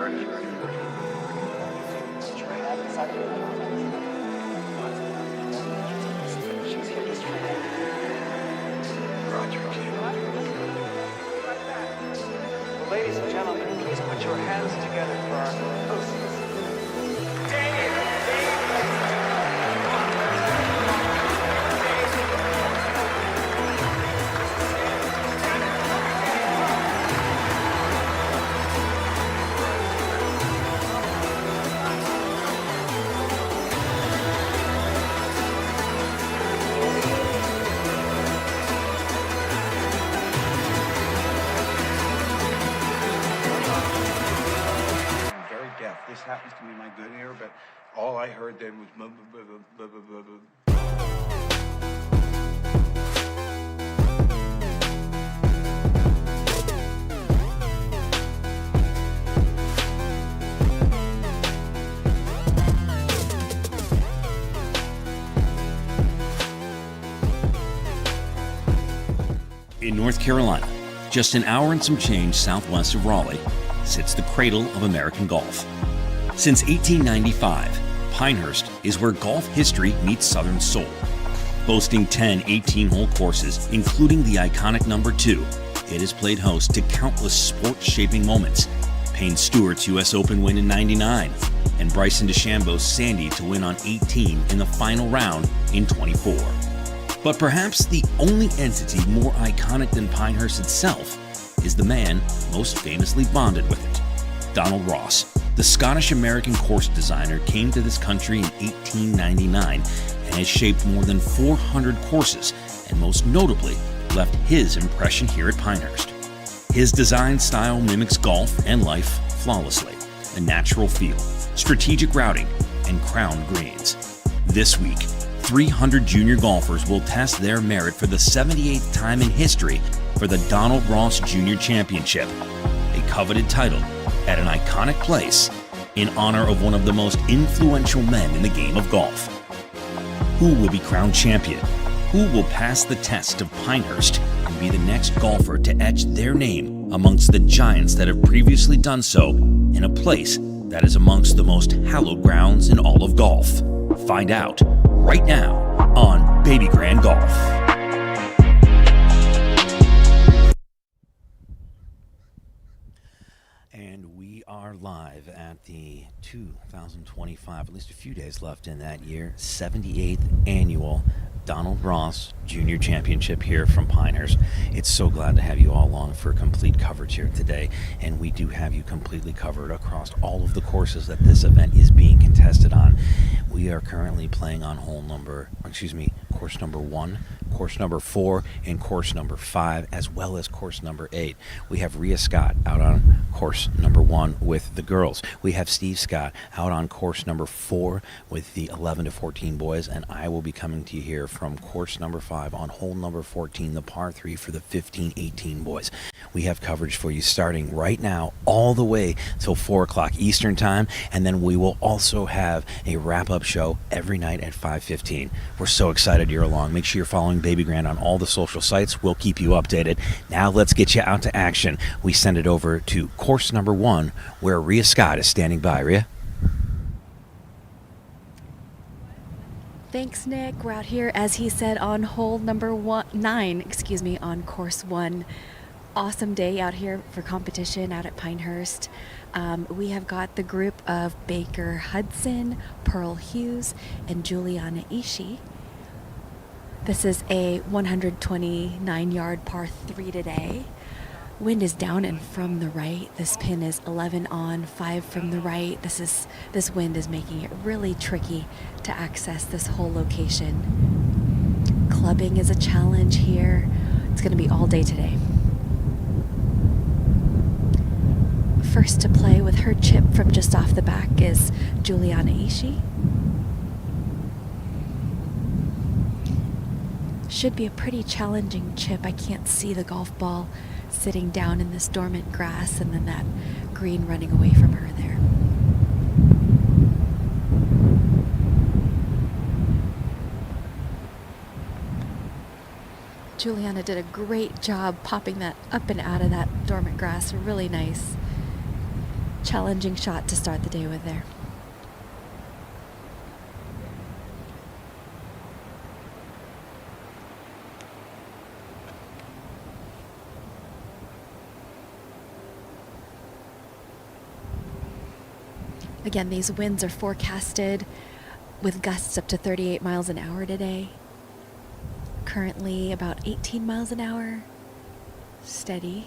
Ladies and gentlemen, please put your hands together for our hostess. This happens to be my good ear, but all I heard then was blah, blah, blah, blah, blah, blah, blah. In North Carolina, just an hour and some change southwest of Raleigh, sits the cradle of American golf. Since 1895, Pinehurst is where golf history meets Southern soul. Boasting 10 18-hole courses, including the iconic No.2, it has played host to countless sport-shaping moments. Payne Stewart's U.S. Open win in '99, and Bryson DeChambeau's Sandy to win on 18 in the final round in '24. But perhaps the only entity more iconic than Pinehurst itself is the man most famously bonded with it. Donald Ross, the Scottish-American course designer, came to this country in 1899 and has shaped more than 400 courses, and most notably left his impression here at Pinehurst. His design style mimics golf and life flawlessly. A natural feel, strategic routing, and crowned greens. This week, 300 junior golfers will test their merit for the 78th time in history for the Donald Ross Junior Championship, a coveted title at an iconic place in honor of one of the most influential men in the game of golf. Who will be crowned champion? Who will pass the test of Pinehurst and be the next golfer to etch their name amongst the giants that have previously done so in a place that is amongst the most hallowed grounds in all of golf? Find out right now on Baby Grand Golf. And we are live at the 2025, at least a few days left in that year, 78th annual Donald Ross Junior Championship here from Pinehurst. It's so glad to have you all along for complete coverage here today, and we do have you completely covered across all of the courses that this event is being contested on. We are currently playing on course number 1, course number 4, and course number 5, as well as course number 8. We have Rhea Scott out on course number 1 with the girls. We have Steve Scott out on course number 4 with the 11 to 14 boys, and I will be coming to you here from course number 5 on hole number 14, the par 3 for the 15-18 boys. We have coverage for you starting right now all the way till 4 o'clock Eastern time, and then we will also have a wrap-up show every night at 5:15. We're so excited you're along. Make sure you're following Baby Grand on all the social sites. We'll keep you updated. Now let's get you out to action. We send it over to course number 1, where Rhea Scott is standing by. Rhea? Thanks, Nick. We're out here, as he said, on hole number 9, on course 1. Awesome day out here for competition out at Pinehurst. We have got the group of Baker Hudson, Pearl Hughes, and Juliana Ishii. This is a 129-yard par 3 today. Wind is down and from the right. This pin is 11 on, 5 from the right. This wind is making it really tricky to access this whole location. Clubbing is a challenge here. It's going to be all day today. First to play with her chip from just off the back is Juliana Ishii. Should be a pretty challenging chip. I can't see the golf ball sitting down in this dormant grass and then that green running away from her there. Juliana did a great job popping that up and out of that dormant grass. Really nice. challenging shot to start the day with there. Again, these winds are forecasted with gusts up to 38 miles an hour today. Currently about 18 miles an hour. Steady.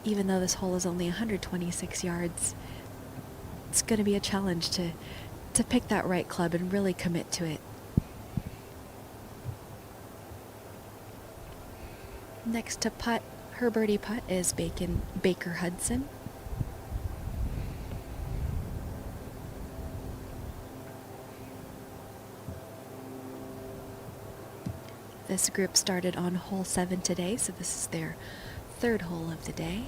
Even though this hole is only 126 yards, it's going to be a challenge to pick that right club and really commit to it. Next to putt, her birdie putt is Baker Hudson. This group started on hole 7 today, so this is their third hole of the day.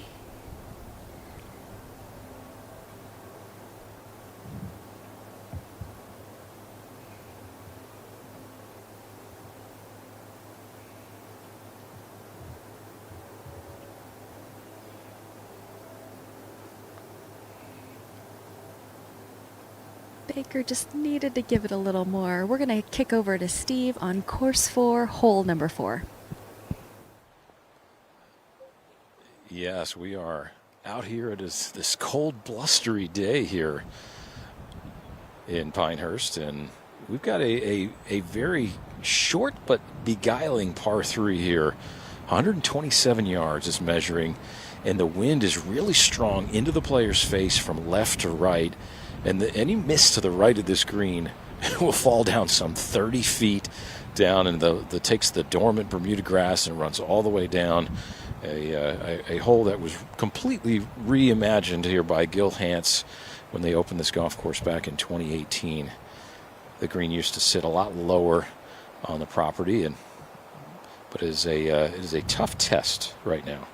Baker just needed to give it a little more. We're going to kick over to Steve on course 4, hole number 4. Yes, we are out here. It is this cold, blustery day here in Pinehurst, and we've got a very short but beguiling par 3 here. 127 yards is measuring, and the wind is really strong into the player's face from left to right. And any miss to the right of this green will fall down some 30 feet down, and takes the dormant Bermuda grass and runs all the way down. A hole that was completely reimagined here by Gil Hance when they opened this golf course back in 2018. The green used to sit a lot lower on the property, but it is a tough test right now.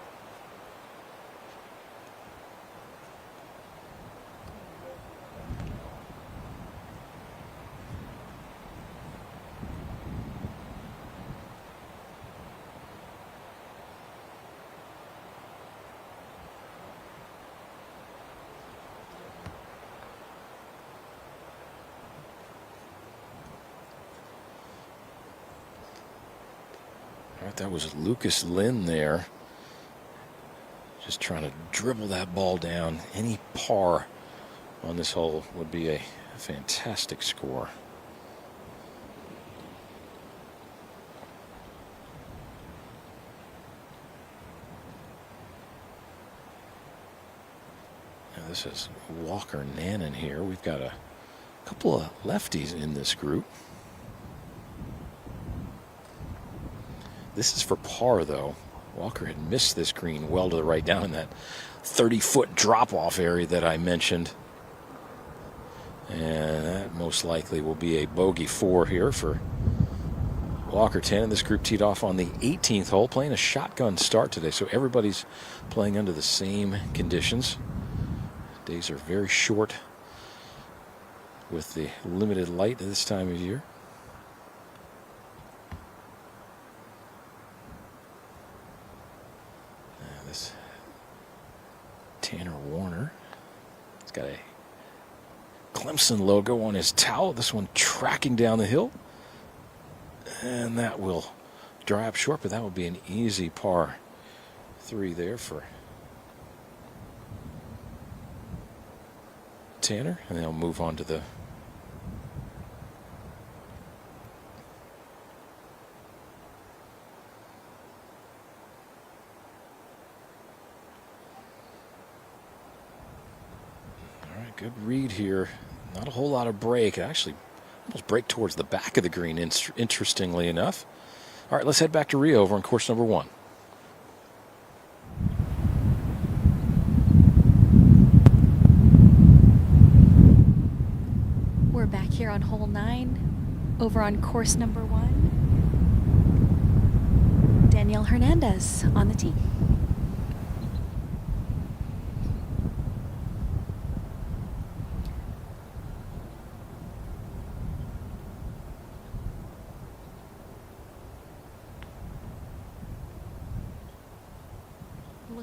That was Lucas Lynn there, just trying to dribble that ball down. Any par on this hole would be a fantastic score. Now this is Walker Nannon here. We've got a couple of lefties in this group. This is for par, though. Walker had missed this green well to the right down in that 30-foot drop-off area that I mentioned. And that most likely will be a bogey 4 here for Walker 10. And this group teed off on the 18th hole, playing a shotgun start today. So everybody's playing under the same conditions. Days are very short with the limited light at this time of year. Tanner Warner. He's got a Clemson logo on his towel. This one tracking down the hill. And that will dry up short, but that will be an easy par 3 there for Tanner. And they'll move on to the good read here. Not a whole lot of break. Actually, almost break towards the back of the green, interestingly enough. All right, let's head back to Rio over on course number 1. We're back here on hole 9 over on course number 1. Danielle Hernandez on the tee.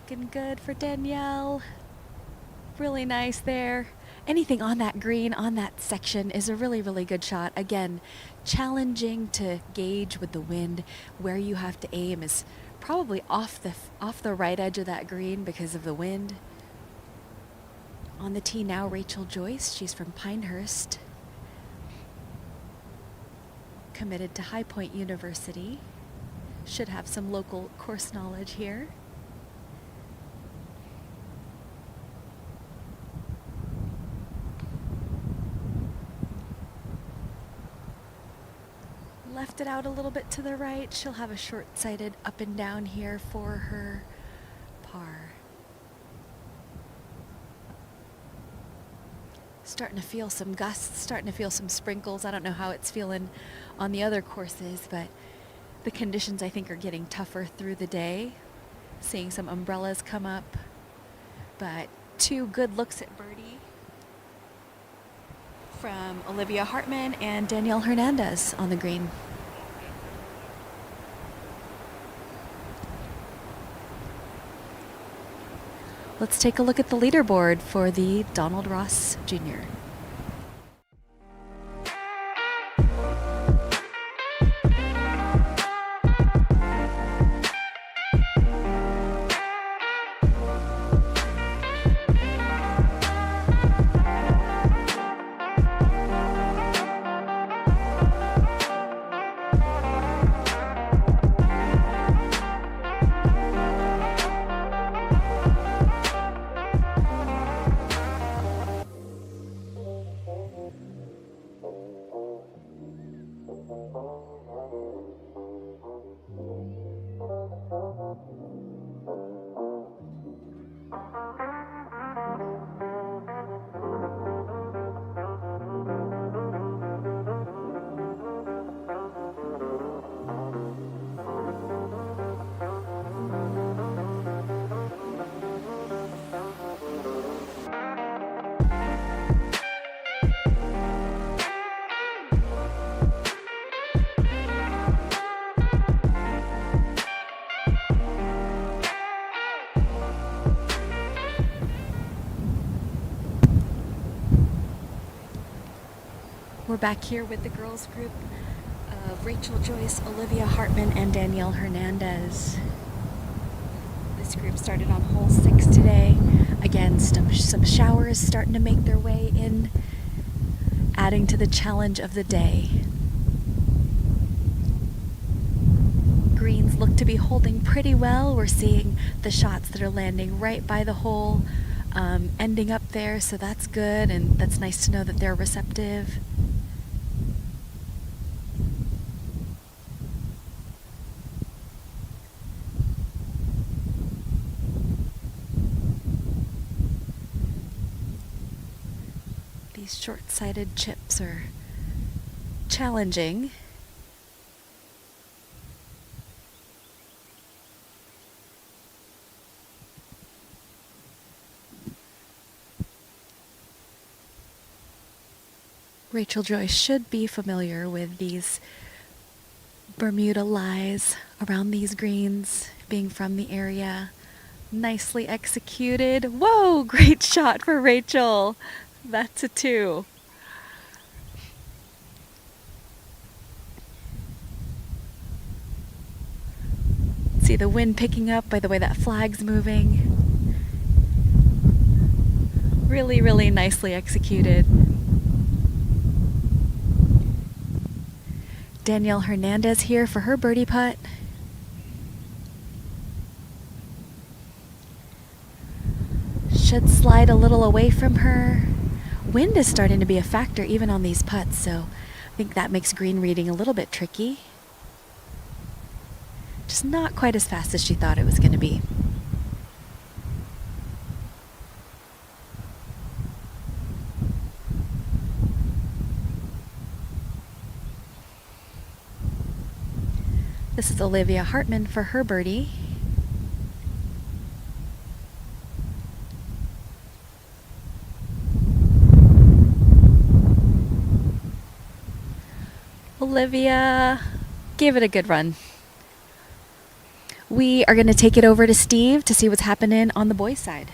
Looking good for Danielle. Really nice there. Anything on that green, on that section, is a really, really good shot. Again, challenging to gauge with the wind. Where you have to aim is probably off the right edge of that green because of the wind. On the tee now, Rachel Joyce. She's from Pinehurst. Committed to High Point University. Should have some local course knowledge here. Left it out a little bit to the right. She'll have a short-sighted up and down here for her par. Starting to feel some gusts, starting to feel some sprinkles. I don't know how it's feeling on the other courses, but the conditions I think are getting tougher through the day. Seeing some umbrellas come up, but 2 good looks at birdie from Olivia Hartman and Danielle Hernandez on the green. Let's take a look at the leaderboard for the Donald Ross Jr. We're back here with the girls group of Rachel Joyce, Olivia Hartman, and Danielle Hernandez. This group started on hole 6 today. Again, some showers starting to make their way in, adding to the challenge of the day. Greens look to be holding pretty well. We're seeing the shots that are landing right by the hole, ending up there, so that's good, and that's nice to know that they're receptive. These short-sighted chips are challenging. Rachel Joyce should be familiar with these Bermuda lies around these greens, being from the area. Nicely executed. Whoa, great shot for Rachel. That's a 2. See the wind picking up by the way that flag's moving. Really, really nicely executed. Danielle Hernandez here for her birdie putt. Should slide a little away from her. Wind is starting to be a factor even on these putts, so I think that makes green reading a little bit tricky. Just not quite as fast as she thought it was going to be. This is Olivia Hartman for her birdie. Olivia gave it a good run. We are going to take it over to Steve to see what's happening on the boys' side.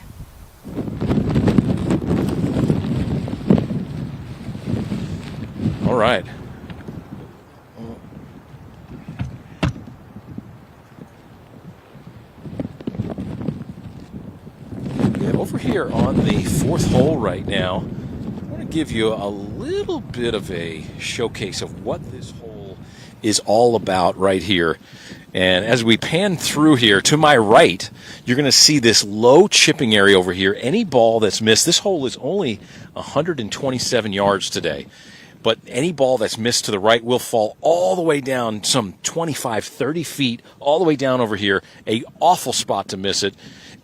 All right. Yeah, over here on the fourth hole right now, I want to give you a little bit of a showcase of what this hole is all about right here. And as we pan through here, to my right, you're going to see this low chipping area over here. Any ball that's missed, this hole is only 127 yards today. But any ball that's missed to the right will fall all the way down some 25, 30 feet, all the way down over here. An awful spot to miss it.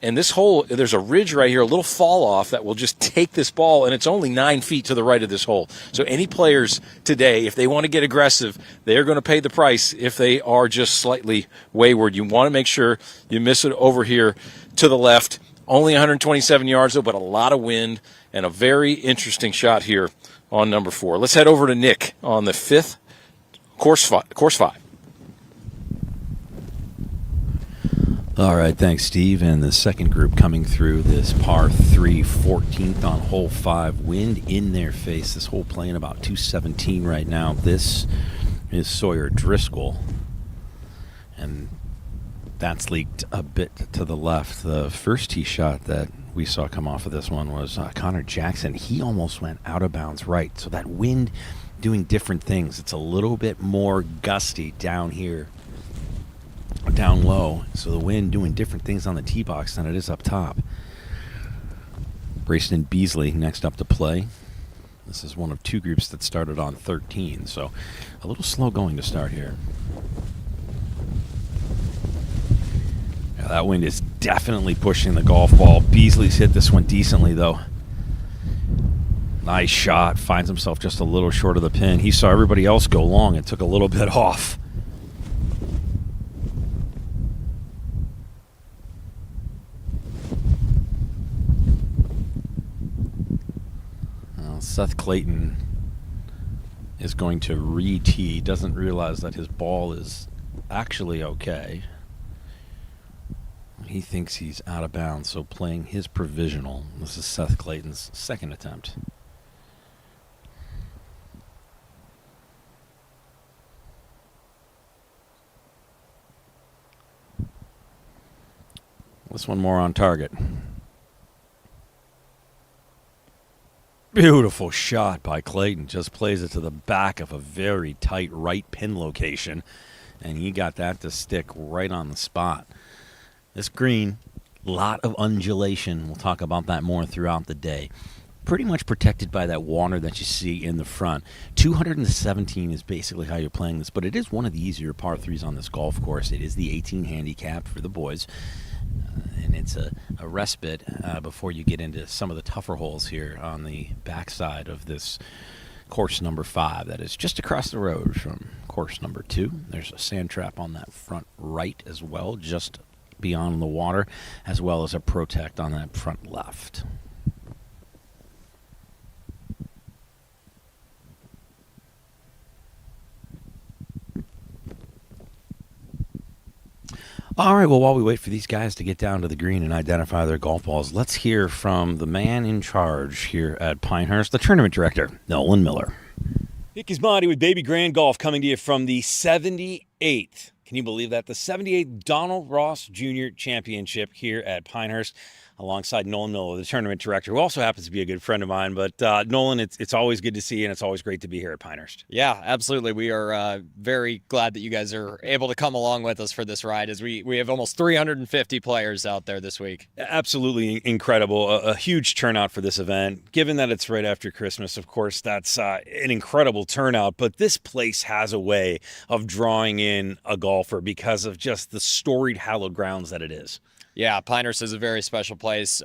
And this hole, there's a ridge right here, a little fall off that will just take this ball, and it's only 9 feet to the right of this hole. So any players today, if they want to get aggressive, they're going to pay the price if they are just slightly wayward. You want to make sure you miss it over here to the left. Only 127 yards, though, but a lot of wind and a very interesting shot here on number 4. Let's head over to Nick on the 5th, course 5. All right, thanks, Steve. And the second group coming through this par 3, 14th on hole 5. Wind in their face. This hole playing about 217 right now. This is Sawyer Driscoll, and that's leaked a bit to the left. The first tee shot that we saw come off of this one was Connor Jackson. He almost went out of bounds right. So that wind doing different things. It's a little bit more gusty down here, down low. So the wind doing different things on the tee box than it is up top. Brayson Beasley next up to play. This is one of two groups that started on 13. So a little slow going to start here. That wind is definitely pushing the golf ball. Beasley's hit this one decently, though. Nice shot. Finds himself just a little short of the pin. He saw everybody else go long and took a little bit off. Well, Seth Clayton is going to re-tee. He doesn't realize that his ball is actually okay. He thinks he's out of bounds, so playing his provisional. This is Seth Clayton's second attempt. This one more on target. Beautiful shot by Clayton. Just plays it to the back of a very tight right pin location, and he got that to stick right on the spot. This green, a lot of undulation. We'll talk about that more throughout the day. Pretty much protected by that water that you see in the front. 217 is basically how you're playing this, but it is one of the easier par 3s on this golf course. It is the 18 handicap for the boys, and it's a respite before you get into some of the tougher holes here on the backside of this course number 5. That is just across the road from course number 2. There's a sand trap on that front right as well, just beyond the water, as well as a protect on that front left. All right, well, while we wait for these guys to get down to the green and identify their golf balls, let's hear from the man in charge here at Pinehurst, the tournament director, Nolan Miller. Nick Ismati with Baby Grand Golf coming to you from the 78th. Can you believe that? The 78th Donald Ross Jr. Championship here at Pinehurst, alongside Nolan Miller, the tournament director, who also happens to be a good friend of mine. But Nolan, it's always good to see you, and it's always great to be here at Pinehurst. Yeah, absolutely. We are very glad that you guys are able to come along with us for this ride, as we have almost 350 players out there this week. Absolutely incredible. A huge turnout for this event. Given that it's right after Christmas, of course, that's an incredible turnout. But this place has a way of drawing in a golfer because of just the storied, hallowed grounds that it is. Yeah, Pinehurst is a very special place.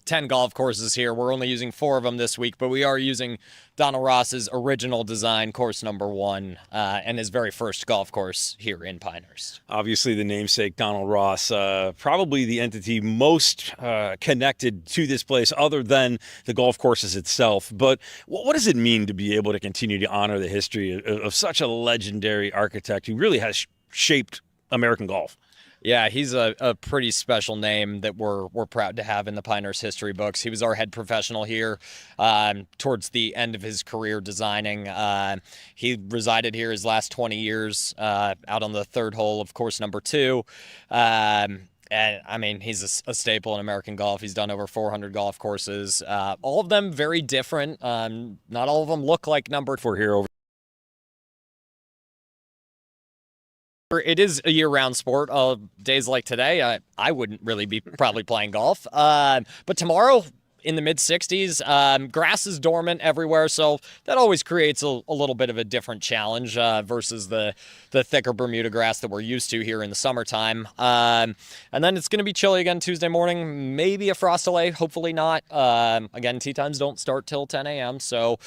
10 golf courses here. We're only using 4 of them this week, but we are using Donald Ross's original design, course number 1, and his very first golf course here in Pinehurst. Obviously, the namesake Donald Ross, probably the entity most connected to this place other than the golf courses itself. But what does it mean to be able to continue to honor the history of such a legendary architect who really has shaped American golf? Yeah, he's a pretty special name that we're proud to have in the Pinehurst history books. He was our head professional here towards the end of his career designing. He resided here his last 20 years out on the third hole of course number 2. And I mean, he's a staple in American golf. He's done over 400 golf courses, all of them very different. Not all of them look like number 4 here over. It is a year-round sport. Days like today, I wouldn't really be probably playing golf. But tomorrow, in the mid-60s, grass is dormant everywhere, so that always creates a little bit of a different challenge versus the thicker Bermuda grass that we're used to here in the summertime. And then it's going to be chilly again Tuesday morning, maybe a frost delay, hopefully not. Again, tee times don't start till 10 a.m., so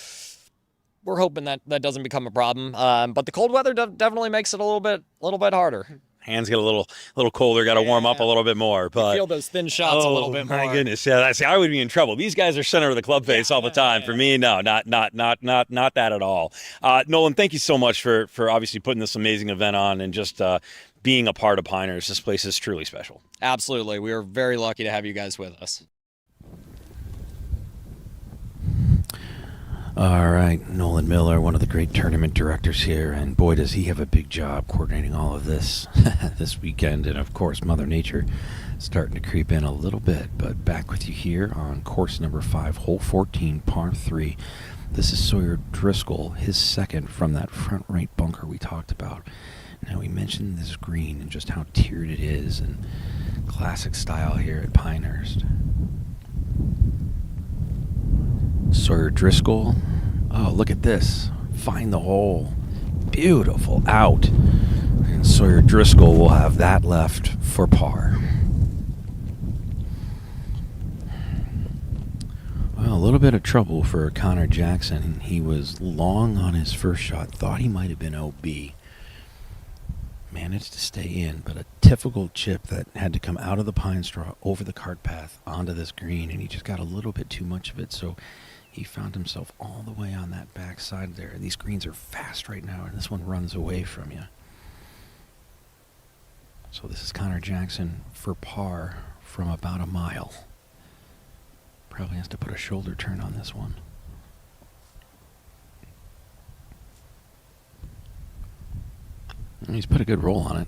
we're hoping that doesn't become a problem. But the cold weather definitely makes it a little bit harder. Hands get a little colder. Got to warm up a little bit more. But feel those thin shots a little bit more. My goodness, yeah. I would be in trouble. These guys are center of the club face all the time. For me, no, not that at all. Nolan, thank you so much for obviously putting this amazing event on and just being a part of Pinehurst. This place is truly special. Absolutely, we are very lucky to have you guys with us. All right, Nolan Miller, one of the great tournament directors here, and boy, does he have a big job coordinating all of this this weekend. And of course, Mother Nature starting to creep in a little bit. But back with you here on course number 5, hole 14, par 3. This is Sawyer Driscoll, his second from that front right bunker we talked about. Now, we mentioned this green and just how tiered it is, and classic style here at Pinehurst. Sawyer Driscoll, oh, look at this. Find the hole. Beautiful out. And Sawyer Driscoll will have that left for par. Well, a little bit of trouble for Connor Jackson. He was long on his first shot. Thought he might have been OB. Managed to stay in, but a difficult chip that had to come out of the pine straw over the cart path onto this green, and he just got a little bit too much of it, so he found himself all the way on that back side there. And these greens are fast right now, and this one runs away from you. So this is Connor Jackson for par from about a mile. Probably has to put a shoulder turn on this one. And he's put a good roll on it.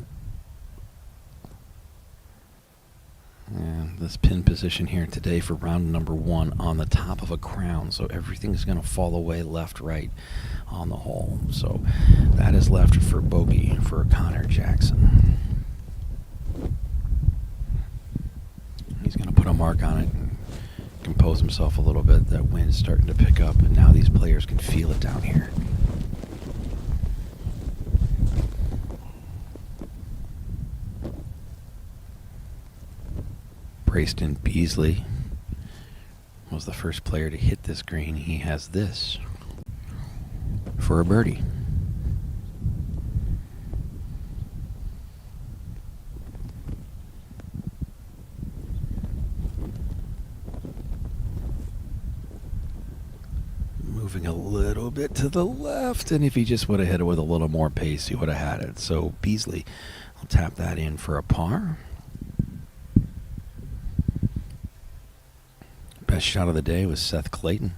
And this pin position here today for round number 1 on the top of a crown. So everything's going to fall away left, right on the hole. So that is left for bogey for Connor Jackson. He's going to put a mark on it and compose himself a little bit. That wind's starting to pick up, and now these players can feel it down here. Brayston Beasley was the first player to hit this green. He has this for a birdie. Moving a little bit to the left, and if he just would have hit it with a little more pace, he would have had it. So Beasley will tap that in for a par. Best shot of the day was Seth Clayton.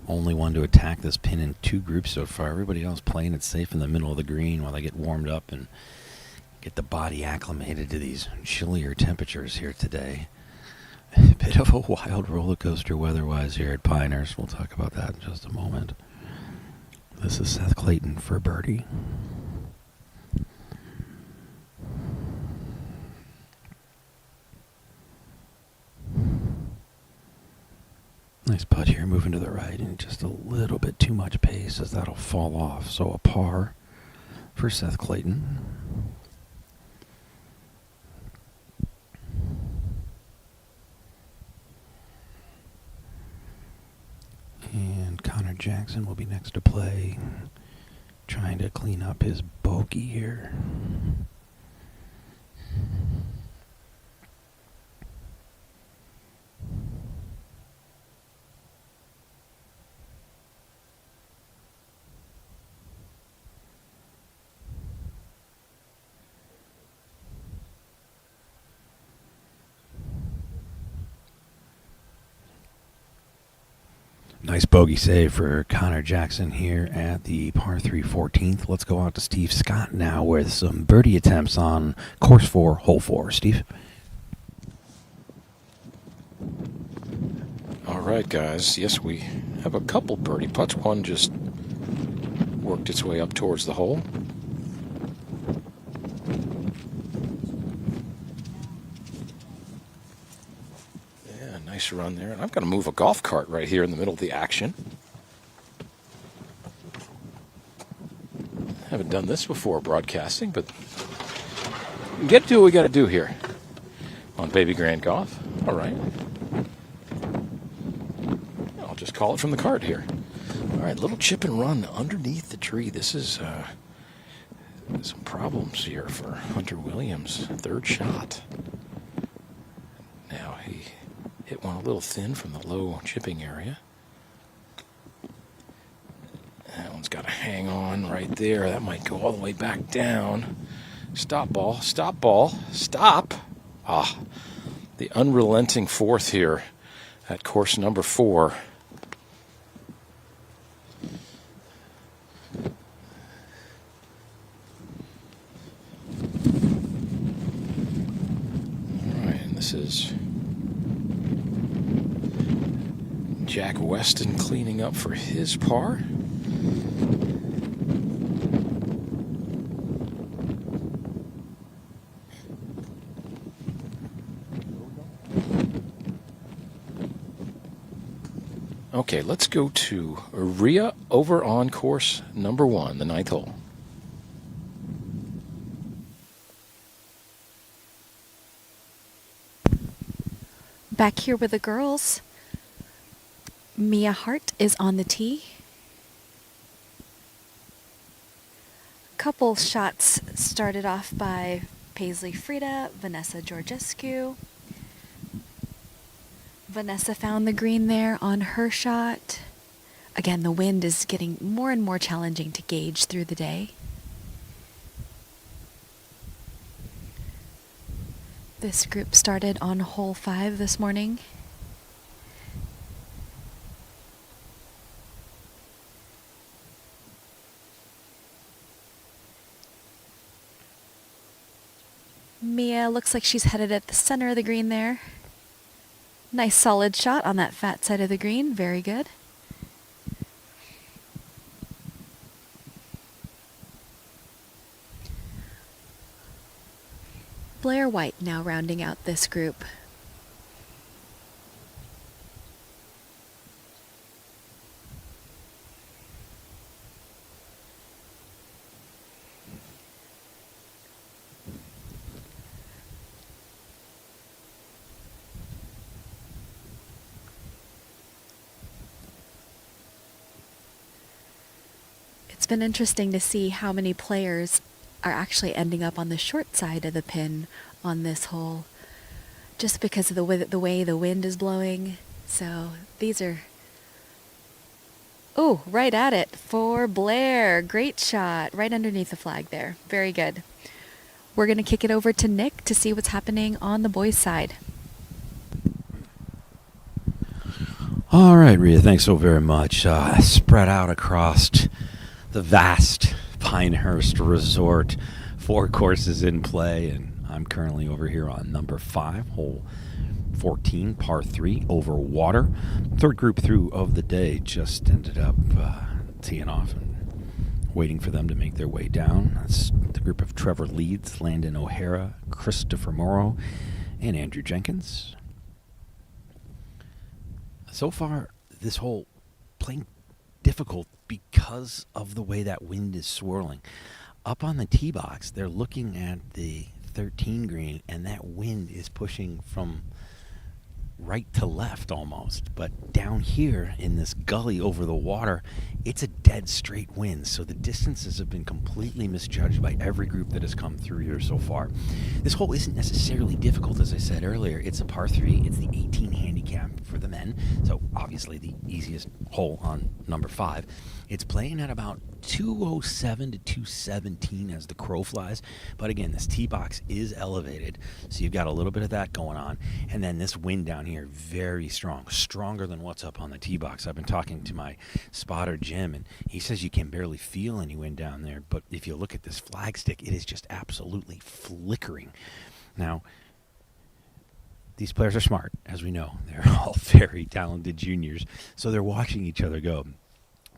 Only one to attack this pin in 2 groups so far. Everybody else playing it safe in the middle of the green while they get warmed up and get the body acclimated to these chillier temperatures here today. A bit of a wild roller coaster weather-wise here at Pinehurst. We'll talk about that in just a moment. This is Seth Clayton for birdie. Nice putt here, moving to the right, and just a little bit too much pace as that'll fall off. So a par for Seth Clayton. And Connor Jackson will be next to play, trying to clean up his bogey here. Nice bogey save for Connor Jackson here at the par 3 14th. Let's go out to Steve Scott now with some birdie attempts on course 4, hole 4. Steve? All right, guys. Yes, we have a couple birdie putts. One just worked its way up towards the hole. Yeah, nice run there. And I'm going to move a golf cart right here in the middle of the action. Haven't done this before broadcasting, but we get to do what we got to do here on Baby Grand Golf. All right. I'll just call it from the cart here. All right, little chip and run underneath the tree. This is some problems here for Hunter Williams. Third shot. Now he hit one a little thin from the low chipping area. That one's got to hang on right there. That might go all the way back down. Stop ball, stop ball, stop. Ah, the unrelenting fourth here at course number 4. This is Jack Weston cleaning up for his par. Okay, let's go to Rhea over on course number 1, the 9th hole. Back here with the girls, Mia Hart is on the tee. Couple shots started off by Paisley Frida, Vanessa Georgescu. Vanessa found the green there on her shot. Again, the wind is getting more and more challenging to gauge through the day. This group started on hole 5 this morning. Mia looks like she's headed at the center of the green there. Nice solid shot on that fat side of the green. Very good. Blair White now rounding out this group. It's been interesting to see how many players are actually ending up on the short side of the pin on this hole, just because of the way the wind is blowing. So these are, oh, right at it for Blair. Great shot right underneath the flag there. Very good. We're going to kick it over to Nick to see what's happening on the boys' side. All right, Rhea, thanks so very much. Spread out across the vast Pinehurst Resort, 4 courses in play, and I'm currently over here on number 5, hole 14, par 3, over water. Third group through of the day just ended up teeing off and waiting for them to make their way down. That's the group of Trevor Leeds, Landon O'Hara, Christopher Morrow, and Andrew Jenkins. So far, this hole playing difficult because of the way that wind is swirling. Up on the tee box, they're looking at the 13 green, and that wind is pushing from right to left almost. But down here in this gully over the water, it's a dead straight wind. So the distances have been completely misjudged by every group that has come through here so far. This hole isn't necessarily difficult, as I said earlier. It's a par 3. It's the 18 handicap for the men. So obviously the easiest hole on number 5. It's playing at about 207 to 217 as the crow flies. But again, this tee box is elevated, so you've got a little bit of that going on. And then this wind down here here very strong, stronger than what's up on the tee box. I've been talking to my spotter, Jim, and he says you can barely feel any wind down there. But if you look at this flagstick, it is just absolutely flickering. Now, these players are smart, as we know. They're all very talented juniors, so they're watching each other go.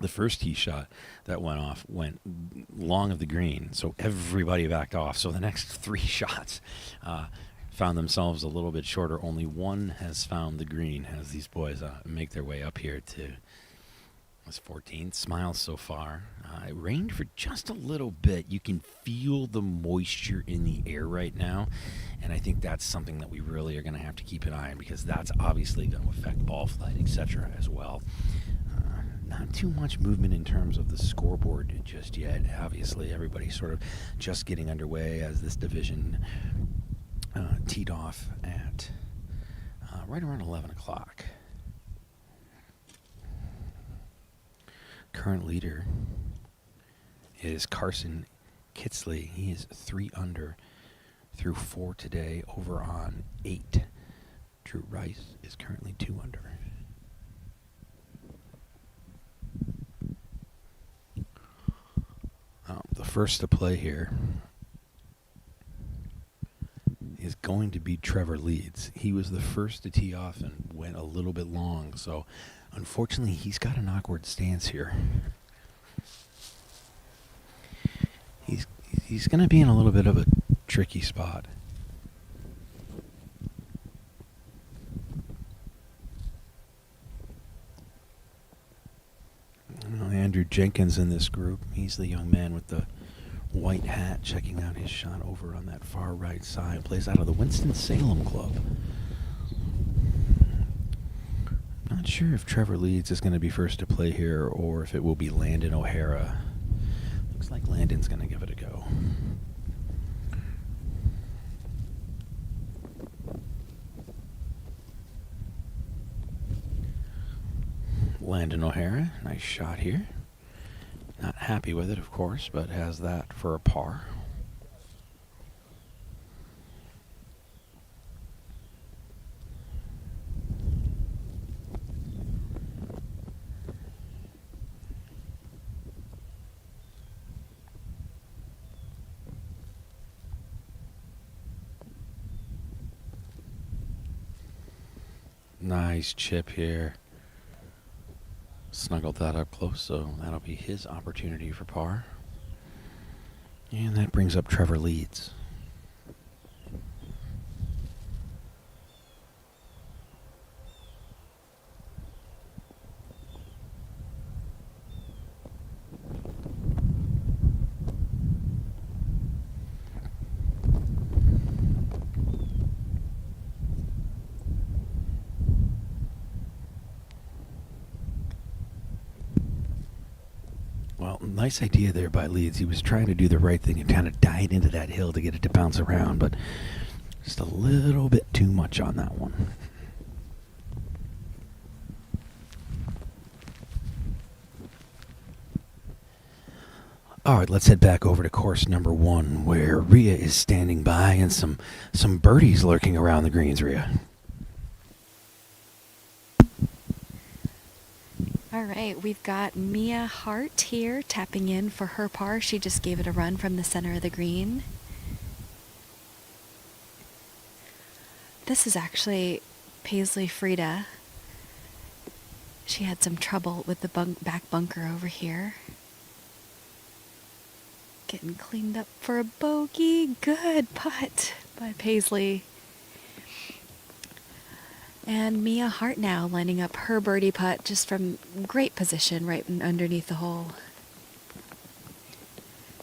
The first tee shot that went off went long of the green, so everybody backed off. So the next 3 shots found themselves a little bit shorter. Only one has found the green as these boys make their way up here to this 14th. Smiles so far. It rained for just a little bit. You can feel the moisture in the air right now, and I think that's something that we really are going to have to keep an eye on, because that's obviously going to affect ball flight, etc. as well. Not too much movement in terms of the scoreboard just yet. Obviously, everybody's sort of just getting underway as this division teed off at right around 11 o'clock. Current leader is Carson Kitsley. He is 3 under through 4 today, over on 8. Drew Rice is currently 2 under. The first to play here is going to be Trevor Leeds. He was the first to tee off and went a little bit long, so unfortunately he's got an awkward stance here. He's going to be in a little bit of a tricky spot. Andrew Jenkins in this group. He's the young man with the white hat checking out his shot over on that far right side. Plays out of the Winston-Salem Club. Not sure if Trevor Leeds is going to be first to play here or if it will be Landon O'Hara. Looks like Landon's going to give it a go. Landon O'Hara, nice shot here. Not happy with it, of course, but has that for a par. Nice chip here. Snuggled that up close, so that'll be his opportunity for par. And that brings up Trevor Leeds. Well, nice idea there by Leeds. He was trying to do the right thing and kind of dive into that hill to get it to bounce around, but just a little bit too much on that one. All right, let's head back over to course number 1, where Rhea is standing by and some birdies lurking around the greens, Rhea. All right, we've got Mia Hart here tapping in for her par. She just gave it a run from the center of the green. This is actually Paisley Frida. She had some trouble with the back bunker over here. Getting cleaned up for a bogey. Good putt by Paisley. And Mia Hart now lining up her birdie putt just from great position right underneath the hole.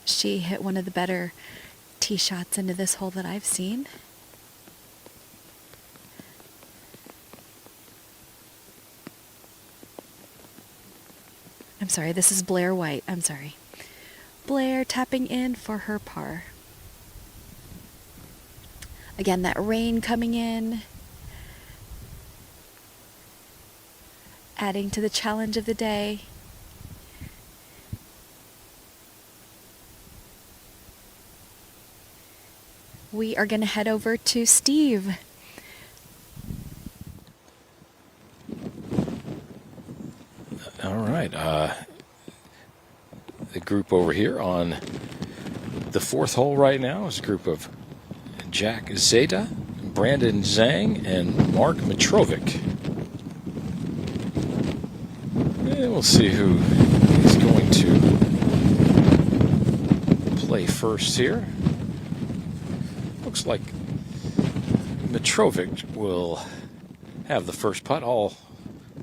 She hit one of the better tee shots into this hole that I've seen. I'm sorry, this is Blair White. I'm sorry. Blair tapping in for her par. Again, that rain coming in, adding to the challenge of the day. We are going to head over to Steve. All right. The group over here on the fourth hole right now is a group of Jack Zeta, Brandon Zhang, and Mark Mitrovic. And we'll see who is going to play first here. Looks like Mitrovic will have the first putt. All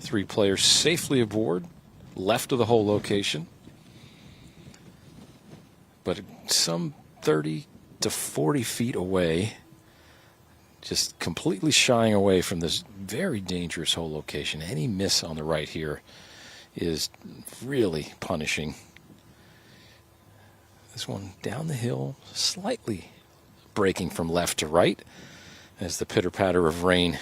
three players safely aboard, left of the hole location. But some 30 to 40 feet away, just completely shying away from this very dangerous hole location. Any miss on the right here is really punishing. This one down the hill, slightly breaking from left to right as the pitter-patter of rain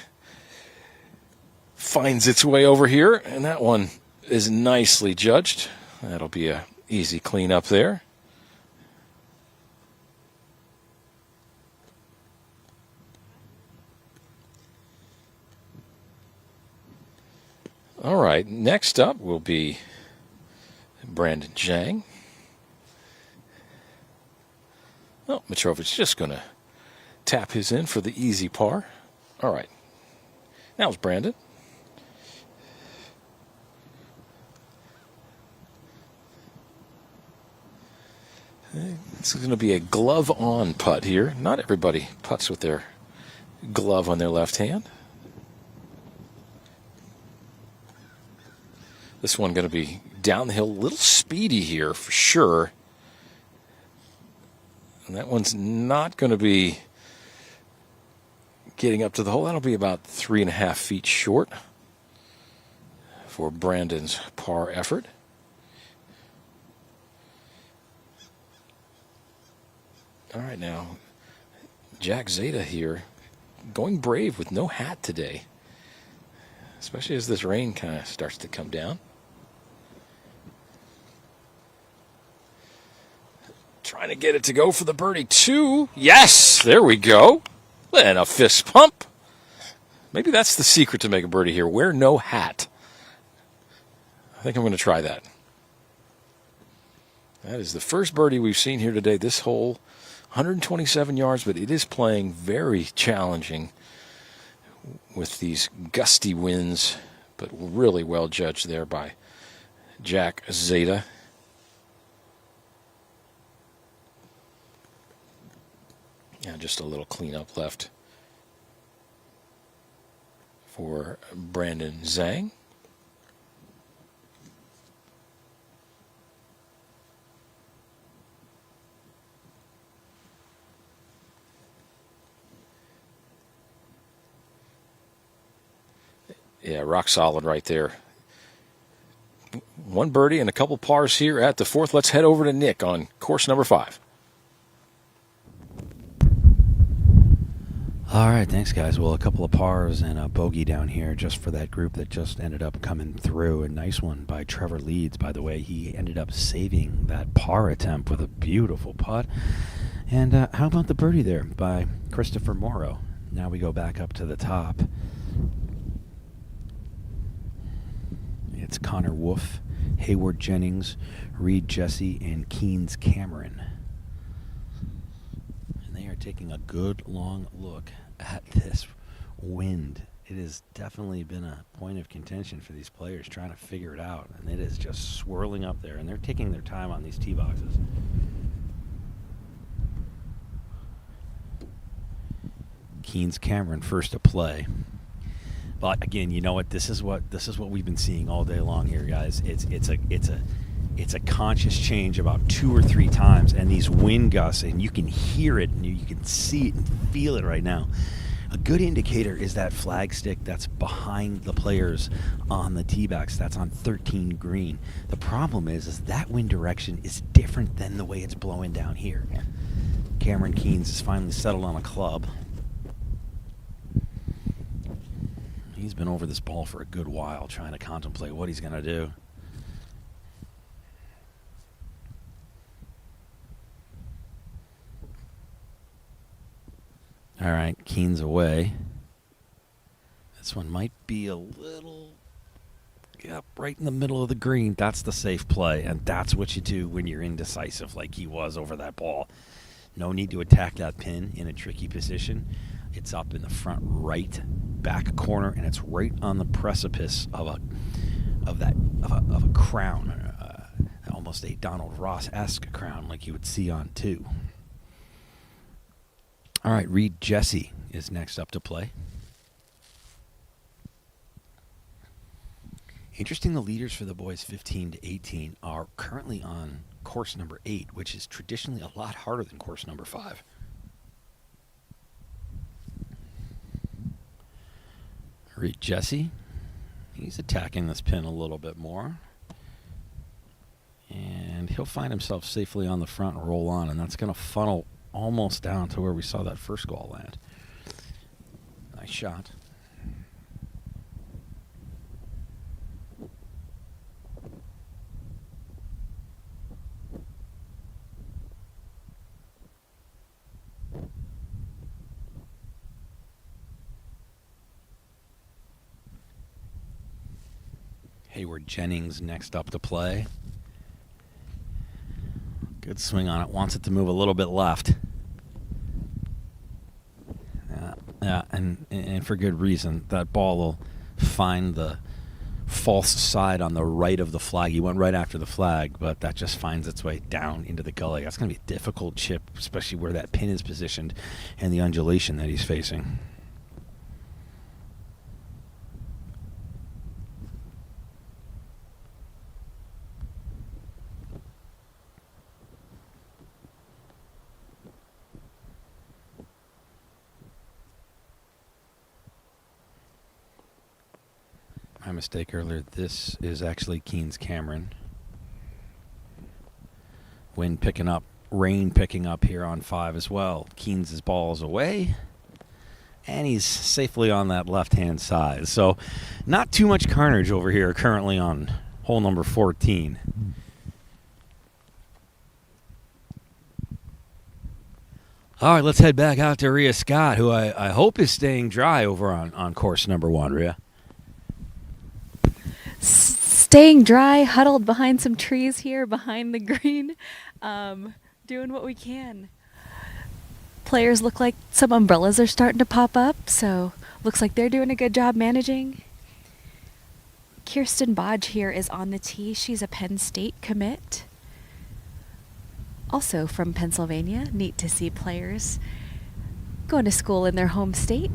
finds its way over here, and that one is nicely judged. That'll be a easy cleanup there. All right, next up will be Brandon Zhang. Oh, Mitrovic's just going to tap his in for the easy par. All right, now it's Brandon. This is going to be a glove-on putt here. Not everybody putts with their glove on their left hand. This one going to be down the hill, a little speedy here for sure. And that one's not going to be getting up to the hole. That'll be about 3.5 feet short for Brandon's par effort. All right, now, Jack Zeta here, going brave with no hat today, especially as this rain kind of starts to come down. Trying to get it to go for the birdie, too. Yes, there we go. And a fist pump. Maybe that's the secret to make a birdie here. Wear no hat. I think I'm going to try that. That is the first birdie we've seen here today. This hole, 127 yards, but it is playing very challenging with these gusty winds, but really well judged there by Jack Zeta. Yeah, just a little cleanup left for Brandon Zhang. Yeah, rock solid right there. One birdie and a couple pars here at the fourth. Let's head over to Nick on course number 5. All right, thanks, guys. Well, a couple of pars and a bogey down here just for that group that just ended up coming through. A nice one by Trevor Leeds, by the way. He ended up saving that par attempt with a beautiful putt. And how about the birdie there by Christopher Morrow? Now we go back up to the top. It's Connor Wolf, Hayward Jennings, Reed Jesse, and Keynes Cameron. And they are taking a good long look at this wind. It has definitely been a point of contention for these players trying to figure it out. And it is just swirling up there. And they're taking their time on these tee boxes. Keynes Cameron first to play. But again, you know what? This is what we've been seeing all day long here, guys. It's a conscious change about 2 or 3 times, and these wind gusts, and you can hear it, and you can see it and feel it right now. A good indicator is that flag stick that's behind the players on the tee box. That's on 13 green. The problem is that wind direction is different than the way it's blowing down here. Cameron Keynes has finally settled on a club. He's been over this ball for a good while, trying to contemplate what he's going to do. All right, Keynes away. This one might be a little... Yep, right in the middle of the green. That's the safe play, and that's what you do when you're indecisive like he was over that ball. No need to attack that pin in a tricky position. It's up in the front right back corner, and it's right on the precipice of a crown, almost a Donald Ross-esque crown like you would see on 2. All right, Reed Jesse is next up to play. Interesting, the leaders for the boys 15 to 18 are currently on course number 8, which is traditionally a lot harder than course number 5. Reed Jesse, he's attacking this pin a little bit more. And he'll find himself safely on the front and roll on, and that's going to funnel almost down to where we saw that first ball land. Nice shot. Hayward Jennings next up to play. Good swing on it. Wants it to move a little bit left. Yeah, and for good reason. That ball will find the false side on the right of the flag. He went right after the flag, but that just finds its way down into the gully. That's going to be a difficult chip, especially where that pin is positioned and the undulation that he's facing. My mistake earlier. This is actually Keen's Cameron. Wind picking up, rain picking up here on 5 as well. Keen's ball is away, and he's safely on that left-hand side. So not too much carnage over here currently on hole number 14. All right, let's head back out to Rhea Scott, who I hope is staying dry over on course number 1, Rhea. Staying dry, huddled behind some trees here behind the green, doing what we can. Players look like some umbrellas are starting to pop up, so looks like they're doing a good job managing. Kirsten Bodge here is on the tee. She's a Penn State commit. Also from Pennsylvania. Neat to see players going to school in their home state.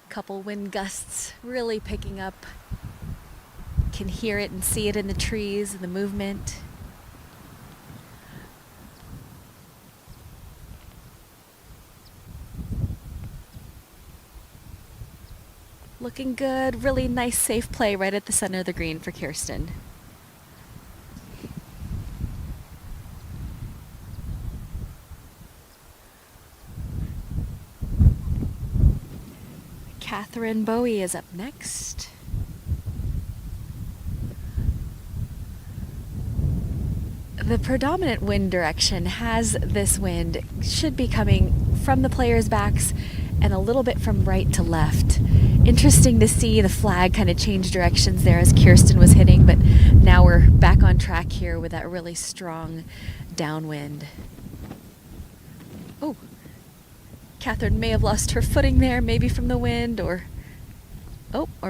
Couple wind gusts really picking up. Can hear it and see it in the trees and the movement. Looking good. Really nice safe play right at the center of the green for Kirsten. Catherine Bowie is up next. The predominant wind direction has this wind should be coming from the players' backs and a little bit from right to left. Interesting to see the flag kind of change directions there as Kirsten was hitting, but now we're back on track here with that really strong downwind. Oh, Catherine may have lost her footing there, maybe from the wind or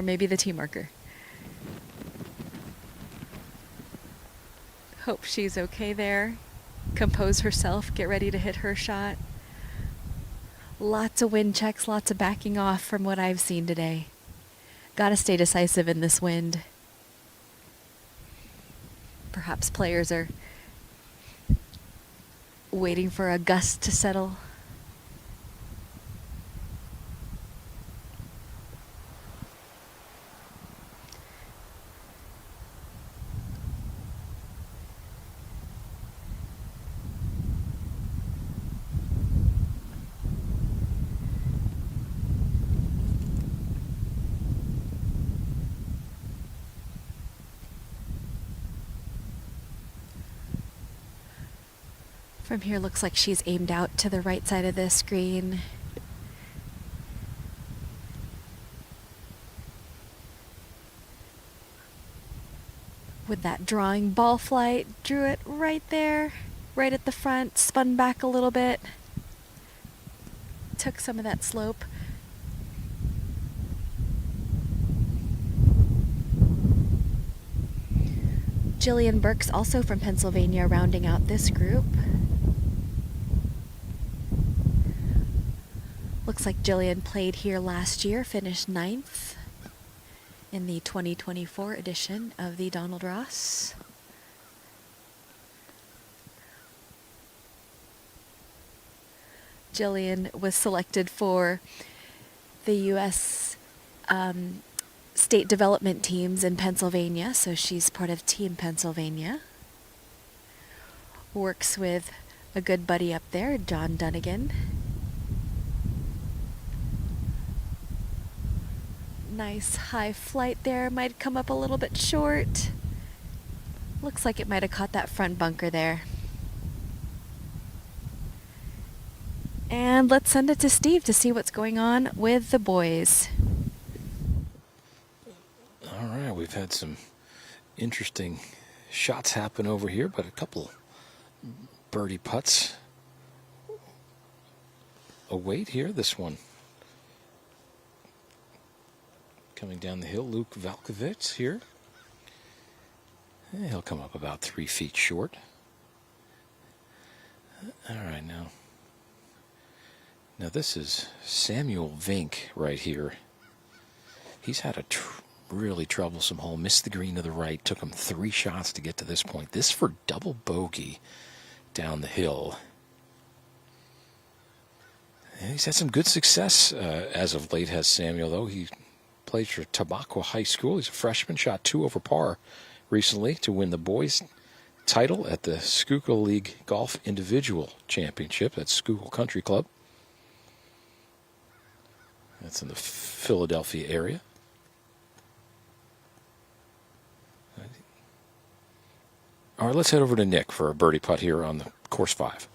maybe the tee marker. Hope she's okay there. Compose herself, get ready to hit her shot. Lots of wind checks, lots of backing off from what I've seen today. Gotta stay decisive in this wind. Perhaps players are waiting for a gust to settle. From here, looks like she's aimed out to the right side of this green. With that drawing ball flight, drew it right there, right at the front, spun back a little bit, took some of that slope. Jillian Burks, also from Pennsylvania, rounding out this group. Looks like Jillian played here last year, finished 9th in the 2024 edition of the Donald Ross. Jillian was selected for the U.S. State development teams in Pennsylvania, so she's part of Team Pennsylvania. Works with a good buddy up there, John Dunnigan. Nice high flight there, might come up a little bit short. Looks like it might have caught that front bunker there. And let's send it to Steve to see what's going on with the boys. All right, we've had some interesting shots happen over here, but a couple birdie putts await here. This one coming down the hill, Luke Valkovitz here. He'll come up about 3 feet short. All right, now this is Samuel Vink right here. He's had a really troublesome hole. Missed the green to the right. Took him 3 shots to get to this point. This for double bogey down the hill. And he's had some good success as of late, has Samuel, though. He played for Tabaqua High School. He's a freshman. Shot 2 over par recently to win the boys' title at the Schuylkill League Golf Individual Championship at Schuylkill Country Club. That's in the Philadelphia area. All right, let's head over to Nick for a birdie putt here on the course 5.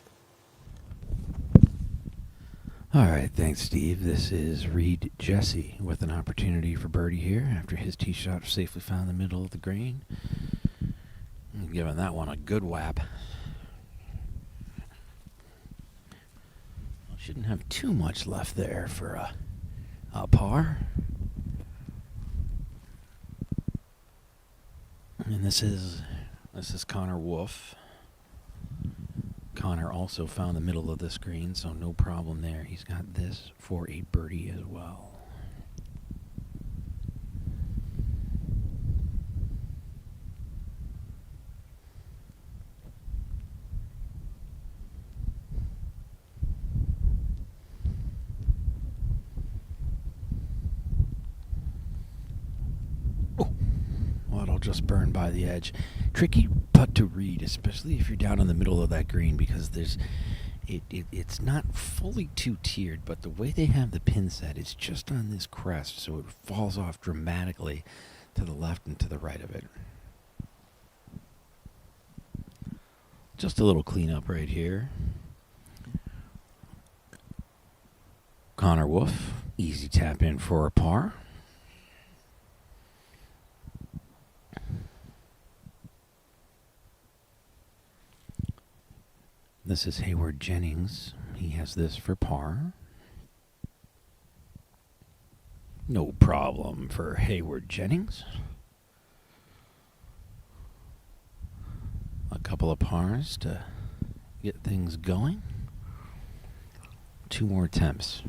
All right, thanks, Steve. This is Reed Jesse with an opportunity for birdie here after his tee shot safely found the middle of the green. I'm giving that one a good whap. Shouldn't have too much left there for a par. And this is Connor Wolf. Connor also found the middle of this green, so no problem there. He's got this for a birdie as well. Just burned by the edge. Tricky putt to read, especially if you're down in the middle of that green, because it's not fully two-tiered, but the way they have the pin set is just on this crest, so it falls off dramatically to the left and to the right of it. Just a little cleanup right here. Connor Wolf, easy tap in for a par. This is Hayward Jennings. He has this for par. No problem for Hayward Jennings. A couple of pars to get things going. 2 more attempts.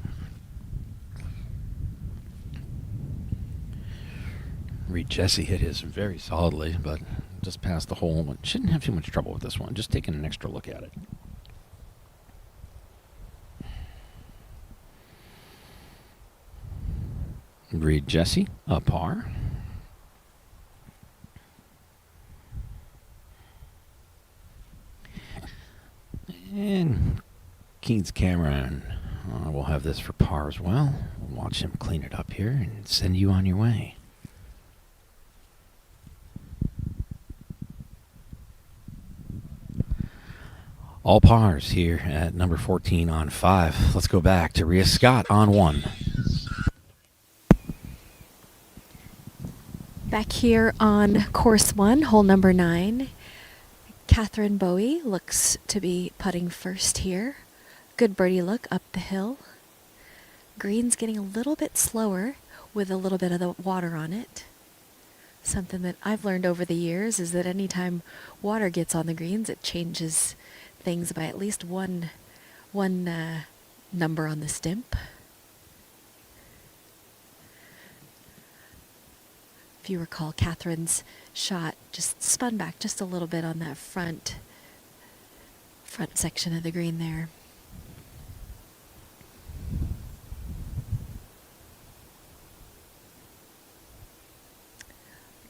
Reed Jesse hit his very solidly, but just past the hole. Shouldn't have too much trouble with this one. Just taking an extra look at it. Reed Jesse, a par. And Keen's Cameron will have this for par as well. We'll watch him clean it up here and send you on your way. All pars here at number 14 on 5. Let's go back to Rhea Scott on 1. Back here on course 1, hole number 9. Catherine Bowie looks to be putting first here. Good birdie look up the hill. Green's getting a little bit slower with a little bit of the water on it. Something that I've learned over the years is that anytime water gets on the greens, it changes things by at least one number on the stimp. If you recall, Catherine's shot just spun back just a little bit on that front section of the green there.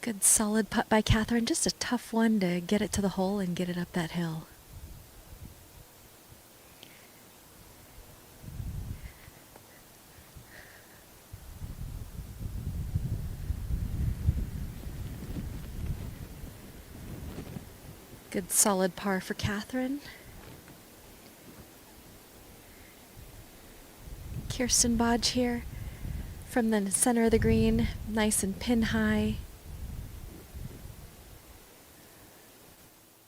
Good solid putt by Catherine. Just a tough one to get it to the hole and get it up that hill. Good solid par for Catherine. Kirsten Bodge here from the center of the green, nice and pin high.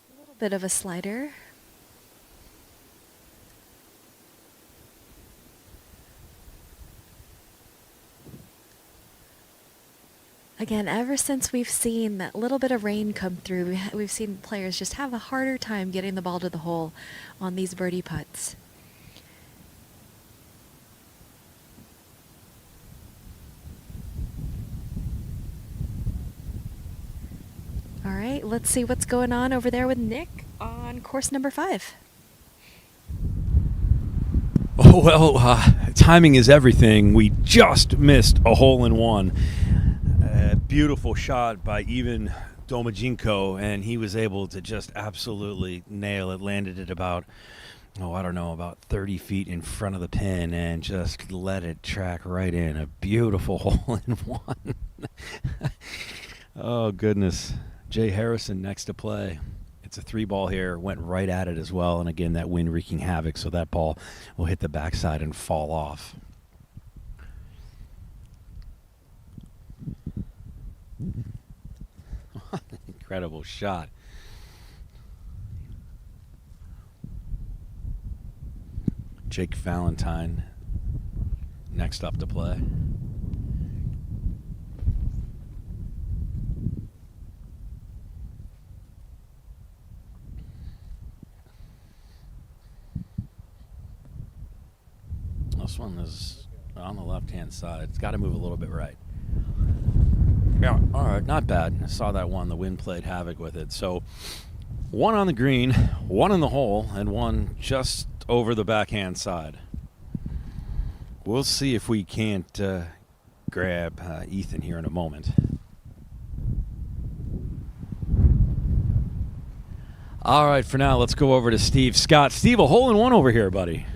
A little bit of a slider. Again, ever since we've seen that little bit of rain come through, we've seen players just have a harder time getting the ball to the hole on these birdie putts. All right, let's see what's going on over there with Nick on course number 5. Oh, well, timing is everything. We just missed a hole-in-one. Beautiful shot by Ivan Domajinko, and he was able to just absolutely nail it. Landed it about 30 feet in front of the pin and just let it track right in. A beautiful hole-in-one. Oh, goodness. Jay Harrison next to play. It's a 3-ball here. Went right at it as well, and again, that wind wreaking havoc, so that ball will hit the backside and fall off. Incredible shot. Jake Valentine next up to play. This one is on the left-hand side. It's got to move a little bit right. Yeah, all right, not bad. I saw that one. The wind played havoc with it. So one on the green, one in the hole, and one just over the backhand side. We'll see if we can't grab Ethan here in a moment. All right, for now, let's go over to Steve Scott. Steve, a hole-in-one over here, buddy.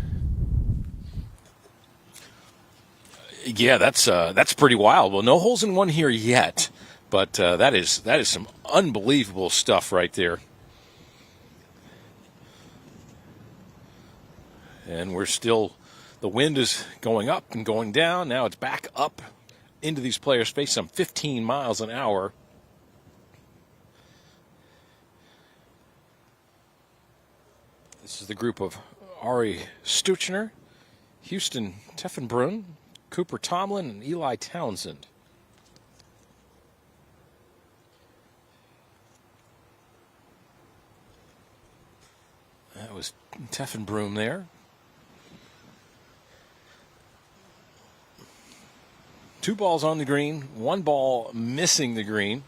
Yeah, that's pretty wild. Well, no holes in one here yet, but that is some unbelievable stuff right there. And the wind is going up and going down. Now it's back up into these players' face, some 15 miles an hour. This is the group of Ari Stuchner, Houston Teffenbrunn, Cooper Tomlin, and Eli Townsend. That was Teffenbrunn there. 2 balls on the green, 1 ball missing the green.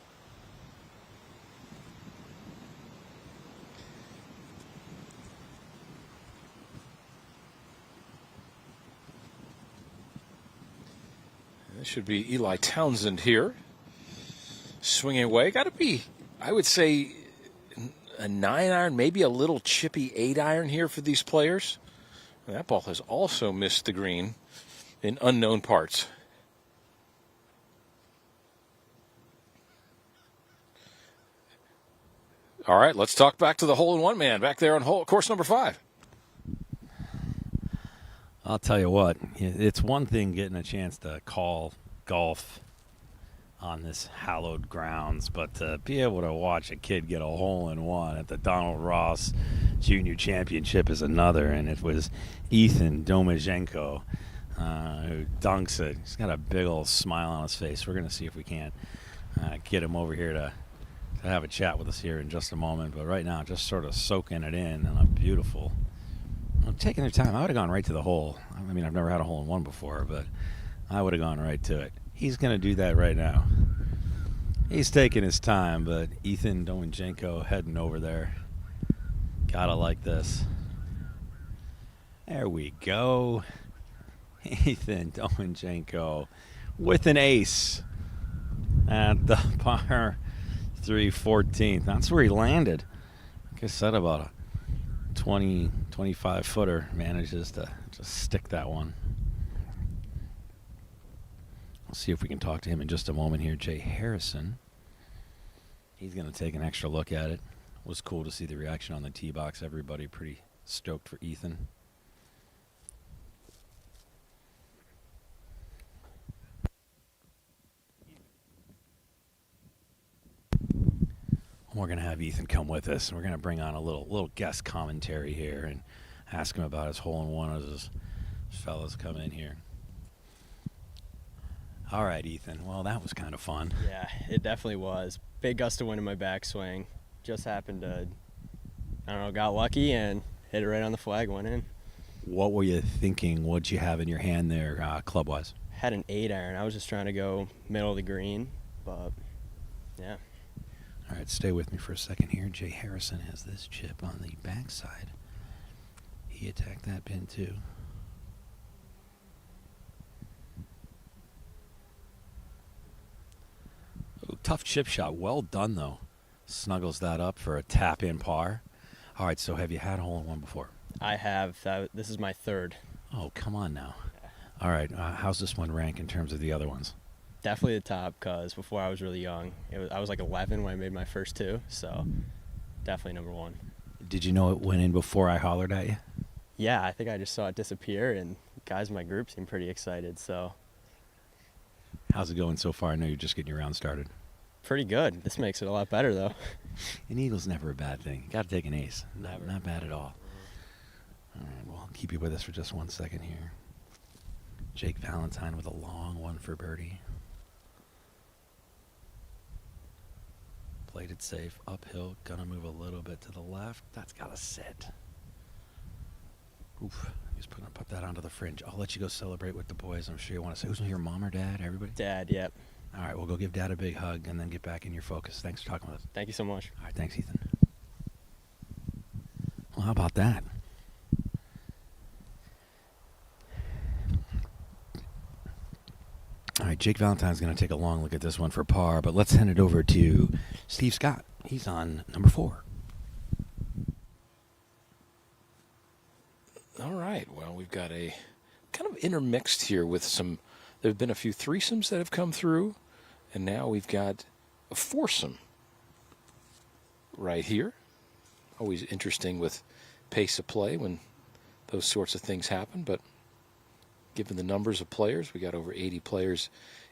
Should be Eli Townsend here. Swinging away. Got to be, I would say, a 9-iron, maybe a little chippy 8-iron here for these players. And that ball has also missed the green in unknown parts. All right, let's talk back to the hole-in-one man back there on course number 5. I'll tell you what, it's one thing getting a chance to call golf on this hallowed grounds, but to be able to watch a kid get a hole-in-one at the Donald Ross Junior Championship is another, and it was Ethan Domazenko who dunks it. He's got a big old smile on his face. We're going to see if we can't get him over here to have a chat with us here in just a moment, but right now just sort of soaking it in on a beautiful, taking their time. I would have gone right to the hole. I mean, I've never had a hole-in-one before, but I would have gone right to it. He's going to do that right now. He's taking his time, but Ethan Domazenko heading over there. Gotta like this. There we go. Ethan Domazenko with an ace at the par 3 14th. That's where he landed. Like I said, about a 20, 25 footer. Manages to just stick that one. We'll see if we can talk to him in just a moment here. Jay Harrison. He's going to take an extra look at it. It was cool to see the reaction on the tee box. Everybody pretty stoked for Ethan. We're going to have Ethan come with us. We're going to bring on a little guest commentary here and ask him about his hole-in-one as his fellas come in here. All right, Ethan. Well, that was kind of fun. Yeah, it definitely was. Big gust of wind in my backswing. Just happened to, got lucky and hit it right on the flag, went in. What were you thinking? What'd you have in your hand there, club-wise? Had an 8-iron. I was just trying to go middle of the green, but yeah. All right, stay with me for a second here. Jay Harrison has this chip on the backside. He attacked that pin too. Ooh, tough chip shot. Well done, though. Snuggles that up for a tap-in par. All right, so have you had a hole-in-one before? I have. This is my third. Oh, come on now. All right, how's this one rank in terms of the other ones? Definitely the top, because before I was really young. I was like 11 when I made my first two, so definitely number one. Did you know it went in before I hollered at you? Yeah, I think I just saw it disappear, and guys in my group seemed pretty excited, so. How's it going so far? I know you're just getting your round started. Pretty good. This makes it a lot better, though. An eagle's never a bad thing. You got to take an ace. Not bad at all. All right, well, I'll keep you with us for just 1 second here. Jake Valentine with a long one for birdie. Played it safe, uphill, gonna move a little bit to the left. That's gotta sit. Oof, he's gonna put that onto the fringe. I'll let you go celebrate with the boys. I'm sure you want to say, who's your mom or dad, everybody? Dad, yep. All right, we'll go give Dad a big hug and then get back in your focus. Thanks for talking with us. Thank you so much. All right, thanks, Ethan. Well, how about that? All right, Jake Valentine's going to take a long look at this one for par, but let's hand it over to Steve Scott. He's on number 4. All right, well, we've got a kind of intermixed here with some, there have been a few threesomes that have come through, and now we've got a foursome right here. Always interesting with pace of play when those sorts of things happen, but given the numbers of players, we got over 80 players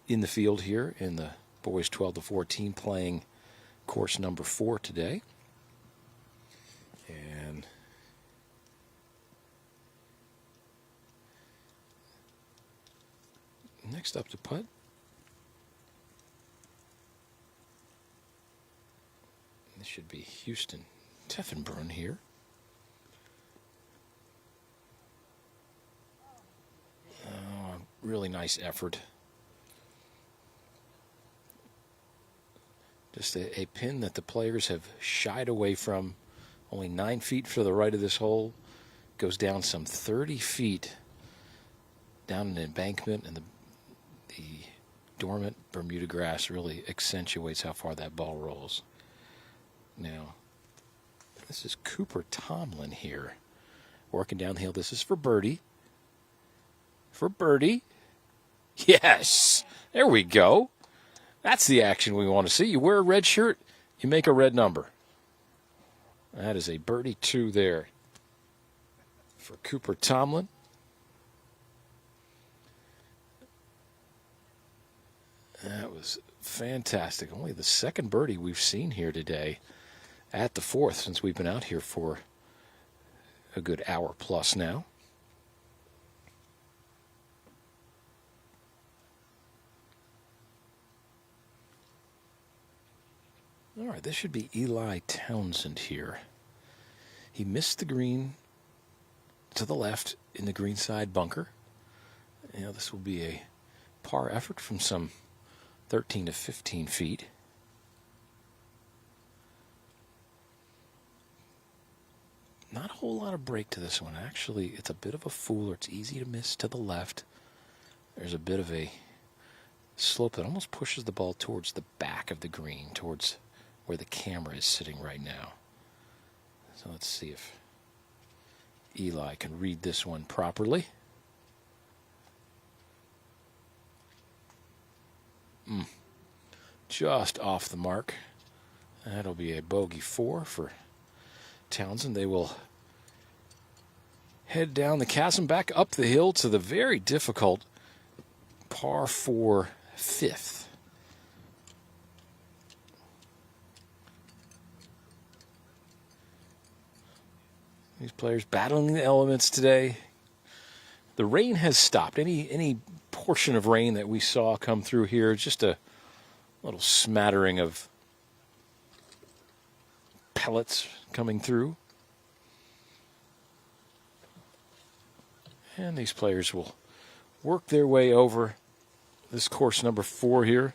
in the field here in the boys 12 to 14 playing course number 4 today. And next up to putt. This should be Houston Teffenbrunn here. Really nice effort. Just a pin that the players have shied away from. Only 9 feet to the right of this hole. Goes down some 30 feet down an embankment, and the dormant Bermuda grass really accentuates how far that ball rolls. Now, this is Cooper Tomlin here. Working down the hill. This is for birdie. For birdie. Yes, there we go. That's the action we want to see. You wear a red shirt, you make a red number. That is a birdie 2 there for Cooper Tomlin. That was fantastic. Only the second birdie we've seen here today at the 4th since we've been out here for a good hour plus now. All right, this should be Eli Townsend here. He missed the green to the left in the greenside bunker. This will be a par effort from some 13 to 15 feet. Not a whole lot of break to this one. Actually, it's a bit of a fooler. It's easy to miss to the left. There's a bit of a slope that almost pushes the ball towards the back of the green, towards where the camera is sitting right now. So let's see if Eli can read this one properly. Just off the mark. That'll be a bogey 4 for Townsend. They will head down the chasm, back up the hill to the very difficult par 4 5th. These players battling the elements today. The rain has stopped. Any portion of rain that we saw come through here, just a little smattering of pellets coming through. And these players will work their way over this course number 4 here.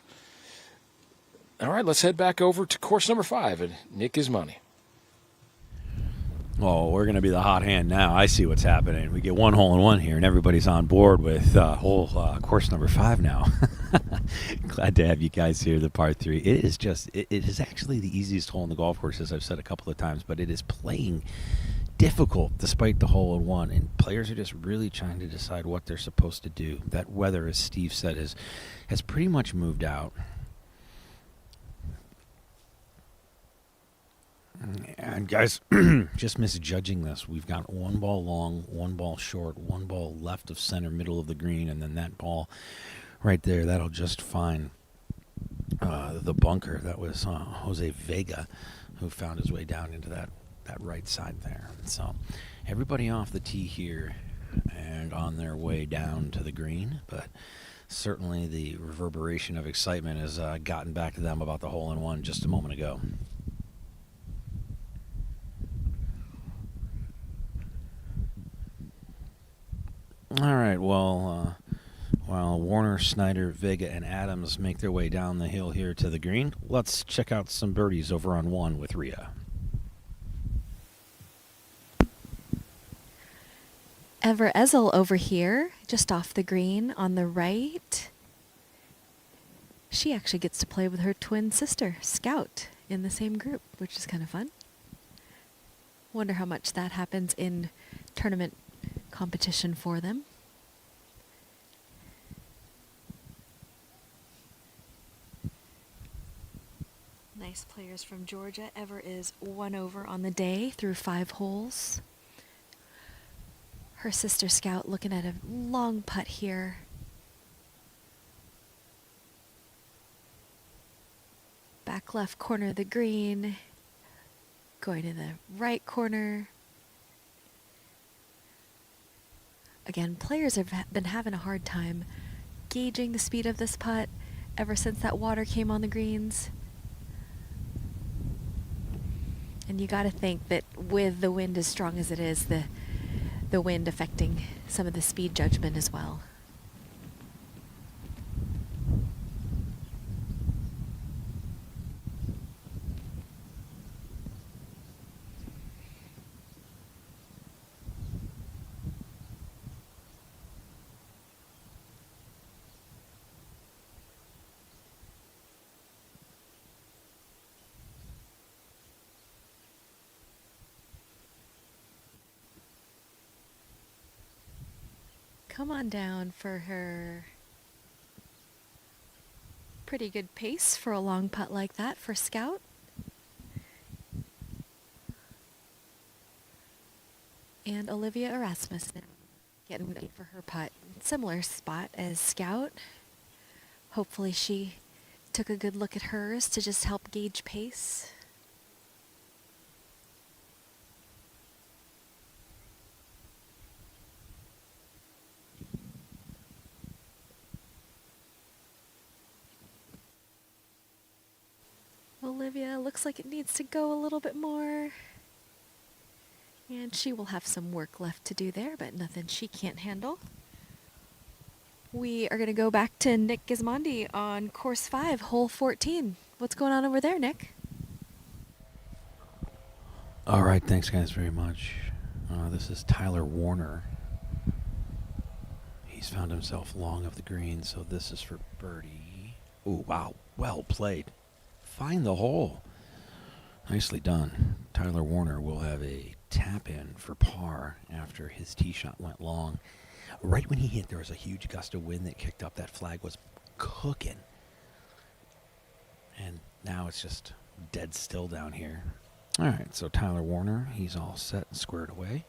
All right, let's head back over to course number 5 and Nick is money. Oh, we're going to be the hot hand now. I see what's happening. We get 1 hole in 1 here, and everybody's on board with course number 5 now. Glad to have you guys here, the par 3. It is actually the easiest hole in the golf course, as I've said a couple of times, but it is playing difficult despite the hole in 1, and players are just really trying to decide what they're supposed to do. That weather, as Steve said, has pretty much moved out. And guys, just misjudging this. We've got 1 ball long, 1 ball short, 1 ball left of center, middle of the green, and then that ball right there, that'll just find the bunker. That was Jose Vega who found his way down into that right side there. So everybody off the tee here and on their way down to the green, but certainly the reverberation of excitement has gotten back to them about the hole in 1 just a moment ago. All right, well, while Warner, Snyder, Vega, and Adams make their way down the hill here to the green, let's check out some birdies over on 1 with Rhea. Ever Ezel over here, just off the green on the right. She actually gets to play with her twin sister, Scout, in the same group, which is kind of fun. Wonder how much that happens in tournament competition for them. Nice players from Georgia. Ever is 1 over on the day through 5 holes. Her sister Scout looking at a long putt here. Back left corner of the green. Going to the right corner. Again, players have been having a hard time gauging the speed of this putt ever since that water came on the greens. And you got to think that with the wind as strong as it is, the wind affecting some of the speed judgment as well. Come on down for her pretty good pace for a long putt like that for Scout. And Olivia Erasmussen getting ready for her putt. Similar spot as Scout. Hopefully she took a good look at hers to just help gauge pace. Olivia looks like it needs to go a little bit more. And she will have some work left to do there, but nothing she can't handle. We are going to go back to Nick Gismondi on course 5, hole 14. What's going on over there, Nick? All right, thanks guys very much. This is Tyler Warner. He's found himself long of the green, so this is for birdie. Oh, wow, well played. Find the hole. Nicely done. Tyler Warner will have a tap in for par after his tee shot went long. Right when he hit, there was a huge gust of wind that kicked up. That flag was cooking. And now it's just dead still down here. All right, so Tyler Warner, he's all set and squared away.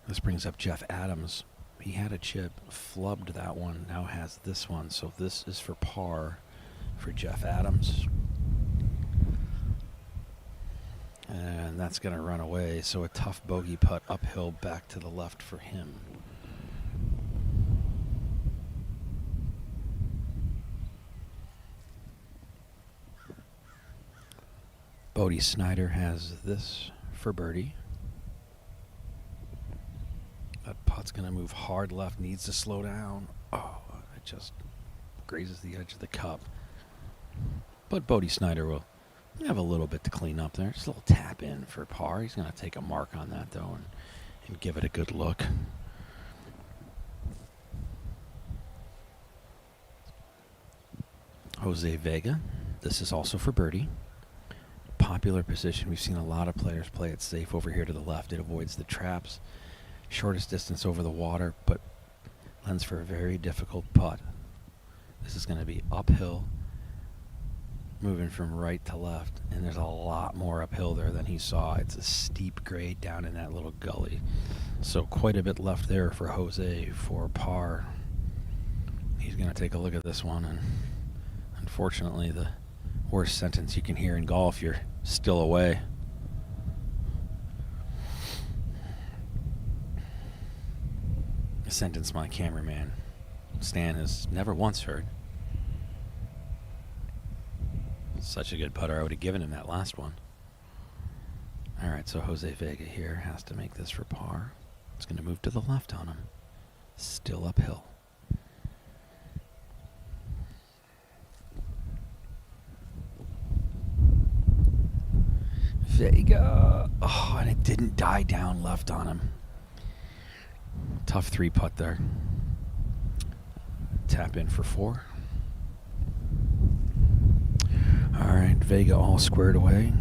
This brings up Jeff Adams. He had a chip, flubbed that one, now has this one. So this is for par for Jeff Adams. And that's going to run away, so a tough bogey putt uphill back to the left for him. Bodie Snyder has this for birdie. That putt's going to move hard left, needs to slow down. Oh, it just grazes the edge of the cup. But Bodie Snyder will have a little bit to clean up there. Just a little tap in for par. He's going to take a mark on that, though, and give it a good look. Jose Vega. This is also for birdie. Popular position. We've seen a lot of players play it safe over here to the left. It avoids the traps. Shortest distance over the water, but lends for a very difficult putt. This is going to be uphill, moving from right to left, and there's a lot more uphill there than he saw. It's a steep grade down in that little gully. So quite a bit left there for Jose for par. He's going to take a look at this one, and unfortunately the worst sentence you can hear in golf, you're still away. A sentence my cameraman Stan has never once heard. Such a good putter. I would have given him that last one. All right, so Jose Vega here has to make this for par. It's going to move to the left on him. Still uphill. Vega. Oh, and it didn't die down left on him. Tough 3-putt there. Tap in for 4. All right, Vega all squared away.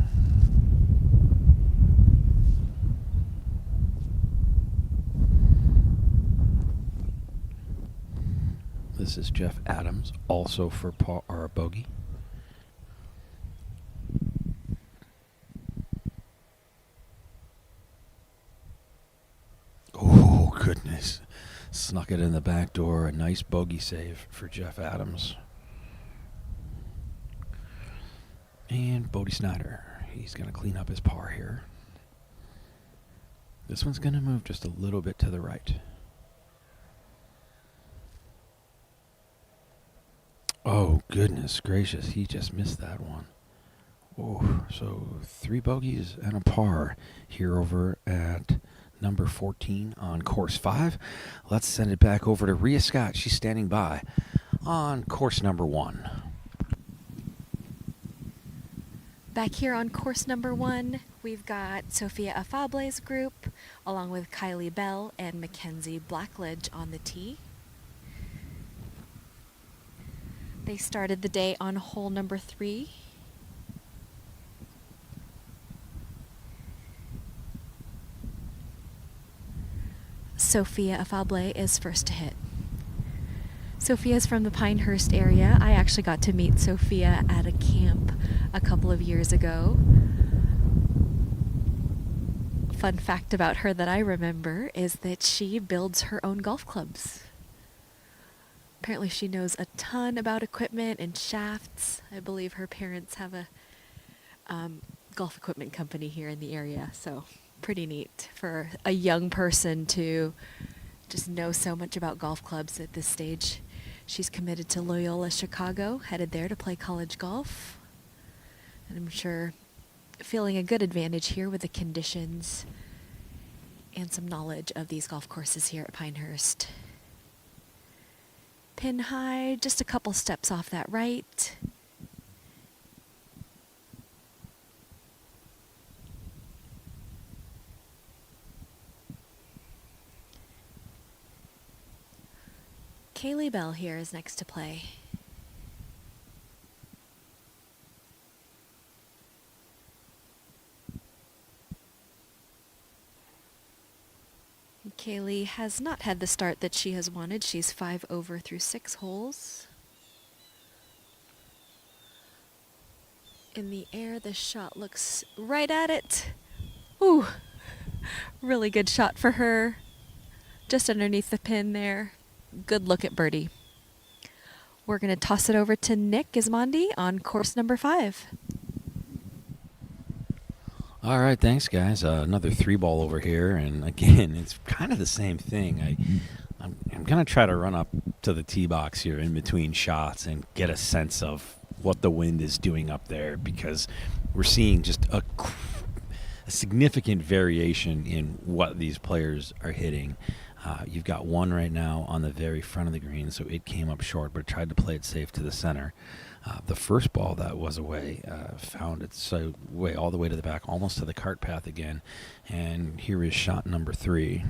This is Jeff Adams, also for par or a bogey. Oh, goodness. Snuck it in the back door. A nice bogey save for Jeff Adams. And Bodie Snyder, he's going to clean up his par here. This one's going to move just a little bit to the right. Oh, goodness gracious, he just missed that one. Oh, so 3 bogeys and a par here over at number 14 on course 5. Let's send it back over to Rhea Scott. She's standing by on course number 1. Back here on course number 1, we've got Sophia Afable's group, along with Kylie Bell and Mackenzie Blackledge on the tee. They started the day on hole number 3. Sophia Afable is first to hit. Sophia's from the Pinehurst area. I actually got to meet Sophia at a camp a couple of years ago. Fun fact about her that I remember is that she builds her own golf clubs. Apparently she knows a ton about equipment and shafts. I believe her parents have a golf equipment company here in the area, so pretty neat for a young person to just know so much about golf clubs at this stage. She's committed to Loyola Chicago, headed there to play college golf. And I'm sure feeling a good advantage here with the conditions and some knowledge of these golf courses here at Pinehurst. Pin high, just a couple steps off that right. Kaylee Bell here is next to play. Kaylee has not had the start that she has wanted. She's 5 over through 6 holes. In the air, the shot looks right at it. Ooh, really good shot for her. Just underneath the pin there. Good look at birdie. We're going to toss it over to Nick Gismondi on course number 5. All right, thanks, guys. Another 3-ball over here, and again, it's kind of the same thing. I'm going to try to run up to the tee box here in between shots and get a sense of what the wind is doing up there, because we're seeing just a significant variation in what these players are hitting. You've got one right now on the very front of the green, so it came up short, but tried to play it safe to the center. The first ball that was away found its way all the way to the back, almost to the cart path again. And here is shot number 3.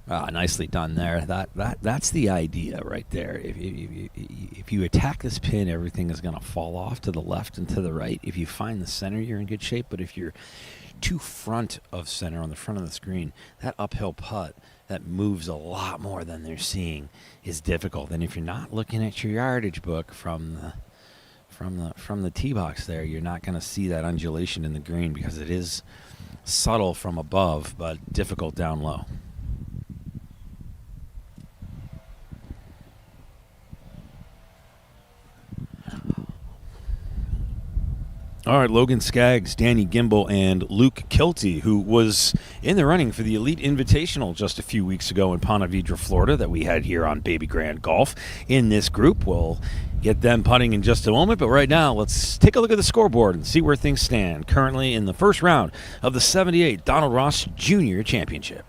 Nicely done there. That's the idea right there. If you attack this pin, everything is going to fall off to the left and to the right. If you find the center, you're in good shape. But if you're too front of center on the front of the screen, that uphill putt that moves a lot more than they're seeing is difficult. And if you're not looking at your yardage book from the tee box there, you're not going to see that undulation in the green, because it is subtle from above but difficult down low. All right, Logan Skaggs, Danny Gimbel, and Luke Kilty, who was in the running for the Elite Invitational just a few weeks ago in Ponte Vedra, Florida, that we had here on Baby Grand Golf. In this group, we'll get them putting in just a moment, but right now, let's take a look at the scoreboard and see where things stand. Currently in the first round of the 78 Donald Ross Jr. Championship.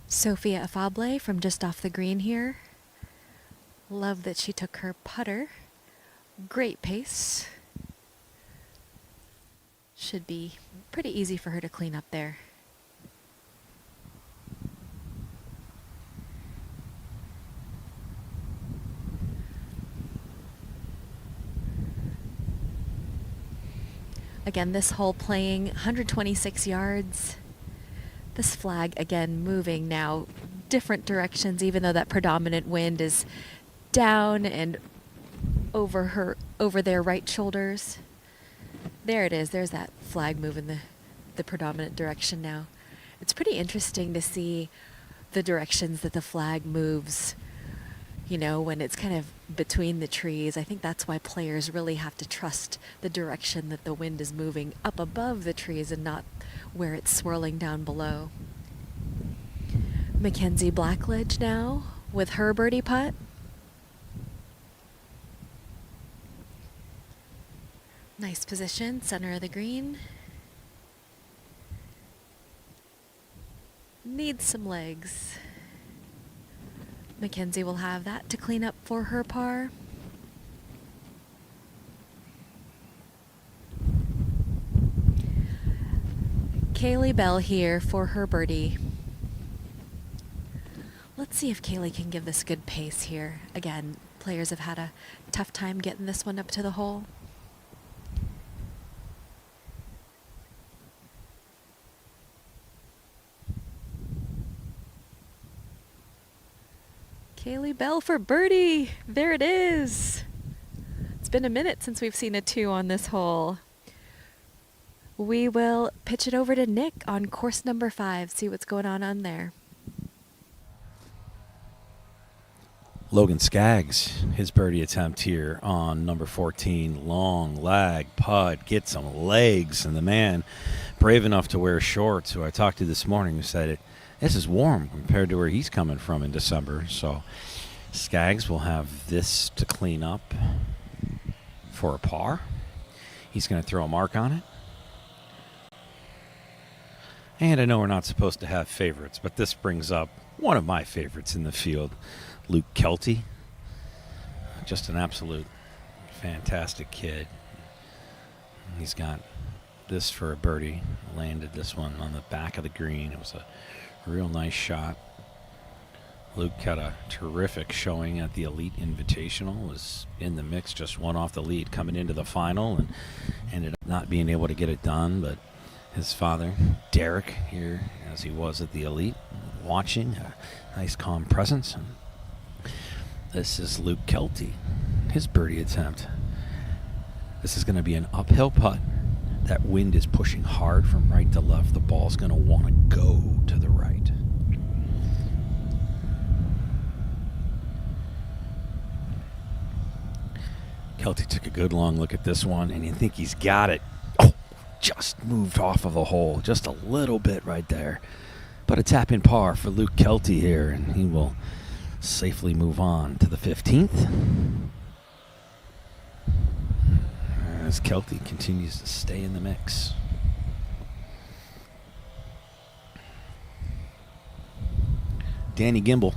Sophia Afable from just off the green here. Love that she took her putter. Great pace. Should be pretty easy for her to clean up there. Again, this hole playing 126 yards. This flag, again, moving now different directions, even though that predominant wind is down and over their right shoulders. There it is. There's that flag moving the predominant direction now. It's pretty interesting to see the directions that the flag moves, you know, when it's kind of between the trees. I think that's why players really have to trust the direction that the wind is moving up above the trees and not where it's swirling down below. Mackenzie Blackledge now with her birdie putt. Nice position, center of the green. Needs some legs. Mackenzie will have that to clean up for her par. Kaylee Bell here for her birdie. Let's see if Kaylee can give this good pace here. Again, players have had a tough time getting this one up to the hole. Kaylee Bell for birdie. There it is. It's been a minute since we've seen a 2 on this hole. We will pitch it over to Nick on course number 5, see what's going on there. Logan Skaggs, his birdie attempt here on number 14. Long lag putt, get some legs, and the man brave enough to wear shorts, who I talked to this morning, who said this is warm compared to where he's coming from in December. So Skaggs will have this to clean up for a par. He's going to throw a mark on it. And I know we're not supposed to have favorites, but this brings up one of my favorites in the field, Luke Kelty. Just an absolute fantastic kid. He's got this for a birdie. Landed this one on the back of the green. It was a real nice shot. Luke had a terrific showing at the Elite Invitational. Was in the mix, just one off the lead coming into the final, and ended up not being able to get it done. But his father, Derek, here as he was at the Elite, watching, a nice calm presence. And this is Luke Kelty, his birdie attempt. This is going to be an uphill putt. That wind is pushing hard from right to left. The ball's going to want to go to the right. Kelty took a good long look at this one, and you think he's got it. Oh, just moved off of the hole, just a little bit right there. But a tap in par for Luke Kelty here, and he will safely move on to the 15th. As Kelty continues to stay in the mix. Danny Gimbel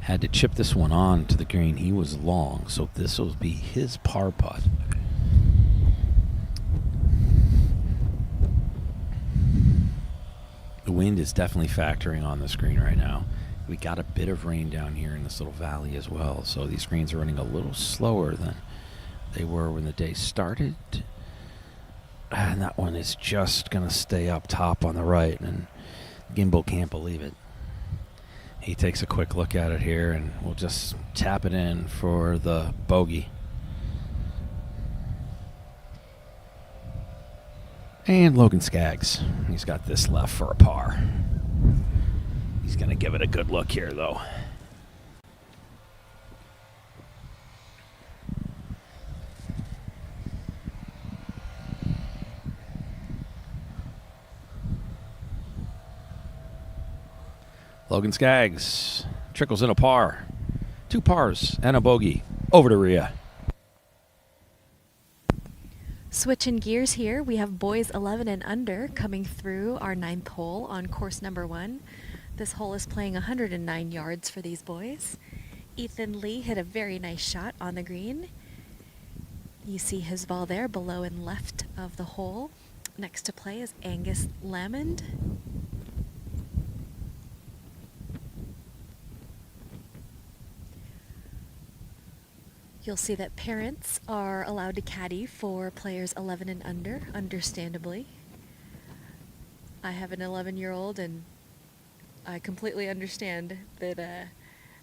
had to chip this one on to the green. He was long, so this will be his par putt. The wind is definitely factoring on the screen right now. We got a bit of rain down here in this little valley as well, so these greens are running a little slower than they were when the day started. And that one is just going to stay up top on the right, and Gimbel can't believe it. He takes a quick look at it here, and we'll just tap it in for the bogey. And Logan Skaggs, he's got this left for a par. He's going to give it a good look here, though. Logan Skaggs trickles in a par. 2 pars and a bogey. Over to Rhea. Switching gears here, we have boys 11 and under coming through our 9th hole on course number 1. This hole is playing 109 yards for these boys. Ethan Lee hit a very nice shot on the green. You see his ball there below and left of the hole. Next to play is Angus Lamond. You'll see that parents are allowed to caddy for players 11 and under, understandably. I have an 11-year-old, and I completely understand that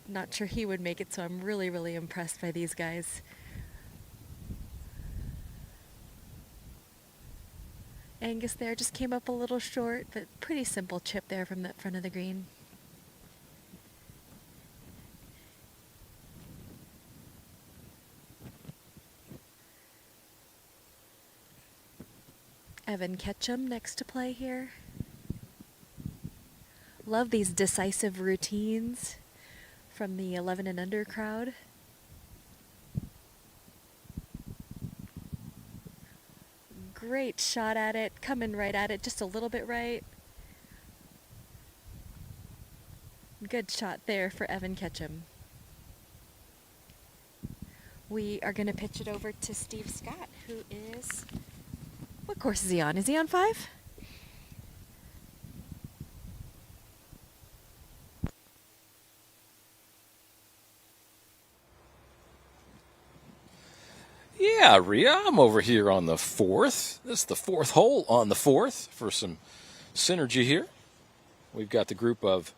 Not sure he would make it, so I'm really, really impressed by these guys. Angus there just came up a little short, but pretty simple chip there from the front of the green. Evan Ketchum next to play here. Love these decisive routines from the 11 and under crowd. Great shot at it, coming right at it, just a little bit right. Good shot there for Evan Ketchum. We are going to pitch it over to Steve Scott, who is... What course is he on? Is he on 5? Yeah, Rhea, I'm over here on the 4th. This is the 4th hole on the 4th for some synergy here. We've got the group of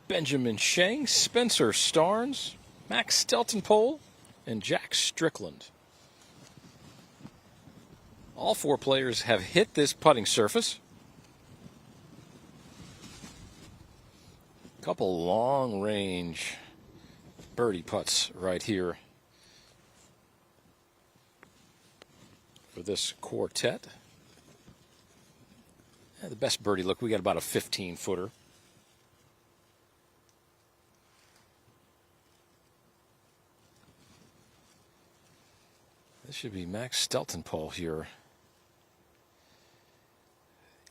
Benjamin Sheng, Spencer Starnes, Max Steltenpole, and Jack Strickland. All 4 players have hit this putting surface. A couple long-range birdie putts right here for this quartet. Yeah, the best birdie look, we got about a 15-footer. This should be Max Steltenpole here.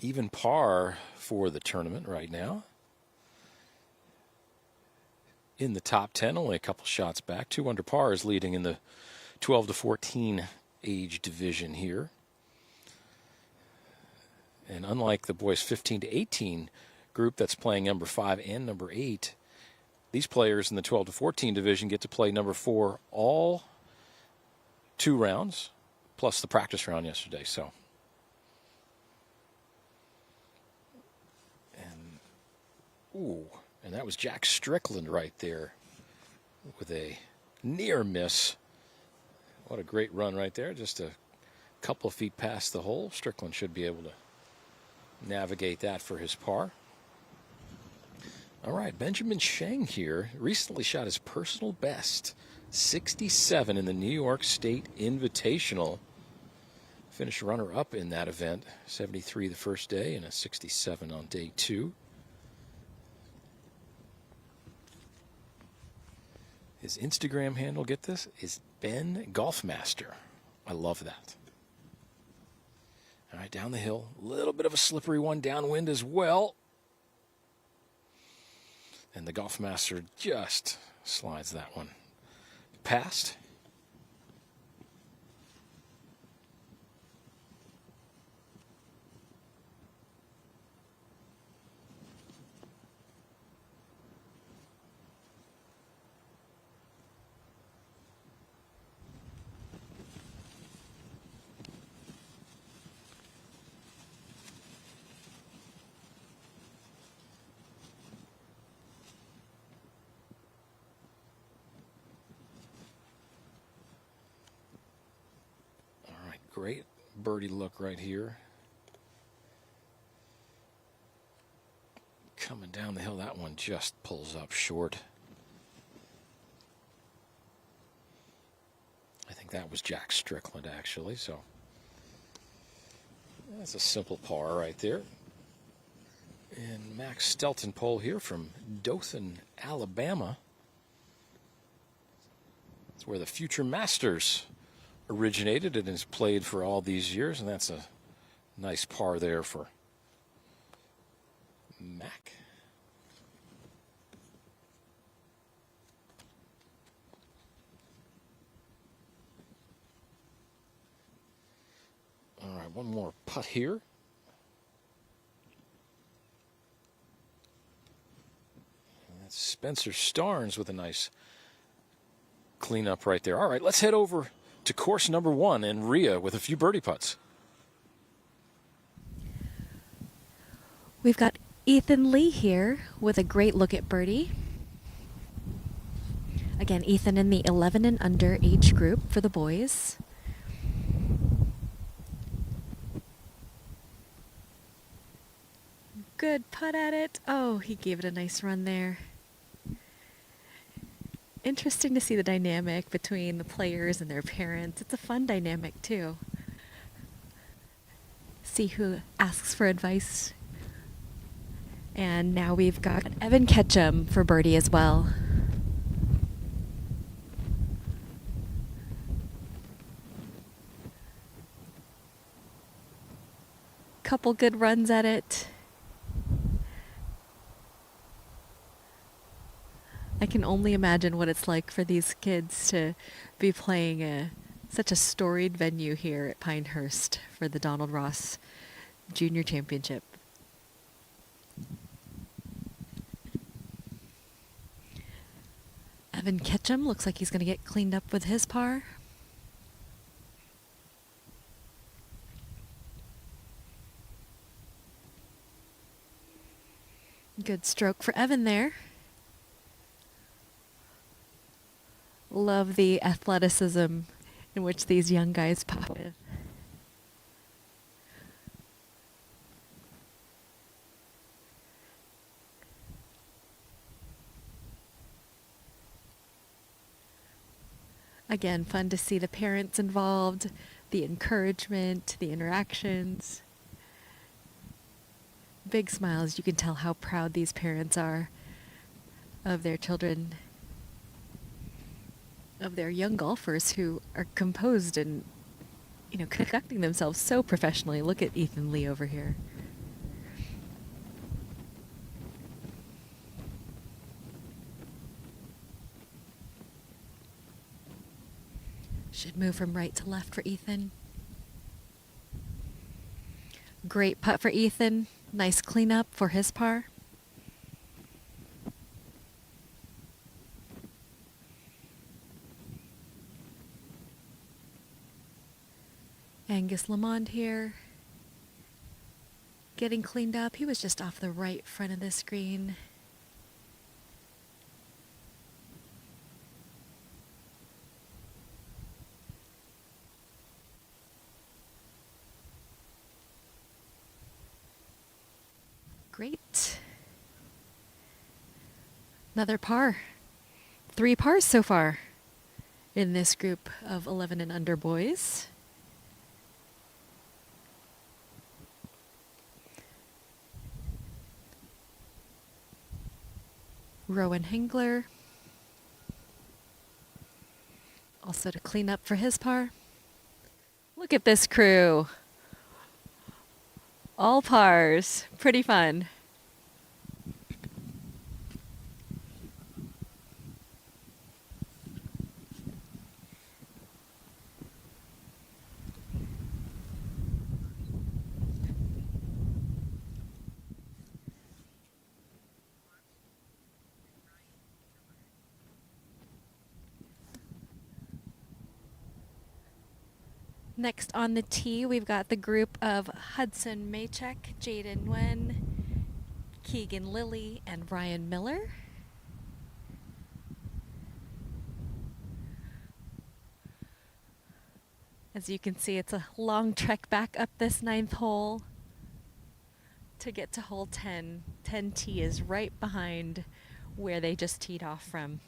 Even par for the tournament right now. In the top 10, only a couple shots back. 2 under par is leading in the 12 to 14 age division here. And unlike the boys 15 to 18 group that's playing number 5 and number 8, these players in the 12 to 14 division get to play number 4 all 2 rounds, plus the practice round yesterday. So, and that was Jack Strickland right there with a near miss. What a great run right there. Just a couple of feet past the hole. Strickland should be able to navigate that for his par. All right, Benjamin Sheng here recently shot his personal best, 67 in the New York State Invitational. Finished runner-up in that event, 73 the first day and a 67 on day 2. His Instagram handle, get this, is Ben Golfmaster. I love that. All right, down the hill. A little bit of a slippery one downwind as well. And the Golfmaster just slides that one past. Great birdie look right here. Coming down the hill, that one just pulls up short. I think that was Jack Strickland, actually, so that's a simple par right there. And Max Steltenpole here from Dothan, Alabama. That's where the future Masters originated and has played for all these years, and that's a nice par there for Mac. All right, one more putt here. And that's Spencer Starnes with a nice cleanup right there. All right, let's head over to course number 1 and Rhea with a few birdie putts. We've got Ethan Lee here with a great look at birdie. Again, Ethan in the 11 and under age group for the boys. Good putt at it. Oh, he gave it a nice run there. Interesting to see the dynamic between the players and their parents. It's a fun dynamic too. See who asks for advice. And now we've got Evan Ketchum for birdie as well. Couple good runs at it. I can only imagine what it's like for these kids to be playing such a storied venue here at Pinehurst for the Donald Ross Junior Championship. Evan Ketchum looks like he's going to get cleaned up with his par. Good stroke for Evan there. Love the athleticism in which these young guys pop with. Again, fun to see the parents involved, the encouragement, the interactions. Big smiles. You can tell how proud these parents are of their children, of their young golfers who are composed and, conducting themselves so professionally. Look at Ethan Lee over here. Should move from right to left for Ethan. Great putt for Ethan. Nice cleanup for his par. Angus Lamond here, getting cleaned up. He was just off the right front of the screen. Great. Another par. 3 pars so far in this group of 11 and under boys. Rowan Hengler, also to clean up for his par. Look at this crew. All pars. Pretty fun. Next on the tee, we've got the group of Hudson Maychek, Jaden Nguyen, Keegan Lilly, and Ryan Miller. As you can see, it's a long trek back up this 9th hole to get to hole 10. 10T is right behind where they just teed off from.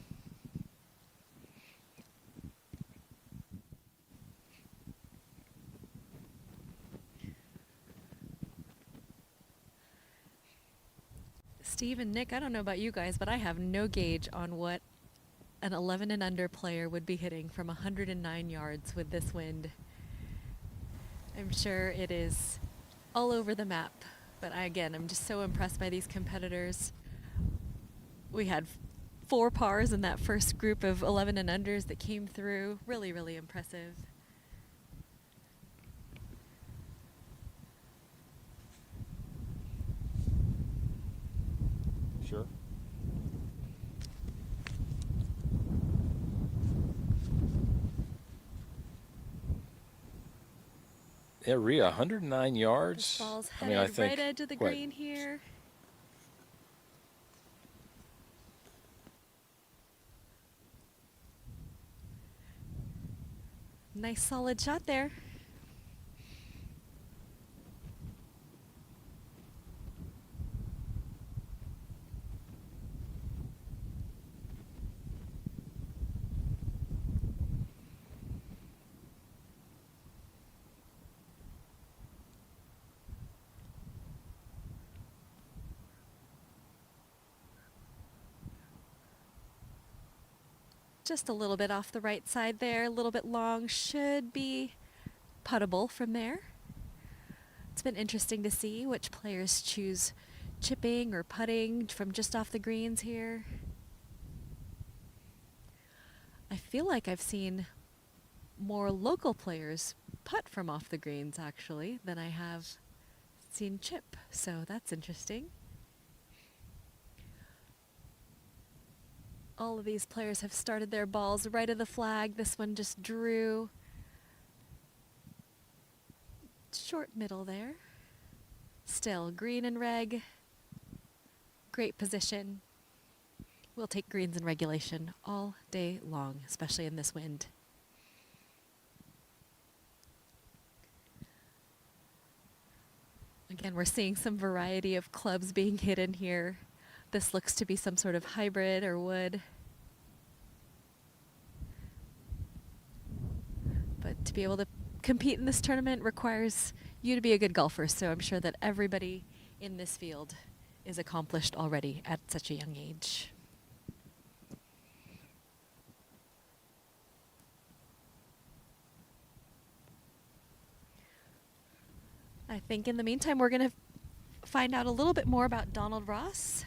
Steve and Nick, I don't know about you guys, but I have no gauge on what an 11 and under player would be hitting from 109 yards with this wind. I'm sure it is all over the map, but I'm just so impressed by these competitors. We had 4 pars in that first group of 11 and unders that came through. Really, really impressive. Sure. Yeah, Rhea, 109 yards. This ball's I headed think right edge of the green here. Nice solid shot there. Just a little bit off the right side there, a little bit long, should be puttable from there. It's been interesting to see which players choose chipping or putting from just off the greens here. I feel like I've seen more local players putt from off the greens actually than I have seen chip, so that's interesting. All of these players have started their balls right of the flag. This one just drew. Short middle there. Still green and reg. Great position. We'll take greens in regulation all day long, especially in this wind. Again, we're seeing some variety of clubs being hidden here. This looks to be some sort of hybrid or wood. But to be able to compete in this tournament requires you to be a good golfer, so I'm sure that everybody in this field is accomplished already at such a young age. I think in the meantime we're going to find out a little bit more about Donald Ross,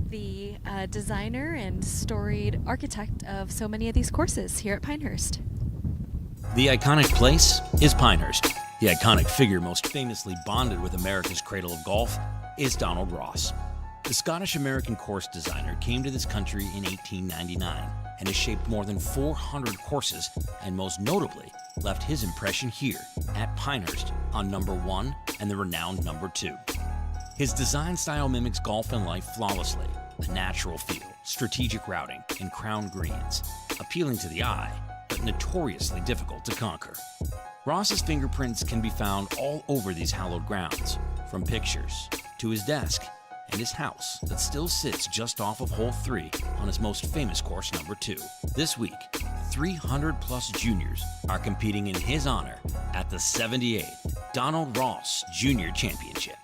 the designer and storied architect of so many of these courses here at Pinehurst. The iconic place is Pinehurst. The iconic figure most famously bonded with America's cradle of golf is Donald Ross. The Scottish-American course designer came to this country in 1899 and has shaped more than 400 courses, and most notably left his impression here at Pinehurst on No.1 and the renowned No.2. His design style mimics golf and life flawlessly. A natural feel, strategic routing, and crown greens, appealing to the eye, but notoriously difficult to conquer. Ross's fingerprints can be found all over these hallowed grounds, from pictures to his desk and his house that still sits just off of hole 3 on his most famous course, No.2. This week, 300-plus juniors are competing in his honor at the 78th Donald Ross Junior Championship.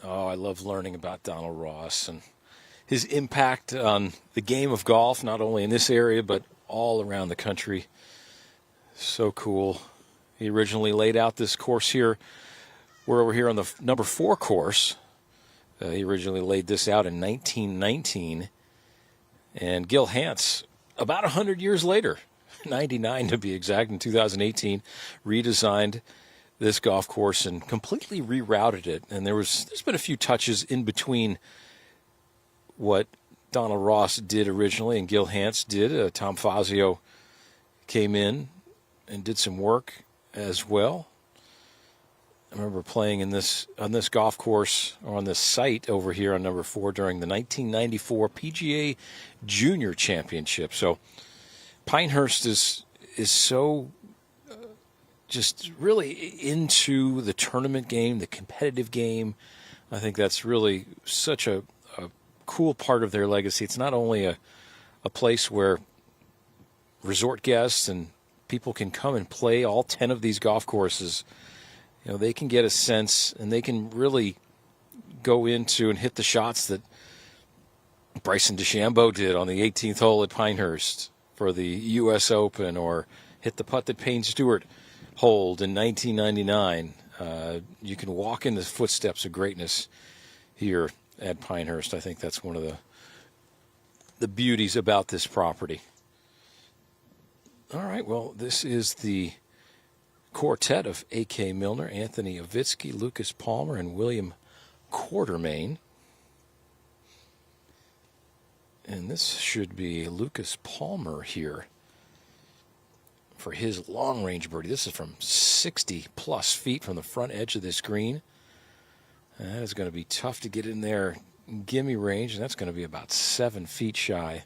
Oh, I love learning about Donald Ross and his impact on the game of golf, not only in this area, but all around the country. So cool. He originally laid out this course here. We're over here on the No.4 course. He originally laid this out in 1919. And Gil Hance, about 100 years later, 99 to be exact, in 2018, redesigned this golf course and completely rerouted it. And there's been a few touches in between what Donald Ross did originally and Gil Hance did. Tom Fazio came in and did some work as well. I remember playing on this golf course, or on this site over here on No.4 during the 1994 PGA Junior Championship. So Pinehurst is so just really into the tournament game, the competitive game. I think that's really such a cool part of their legacy. It's not only a place where resort guests and people can come and play all 10 of these golf courses. You know, they can get a sense and they can really go into and hit the shots that Bryson DeChambeau did on the 18th hole at Pinehurst for the U.S. Open, or hit the putt that Payne Stewart holed in 1999. You can walk in the footsteps of greatness here at Pinehurst. I think that's one of the beauties about this property. All right, well, this is the quartet of A.K. Milner, Anthony Avitsky, Lucas Palmer, and William Quartermain. And this should be Lucas Palmer here for his long-range birdie. This is from 60-plus feet from the front edge of this green. That is going to be tough to get in there gimme range, and that's going to be about 7 feet shy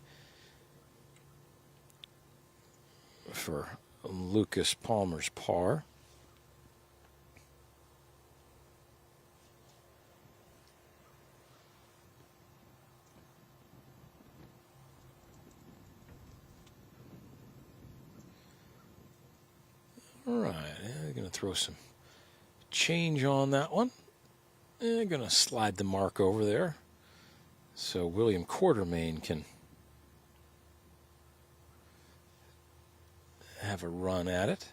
for Lucas Palmer's par. All right, they're going to throw some change on that one. They're going to slide the mark over there so William Quartermain can have a run at it.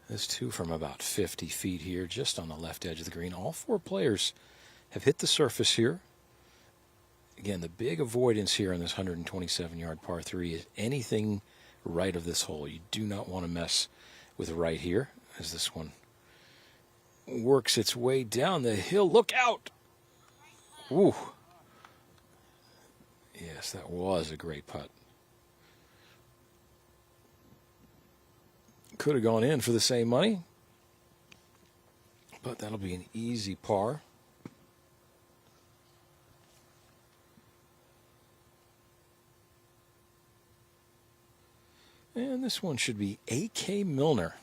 This too from about 50 feet here, just on the left edge of the green. All four players have hit the surface here. Again, the big avoidance here on this 127-yard par 3 is anything right of this hole. You do not want to mess with right here as this one works its way down the hill. Look out! Woo! Yes, that was a great putt. Could have gone in for the same money, but that'll be an easy par. And this one should be A.K. Milner.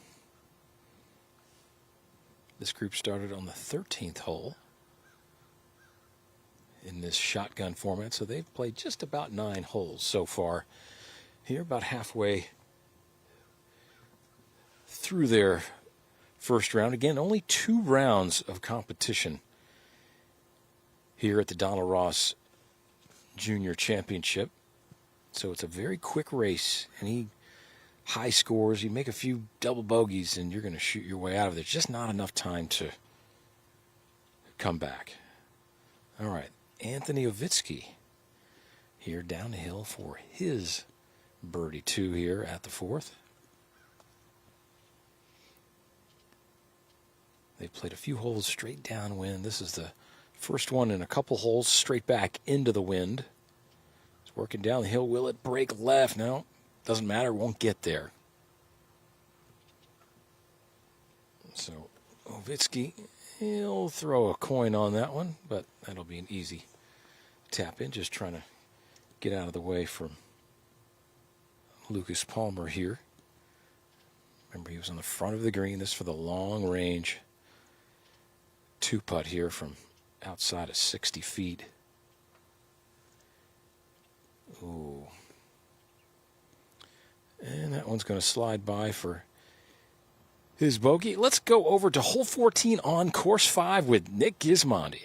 This group started on the 13th hole in this shotgun format, so they've played just about 9 holes so far. Here, about halfway through their first round. Again, only 2 rounds of competition here at the Donald Ross Junior Championship. So it's a very quick race. Any high scores, you make a few double bogeys, and you're going to shoot your way out of it. There's just not enough time to come back. All right, Anthony Ovitsky here down the hill for his birdie 2 here at the 4th. They've played a few holes straight downwind. This is the first one in a couple holes straight back into the wind. It's working down the hill. Will it break left? No, doesn't matter. Won't get there. So Ovitsky, he'll throw a coin on that one, but that'll be an easy tap in. Just trying to get out of the way from Lucas Palmer here. Remember, he was on the front of the green. This for the long range 2-putt here from outside of 60 feet. Ooh. And that one's going to slide by for his bogey. Let's go over to hole 14 on course 5 with Nick Gismondi.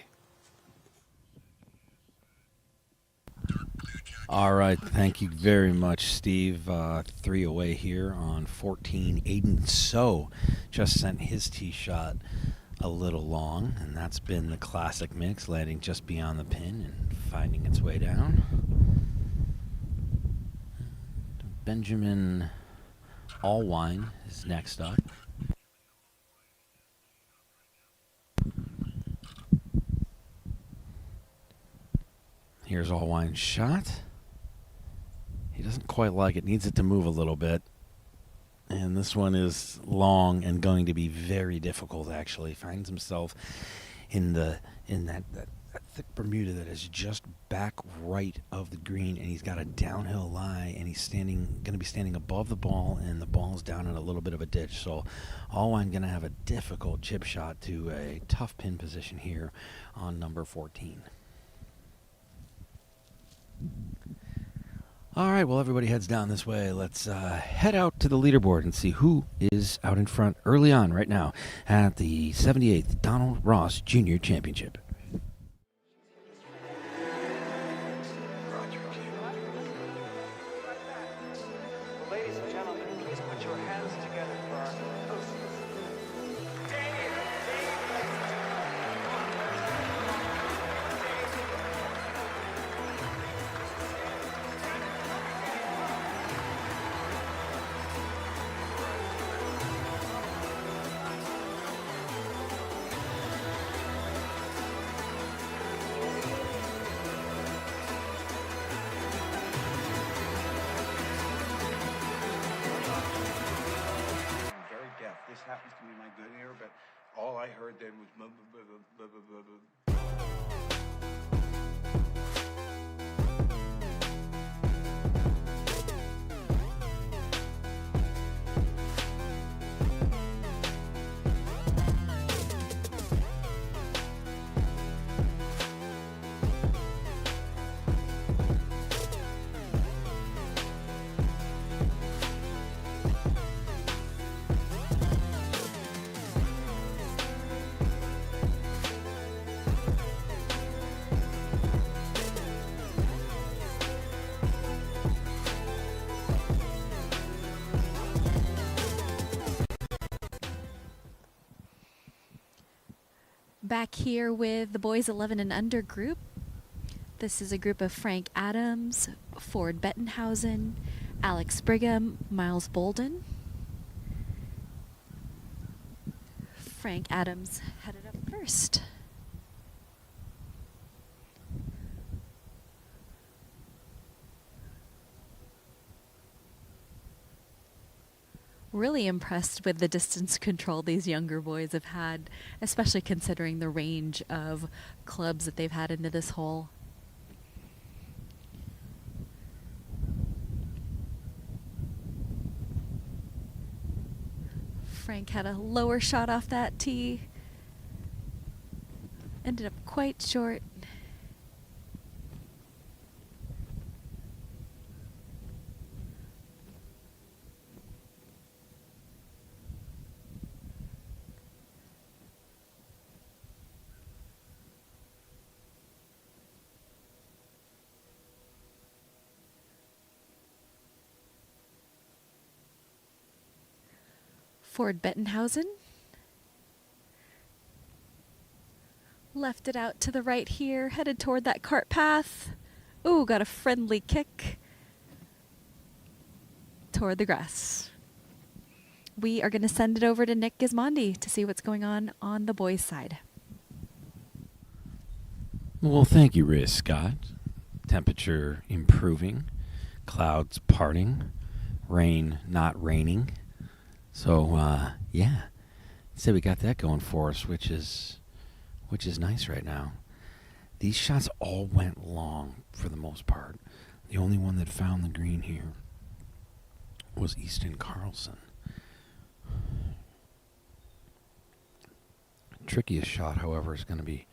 All right, thank you very much, Steve. 3 away here on 14. Aiden So just sent his tee shot a little long, and that's been the classic mix, landing just beyond the pin and finding its way down. Benjamin Allwine is next up. Here's Allwine's shot. He doesn't quite like it, needs it to move a little bit. And this one is long and going to be very difficult, actually. Finds himself in that thick Bermuda that is just back right of the green, and he's got a downhill lie, and he's going to be standing above the ball, and the ball's down in a little bit of a ditch. So Allwine going to have a difficult chip shot to a tough pin position here on number 14. All right, well, everybody heads down this way. Let's head out to the leaderboard and see who is out in front early on right now at the 78th Donald Ross Junior Championship. Ladies and gentlemen, please put your hands together for our host. This happens to be my good ear, but all I heard then was Back here with the boys 11 and under group. This is a group of Frank Adams, Ford Bettenhausen, Alex Brigham, Miles Bolden. Frank Adams headed up first. Really impressed with the distance control these younger boys have had, especially considering the range of clubs that they've had into this hole. Frank had a lower shot off that tee. Ended up quite short. Ford Bettenhausen left it out to the right here, headed toward that cart path. Ooh, got a friendly kick toward the grass. We are going to send it over to Nick Gismondi to see what's going on the boys' side. Well, thank you, Riz Scott. Temperature improving, clouds parting, rain not raining. So, yeah, so we got that going for us, which is nice right now. These shots all went long for the most part. The only one that found the green here was Easton Carlson. Trickiest shot, however, is going to be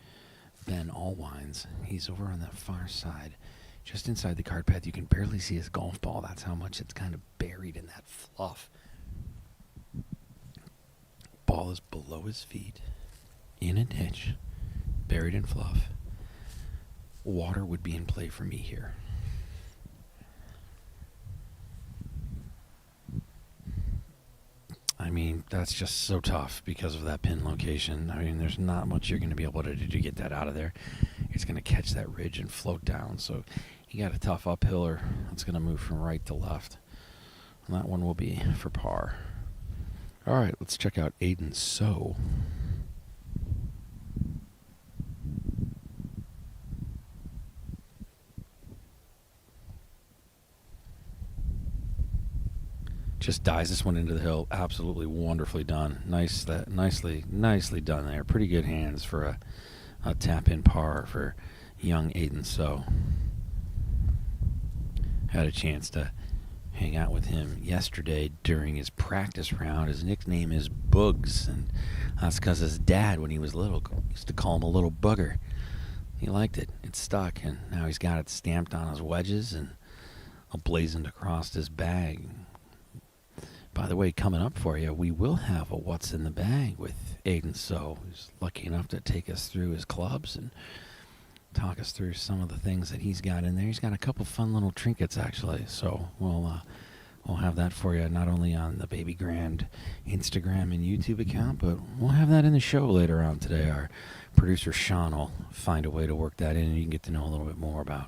Ben Allwines. He's over on that far side, just inside the cart path. You can barely see his golf ball. That's how much it's kind of buried in that fluff. Ball is below his feet, in a ditch, buried in fluff. Water would be in play for me here. I mean, that's just so tough because of that pin location. I mean, there's not much you're going to be able to do to get that out of there. It's going to catch that ridge and float down. So you got a tough uphiller that's going to move from right to left. And that one will be for par. All right, let's check out Aiden So. Just dives this one into the hill. Absolutely wonderfully done. Nicely done there. Pretty good hands for a tap-in par for young Aiden So. Had a chance to hang out with him yesterday during his practice round. His nickname is Boogs, and that's because his dad, when he was little, used to call him a little booger. He liked it. It stuck, and now he's got it stamped on his wedges and blazoned across his bag. By the way, coming up for you, we will have a What's in the Bag with Aiden So. He's lucky enough to take us through his clubs and talk us through some of the things that he's got in there. He's got a couple fun little trinkets, actually. So we'll have that for you, not only on the Baby Grand Instagram and YouTube account, but we'll have that in the show later on today. Our producer, Sean, will find a way to work that in, and you can get to know a little bit more about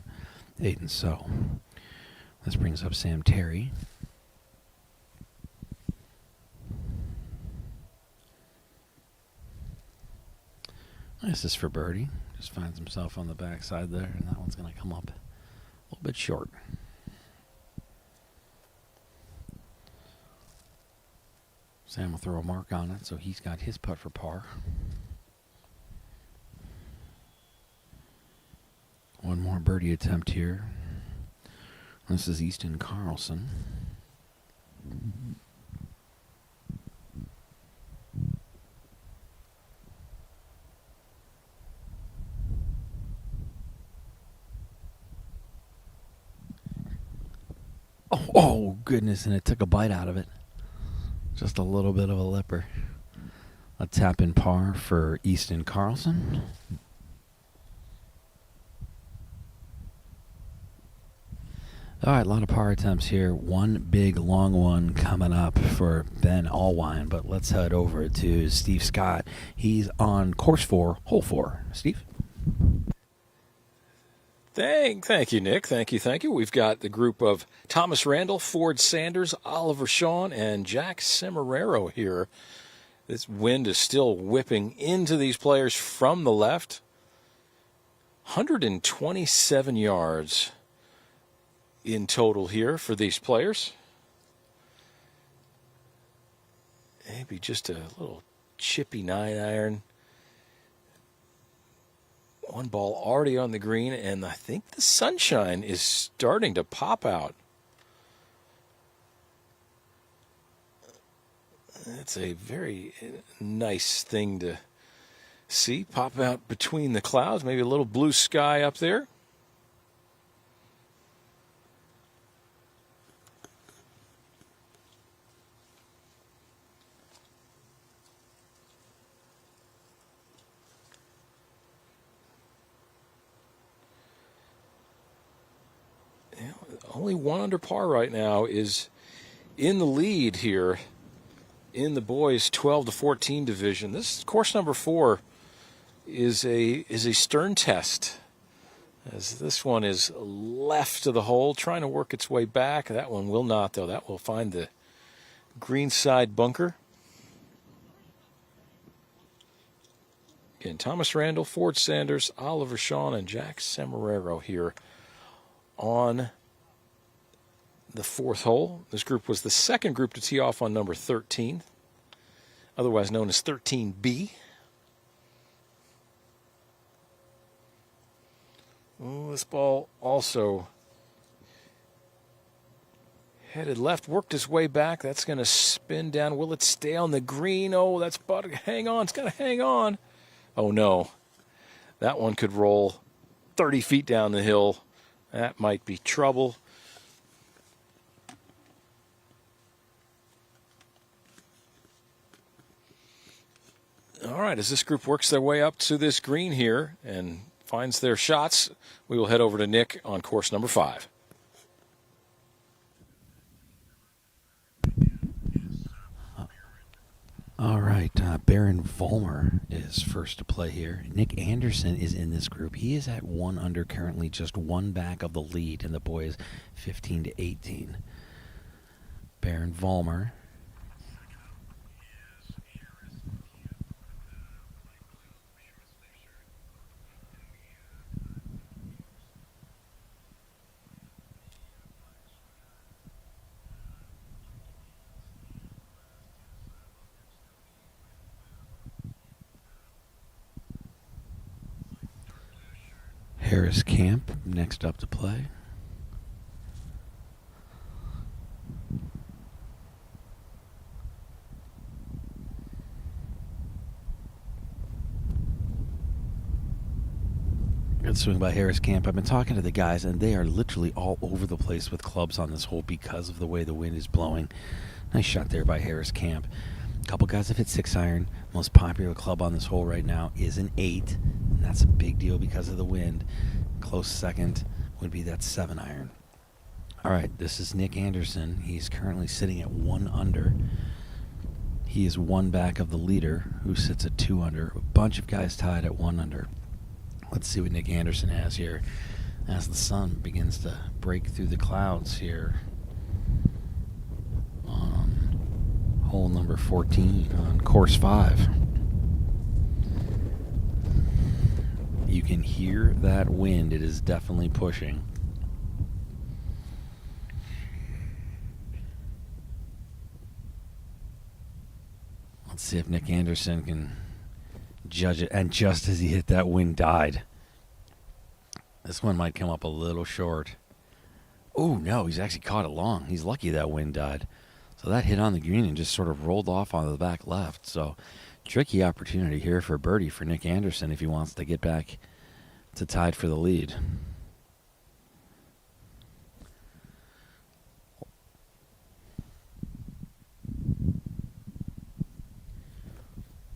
Aiden So. This brings up Sam Terry. This is for birdie. Just finds himself on the backside there, and that one's going to come up a little bit short. Sam will throw a mark on it, so he's got his putt for par. One more birdie attempt here. This is Easton Carlson. Oh, goodness, and it took a bite out of it. Just a little bit of a lipper. A tap in par for Easton Carlson. All right, a lot of par attempts here. One big long one coming up for Ben Allwine, but let's head over to Steve Scott. He's on course 4, hole 4. Steve? Thank you, Nick. Thank you. We've got the group of Thomas Randall, Ford Sanders, Oliver Shawn, and Jack Semeraro here. This wind is still whipping into these players from the left. 127 yards in total here for these players. Maybe just a little chippy 9-iron. One ball already on the green, and I think the sunshine is starting to pop out. It's a very nice thing to see pop out between the clouds. Maybe a little blue sky up there. Only one under par right now is in the lead here in the boys 12 to 14 division. This course number 4 is a stern test, as this one is left of the hole, trying to work its way back. That one will not, though. That will find the green side bunker. Again, Thomas Randall, Ford Sanders, Oliver Shawn, and Jack Semeraro here on the 4th hole. This group was the second group to tee off on number 13, otherwise known as 13B. Oh, this ball also headed left, worked its way back. That's going to spin down. Will it stay on the green? Oh, that's about to hang on. It's got to hang on. Oh, no. That one could roll 30 feet down the hill. That might be trouble. All right, as this group works their way up to this green here and finds their shots, we will head over to Nick on course number 5. All right, Baron Vollmer is first to play here. Nick Anderson is in this group. He is at 1 under, currently just one back of the lead in the boys 15 to 18. Baron Vollmer. Harris Camp next up to play. Good swing by Harris Camp. I've been talking to the guys, and they are literally all over the place with clubs on this hole because of the way the wind is blowing. Nice shot there by Harris Camp. A couple guys have hit 6-iron. Most popular club on this hole right now is an 8, and that's a big deal because of the wind. Close second would be that 7-iron. All right, this is Nick Anderson. He's currently sitting at 1 under. He is one back of the leader, who sits at 2 under. A bunch of guys tied at 1 under. Let's see what Nick Anderson has here as the sun begins to break through the clouds here on hole number 14 on course 5. You can hear that wind. It is definitely pushing. Let's see if Nick Anderson can judge it. And just as he hit that, wind died. This one might come up a little short. Oh, no, he's actually caught it long. He's lucky that wind died. So that hit on the green and just sort of rolled off on the back left. So tricky opportunity here for birdie for Nick Anderson if he wants to get back to tied for the lead.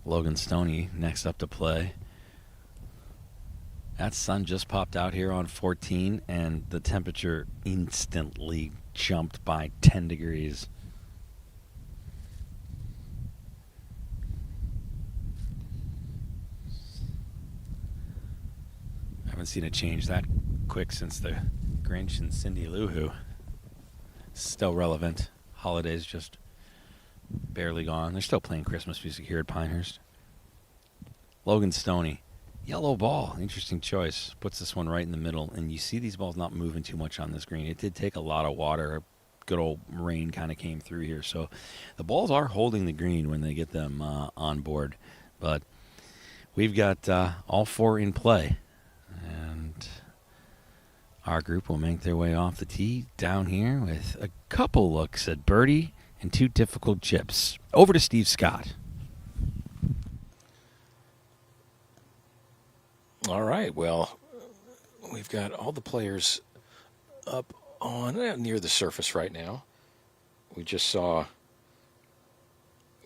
Logan Stoney next up to play That sun just popped out here on 14, and the temperature instantly jumped by 10 degrees. I haven't seen it change that quick since the Grinch and Cindy Lou Who. Still relevant. Holidays just barely gone. They're still playing Christmas music here at Pinehurst. Logan Stoney. Yellow ball. Interesting choice. Puts this one right in the middle. And you see these balls not moving too much on this green. It did take a lot of water. Good old rain kind of came through here. So the balls are holding the green when they get them on board. But we've got all four in play. And our group will make their way off the tee down here with a couple looks at birdie and two difficult chips. Over to Steve Scott. All right, well, we've got all the players up on near the surface right now. We just saw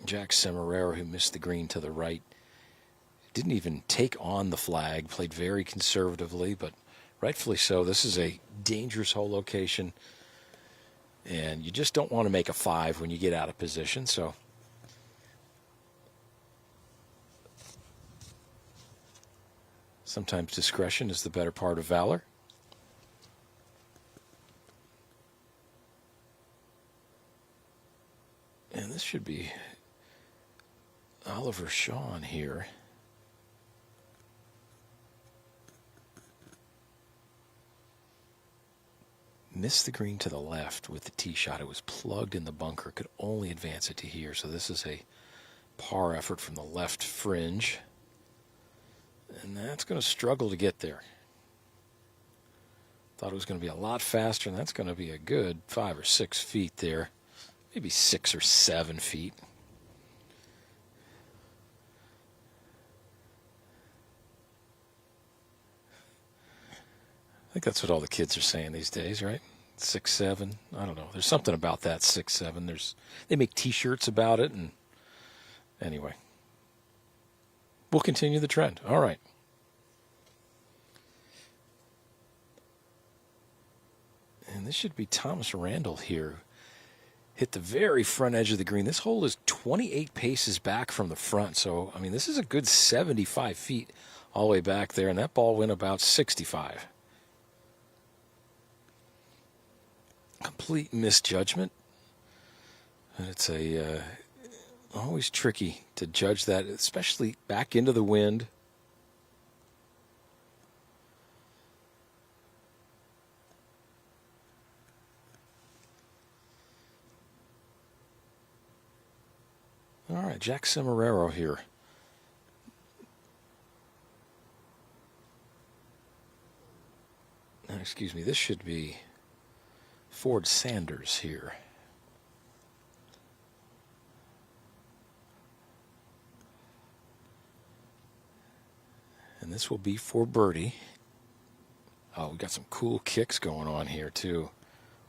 Jack Semeraro, who missed the green to the right. Didn't even take on the flag, played very conservatively, but rightfully so. This is a dangerous hole location, and you just don't want to make a 5 when you get out of position, so sometimes discretion is the better part of valor. And this should be Oliver Shawn here. Missed the green to the left with the tee shot. It was plugged in the bunker. Could only advance it to here. So this is a par effort from the left fringe. And that's going to struggle to get there. Thought it was going to be a lot faster, and that's going to be a good 5 or 6 feet there. Maybe 6 or 7 feet. I think that's what all the kids are saying these days, right? 6, 7. I don't know. There's something about that 6, 7. They make T-shirts about it, and anyway, we'll continue the trend. All right. And this should be Thomas Randall here. Hit the very front edge of the green. This hole is 28 paces back from the front, so I mean this is a good 75 feet all the way back there, and that ball went about 65. Complete misjudgment. And it's always tricky to judge that, especially back into the wind. All right, Jack Semeraro here. Excuse me, this should be Ford Sanders here. And this will be for birdie. Oh, we got some cool kicks going on here, too.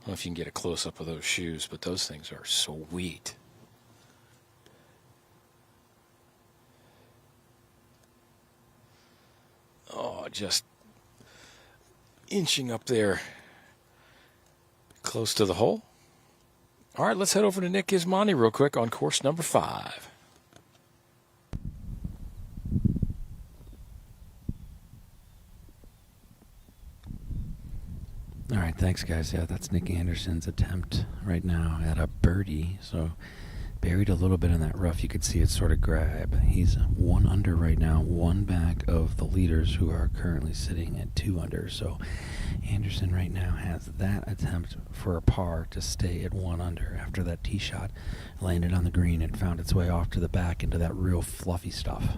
I don't know if you can get a close-up of those shoes, but those things are sweet. Oh, just inching up there close to the hole. All right, let's head over to Nick Gismondi real quick on course number 5. All right, thanks, guys. Yeah, that's Nick Anderson's attempt right now at a birdie. So buried a little bit in that rough. You could see it sort of grab. He's 1 under right now, 1 back of the leaders who are currently sitting at 2 under. So Anderson right now has that attempt for a par to stay at 1 under after that tee shot landed on the green and found its way off to the back into that real fluffy stuff.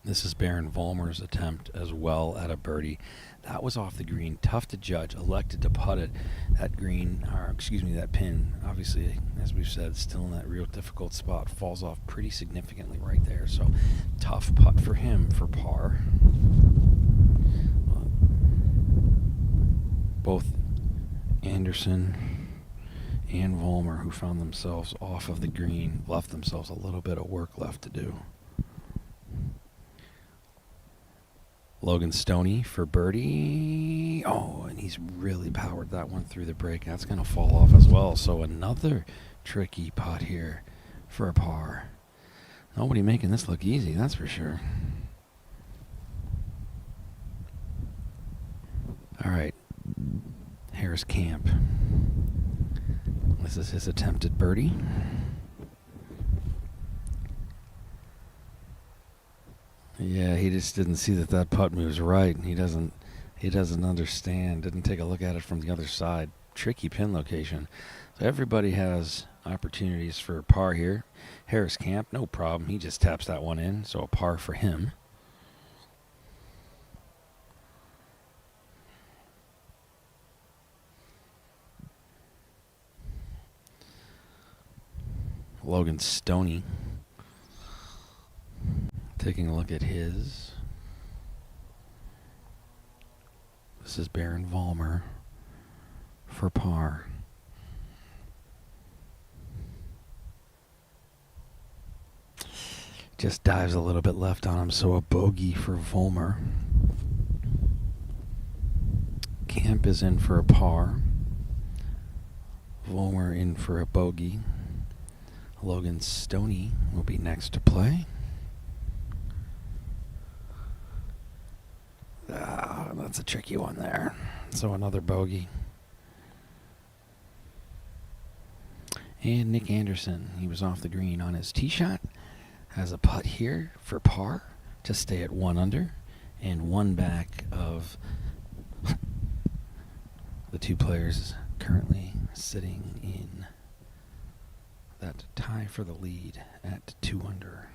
This is Baron Vollmer's attempt as well at a birdie. That was off the green. Tough to judge. Elected to putt it. That green, or excuse me, that pin, obviously, as we've said, still in that real difficult spot. Falls off pretty significantly right there. So tough putt for him for par. both Anderson and Vollmer, who found themselves off of the green, left themselves a little bit of work left to do. Logan Stoney for birdie. Oh, and he's really powered that one through the break. That's going to fall off as well. So another tricky putt here for a par. Nobody making this look easy, that's for sure. All right, Harris Camp. This is his attempted birdie. Yeah, he just didn't see that putt moves right. He doesn't understand. Didn't take a look at it from the other side. Tricky pin location. So everybody has opportunities for a par here. Harris Camp, no problem. He just taps that one in, so a par for him. Logan Stoney taking a look at his. This is Baron Vollmer for par. Just dives a little bit left on him, so a bogey for Vollmer. Camp is in for a par. Vollmer in for a bogey. Logan Stoney will be next to play. That's a tricky one there. So another bogey. And Nick Anderson, he was off the green on his tee shot. Has a putt here for par to stay at 1 under and 1 back of the two players currently sitting in that tie for the lead at 2 under.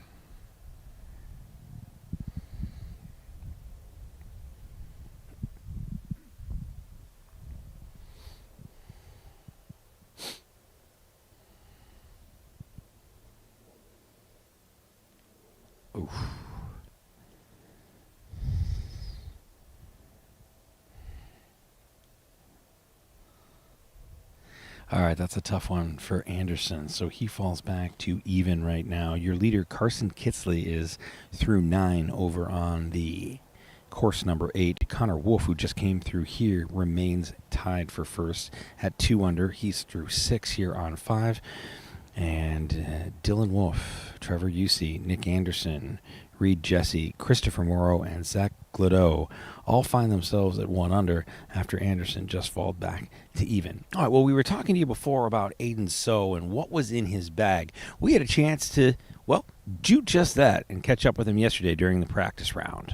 Oof. All right, that's a tough one for Anderson. So he falls back to even right now. Your leader, Carson Kitsley, is through 9 over on the course number 8. Connor Wolf, who just came through here, remains tied for first at 2 under. He's through 6 here on 5. And Dylan Wolf, Trevor Usey, Nick Anderson, Reed Jesse, Christopher Morrow, and Zach Gladeau all find themselves at 1 under after Anderson just falled back to even. All right, well, we were talking to you before about Aiden So and what was in his bag. We had a chance to, well, do just that and catch up with him yesterday during the practice round.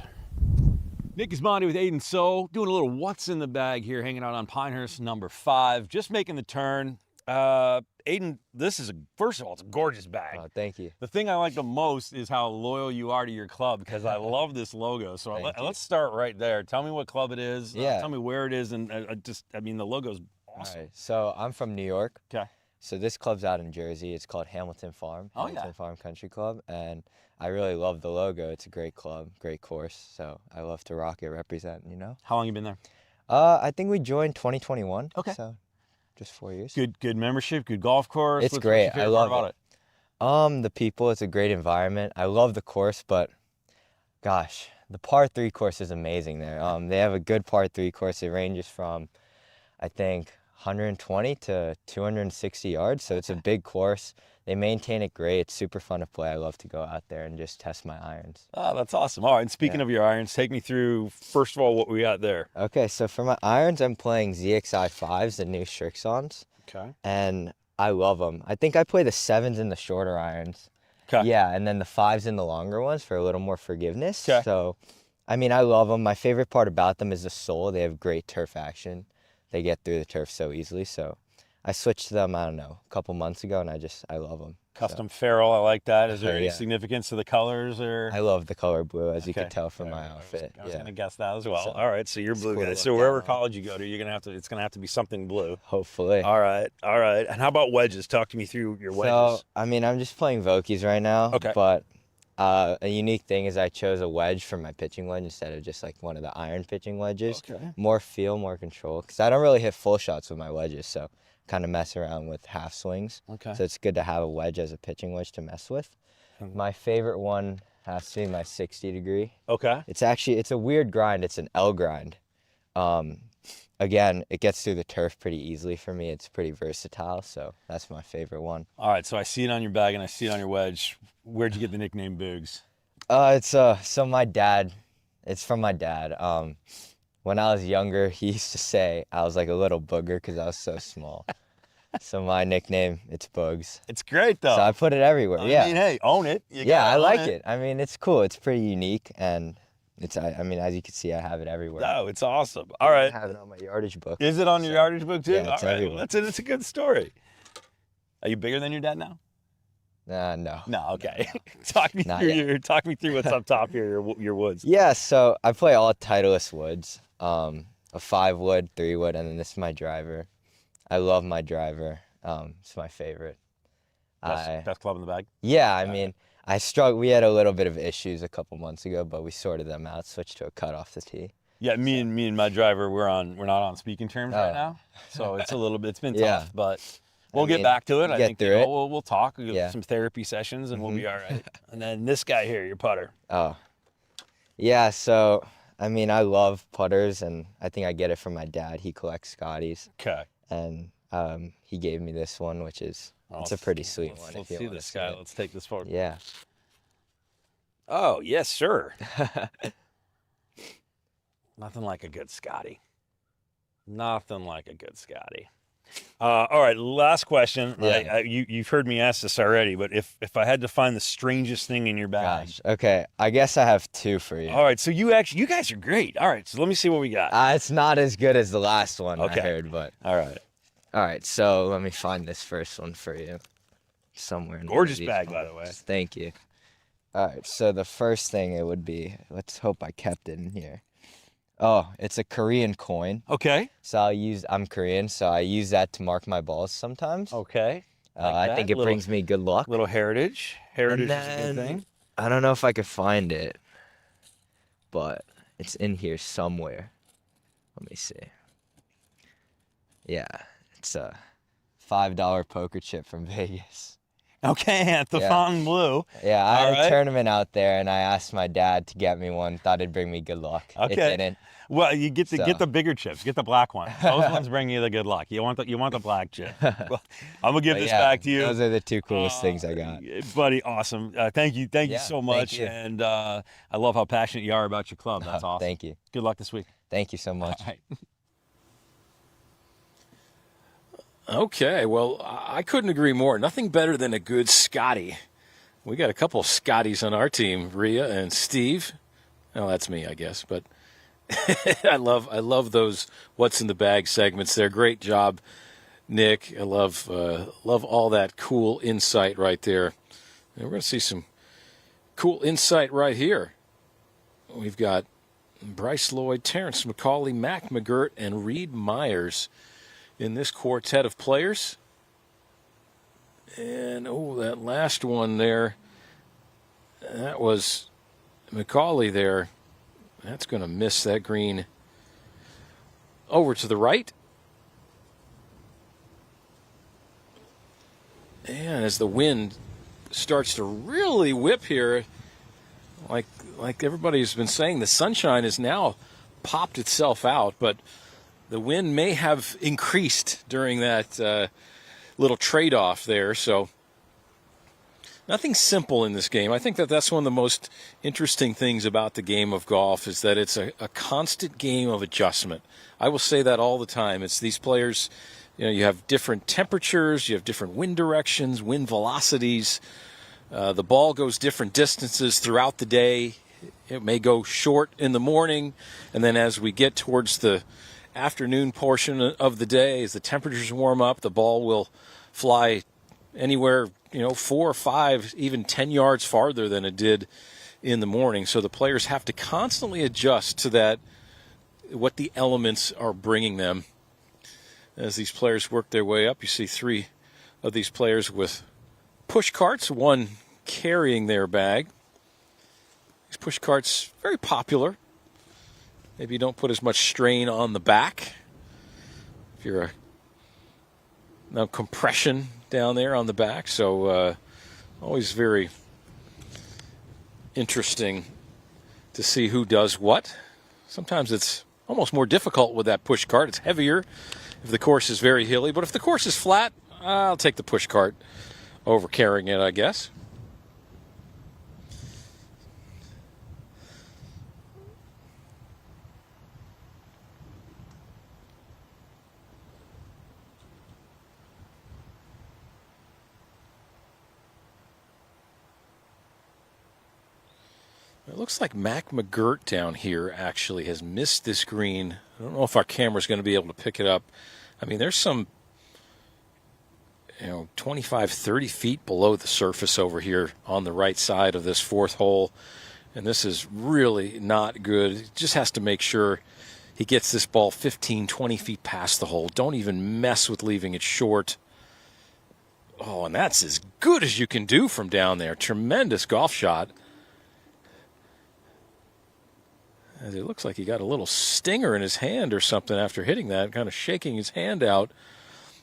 Nick Gismondi with Aiden So, doing a little what's in the bag here, hanging out on Pinehurst number 5, just making the turn. Aiden, this is first of all, it's a gorgeous bag. Oh, thank you. The thing I like the most is how loyal you are to your club, because I love this logo. So let's start right there. Tell me what club it is. Yeah. Tell me where it is, and I mean, the logo's awesome. All right. So I'm from New York. Okay. So this club's out in Jersey. It's called Hamilton Farm. Oh, Hamilton yeah. Farm Country Club, and I really love the logo. It's a great club, great course. So I love to rock it, represent. You know. How long you been there? I think we joined 2021. Okay. So just 4 years. Good membership, good golf course. It's What's great. your favorite I love part about it. The people. It's a great environment. I love the course, but gosh, the par 3 course is amazing there. They have a good par 3 course. It ranges from, I think, 120 to 260 yards. So it's a big course. They maintain it great. It's super fun to play. I love to go out there and just test my irons. Oh, that's awesome. All right, and speaking of your irons, take me through, first of all, what we got there. Okay, so for my irons, I'm playing ZXI 5s, the new Strixons. Okay. And I love them. I think I play the 7s in the shorter irons. Okay. Yeah, and then the 5s in the longer ones for a little more forgiveness. Okay. So, I mean, I love them. My favorite part about them is the sole. They have great turf action. They get through the turf so easily. So I switched to them, I don't know, a couple months ago, and I love them. Custom ferrule, I like that. Is there any Yeah. significance to the colors, or? I love the color blue, as you Okay. can tell from my There we go. outfit. I was Yeah. gonna guess that as well. So, all right, so you're it's blue cool to guy. look So down wherever on. college you go to, it's gonna have to be something blue. Hopefully. All right. And how about wedges? Talk to me through your wedges. So, I mean, I'm just playing Vokies right now. Okay. But A unique thing is I chose a wedge for my pitching wedge instead of just like one of the iron pitching wedges. Okay. More feel, more control. Because I don't really hit full shots with my wedges, so kind of mess around with half swings. Okay. So it's good to have a wedge as a pitching wedge to mess with. My favorite one has to be my 60 degree. Okay. It's a weird grind. It's an L grind. Again, it gets through the turf pretty easily for me. It's pretty versatile, so that's my favorite one. All right, so I see it on your bag and I see it on your wedge. Where'd you get the nickname Boogs? So my dad, it's from my dad. When I was younger, he used to say I was like a little booger because I was so small. So my nickname, it's Bugs. It's great though. So I put it everywhere. I yeah. mean, hey, own it. You Yeah, gotta I own like it. I mean, it's cool. It's pretty unique, and I mean, as you can see, I have it everywhere. No, it's awesome. All right. I have it on my yardage book. Is it on your yardage book too? Yeah, it's All right. everywhere. Well, it's a good story. Are you bigger than your dad now? No. No. Okay. Talk me Not through what's up top here. Your woods. Yeah, so I play all Titleist woods. A 5-wood, 3-wood, and then this is my driver. I love my driver. It's my favorite. Best club in the bag. Yeah, I mean, we had a little bit of issues a couple months ago, but we sorted them out, switched to a cut off the tee. Yeah, me and my driver, we're not on speaking terms right now. So it's it's been tough, Yeah. but we'll get back to it. I think through it. we'll talk. We'll Yeah. get some therapy sessions and we'll be all right. And then this guy here, your putter. Oh. Yeah, so I mean, I love putters, and I think I get it from my dad. He collects Scotties. Okay. And he gave me this one, which is it's a pretty sweet one. Let's if you see wanna this guy. it. Let's take this forward. Yeah. Oh, yes, sir. Nothing like a good Scotty. Nothing like a good Scotty. All right, last question. Yeah. You've heard me ask this already, but if I had to find the strangest thing in your bag. Gosh. Okay. I guess I have 2 for you. All right, so you guys are great. All right, so let me see what we got. It's not as good as the last one I heard, but All right. all right. So let me find this first one for you, somewhere. In one of Gorgeous these bag, by the way. folders. Thank you. All right. So the first thing it would be. Let's hope I kept it in here. Oh, it's a Korean coin. Okay. So I'm Korean, so I use that to mark my balls sometimes. Okay. I think it brings me good luck. Little heritage. Heritage And is a good then- thing. I don't know if I could find it, but it's in here somewhere. Let me see. Yeah, it's a $5 poker chip from Vegas. Okay, at the Yeah. Fountain Blue. Yeah, I had All right. a tournament out there, and I asked my dad to get me one. Thought it'd bring me good luck. Okay. It didn't. Well, you get So. the bigger chips. Get the black one. Those ones bring you the good luck. You want the black chip. Well, I'm gonna give But this yeah, back to you. Those are the 2 coolest things I got. Buddy, awesome. Thank you Yeah, so thank much. you. And I love how passionate you are about your club. That's awesome. Thank you. Good luck this week. Thank you so much. All right. Okay, well, I couldn't agree more. Nothing better than a good Scotty. We got a couple of Scotties on our team, Rhea and Steve. Oh, that's me, I guess. But I love those "What's in the Bag" segments. They're great job, Nick. I love all that cool insight right there. And we're going to see some cool insight right here. We've got Bryce Lloyd, Terrence McCauley, Mac McGirt, and Reed Myers in this quartet of players. And, that last one there, that was McCauley there. That's going to miss that green over to the right. And as the wind starts to really whip here, like everybody's been saying, the sunshine has now popped itself out, but the wind may have increased during that little trade-off there. So nothing simple in this game. I think that's one of the most interesting things about the game of golf is that it's a constant game of adjustment. I will say that all the time. It's these players, you have different temperatures, you have different wind directions, wind velocities. The ball goes different distances throughout the day. It may go short in the morning, and then as we get towards the afternoon portion of the day, as the temperatures warm up, the ball will fly anywhere, 4 or 5, even 10 yards farther than it did in the morning. So the players have to constantly adjust to that, what the elements are bringing them. As these players work their way up, you see 3 of these players with push carts, one carrying their bag. These push carts, very popular. Maybe you don't put as much strain on the back. If you're no compression down there on the back, so always very interesting to see who does what. Sometimes it's almost more difficult with that push cart. It's heavier if the course is very hilly, but if the course is flat, I'll take the push cart over carrying it, I guess. It looks like Mac McGirt down here actually has missed this green. I don't know if our camera's going to be able to pick it up. I mean, there's some, 25, 30 feet below the surface over here on the right side of this fourth hole. And this is really not good. He just has to make sure he gets this ball 15, 20 feet past the hole. Don't even mess with leaving it short. Oh, and that's as good as you can do from down there. Tremendous golf shot. As it looks like he got a little stinger in his hand or something after hitting that, kind of shaking his hand out.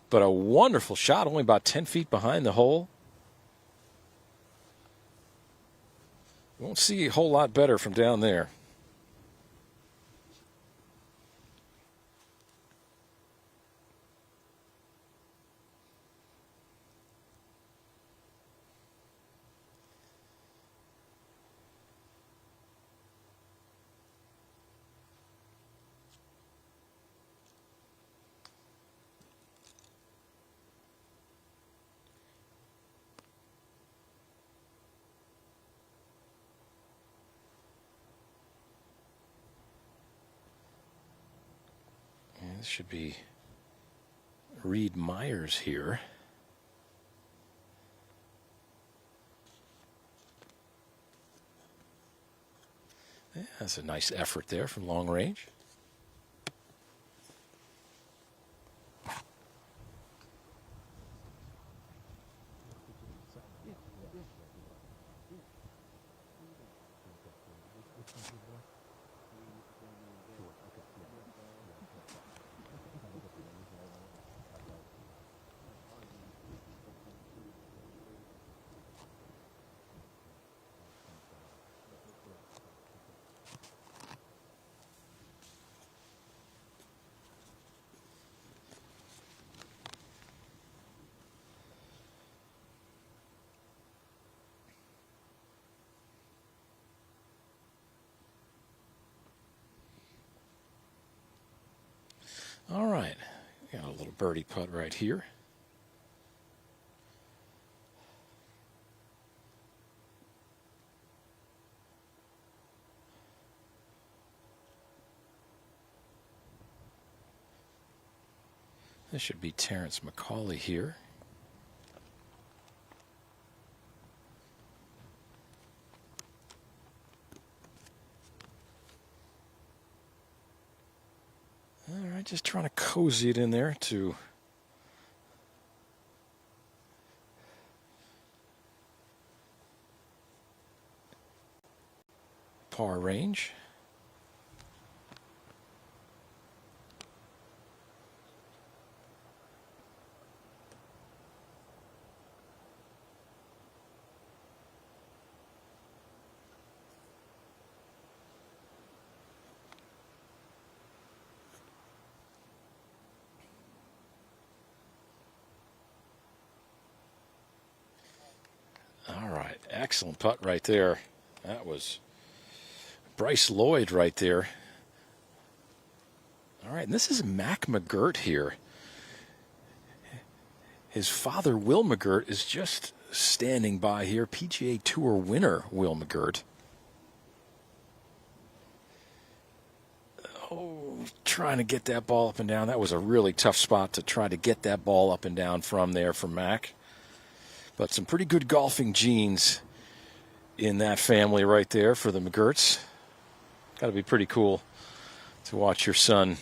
But a wonderful shot, only about 10 feet behind the hole. You won't see a whole lot better from down there. This should be Reed Myers here. Yeah, that's a nice effort there from long range. All right, got a little birdie putt right here. This should be Terrence McCauley here. All right, just trying to cozy it in there to par range. All right, excellent putt right there. That was Bryce Lloyd right there. All right, and this is Mac McGirt here. His father, Will McGirt, is just standing by here. PGA Tour winner, Will McGirt. Oh, trying to get that ball up and down. That was a really tough spot to try to get that ball up and down from there for Mac. But some pretty good golfing genes in that family right there for the McGirts. Got to be pretty cool to watch your son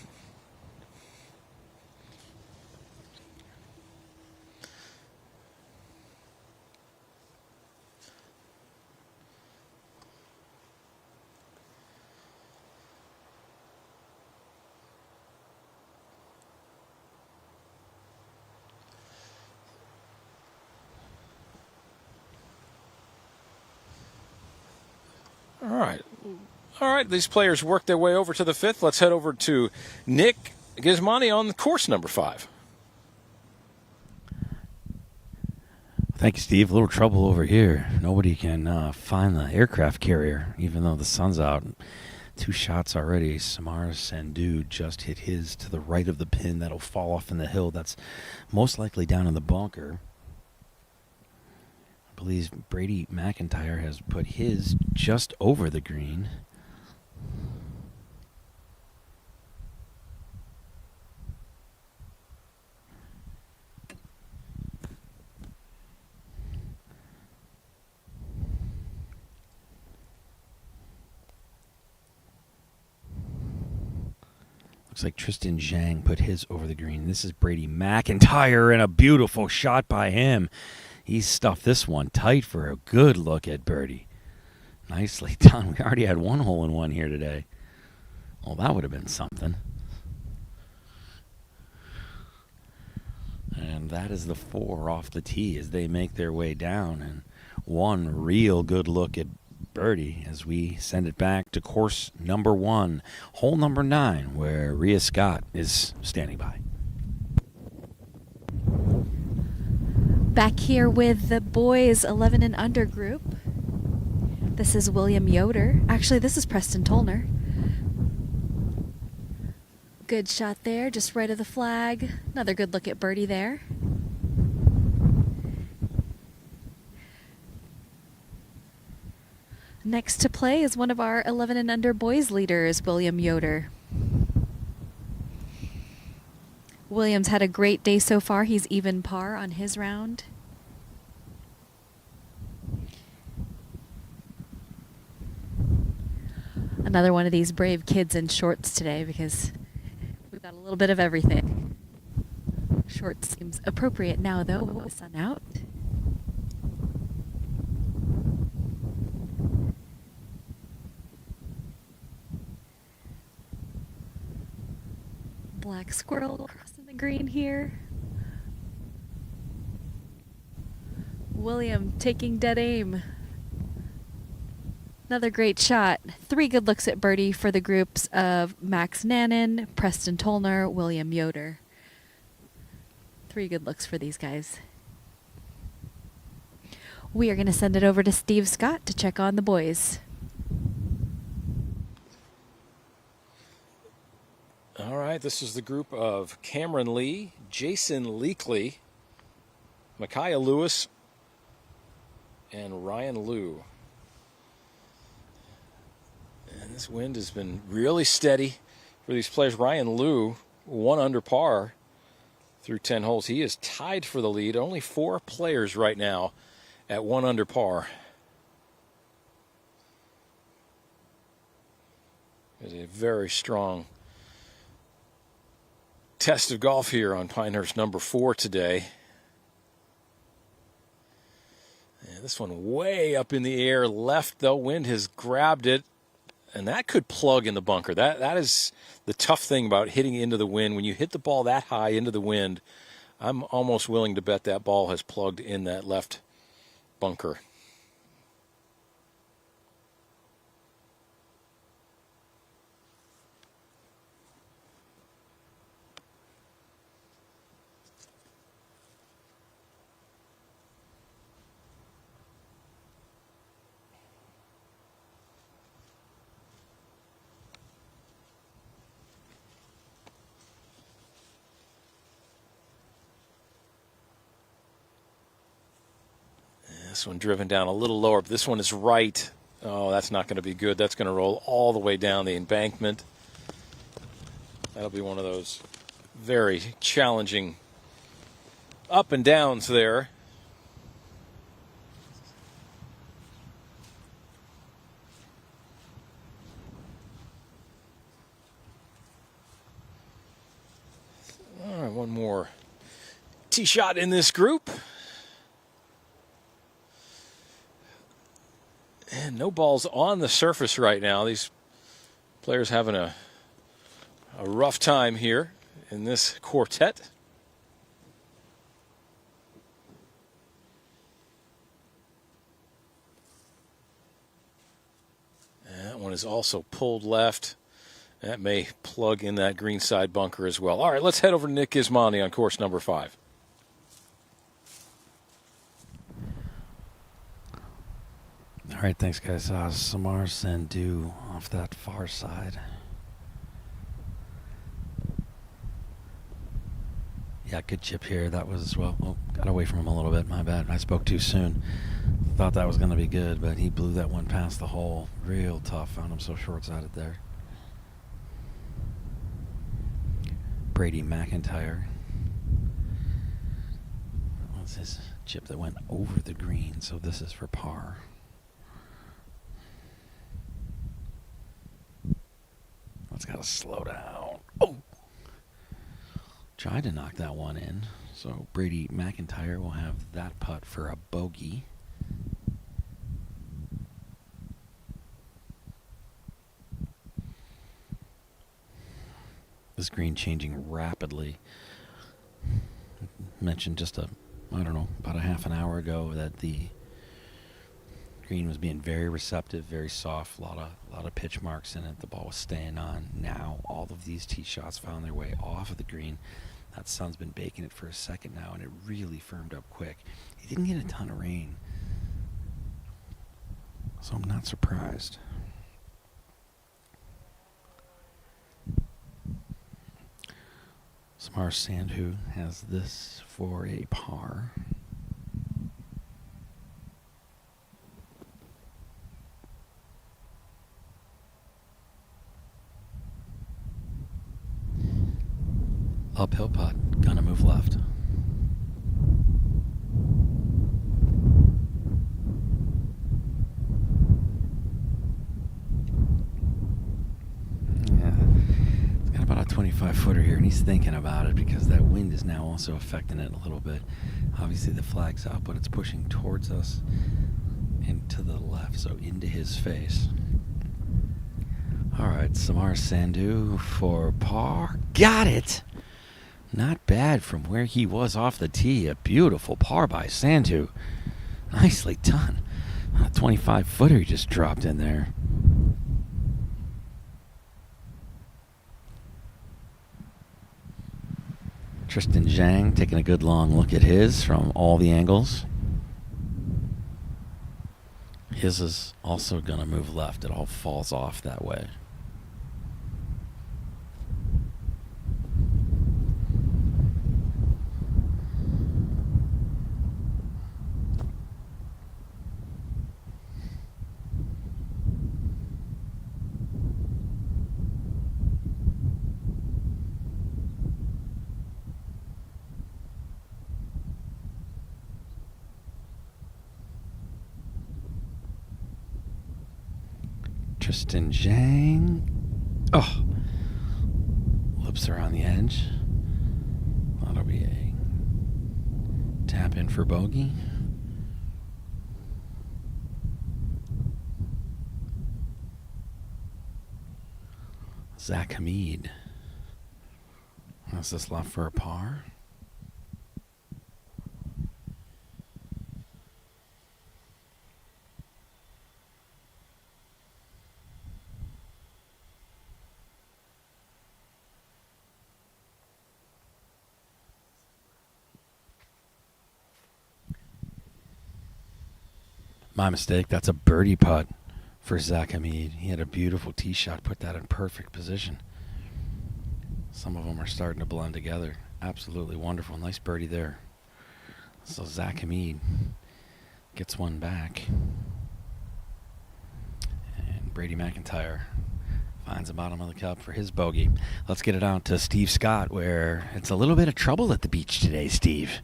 All right, these players work their way over to the fifth. Let's head over to Nick Gizmani on course number 5. Thank you, Steve. A little trouble over here. Nobody can find the aircraft carrier, even though the sun's out. 2 shots already. Samara Sandhu just hit his to the right of the pin. That'll fall off in the hill. That's most likely down in the bunker. I believe Brady McIntyre has put his just over the green. Looks like Tristan Zhang put his over the green. This is Brady McIntyre, and a beautiful shot by him. He stuffed this one tight for a good look at birdie. Nicely done. We already had 1 hole-in-1 here today. Well, that would have been something. And that is the 4 off the tee as they make their way down. And 1 real good look at birdie as we send it back to course number 1, hole number 9, where Rhea Scott is standing by. Back here with the boys 11 and under group. This is William Yoder. Actually, this is Preston Tollner. Good shot there, just right of the flag. Another good look at birdie there. Next to play is one of our 11 and under boys leaders, William Yoder. Williams had a great day so far. He's even par on his round. Another one of these brave kids in shorts today because we've got a little bit of everything. Shorts seems appropriate now though, with the sun out. Black squirrel crossing the green here. William taking dead aim. Another great shot. 3 good looks at birdie for the groups of Max Nannon, Preston Tollner, William Yoder. 3 good looks for these guys. We are going to send it over to Steve Scott to check on the boys. All right, this is the group of Cameron Lee, Jason Leakley, Micaiah Lewis, and Ryan Liu. And this wind has been really steady for these players. Ryan Liu, 1 under par through 10 holes. He is tied for the lead. Only 4 players right now at 1 under par. It's a very strong test of golf here on Pinehurst number 4 today. And this one way up in the air left, though. Wind has grabbed it, and that could plug in the bunker. That is the tough thing about hitting into the wind. When you hit the ball that high into the wind, I'm almost willing to bet that ball has plugged in that left bunker. This one driven down a little lower, but this one is right. Oh, that's not going to be good. That's going to roll all the way down the embankment. That'll be one of those very challenging up and downs there. All right, one more tee shot in this group. And no balls on the surface right now. These players having a rough time here in this quartet. That one is also pulled left. That may plug in that green side bunker as well. All right, let's head over to Nick Gismondi on course number 5. All right, thanks, guys. Samar Sandhu off that far side. Yeah, good chip here. That was, got away from him a little bit. My bad. I spoke too soon. Thought that was going to be good, but he blew that one past the hole. Real tough. Found him so short-sided there. Brady McIntyre. That was his chip that went over the green, so this is for par. It's got to slow down. Oh! Tried to knock that one in. So Brady McIntyre will have that putt for a bogey. This green changing rapidly. Mentioned just about a half an hour ago that the green was being very receptive, very soft, a lot of pitch marks in it. The ball was staying on. Now all of these tee shots found their way off of the green. That sun's been baking it for a second now, and it really firmed up quick. He didn't get a ton of rain, so I'm not surprised. Samar Sandhu has this for a par. Uphill putt, gonna move left. Yeah, it's got about a 25-footer here, and he's thinking about it because that wind is now also affecting it a little bit. Obviously the flag's out, but it's pushing towards us and to the left, so into his face. All right, Samar Sandhu for par. Got it! Not bad from where he was off the tee. A beautiful par by Sandhu. Nicely done. A 25-footer he just dropped in there. Tristan Zhang taking a good long look at his from all the angles. His is also going to move left. It all falls off that way. Tristan Zhang. Oh. Lips are on the edge. That'll be a tap in for bogey. Zach Hamid. How's this left for a par? My mistake. That's a birdie putt for Zach Hamid. He had a beautiful tee shot, put that in perfect position. Some of them are starting to blend together. Absolutely wonderful. Nice birdie there. So Zach Hamid gets one back. And Brady McIntyre finds the bottom of the cup for his bogey. Let's get it out to Steve Scott, where it's a little bit of trouble at the beach today, Steve.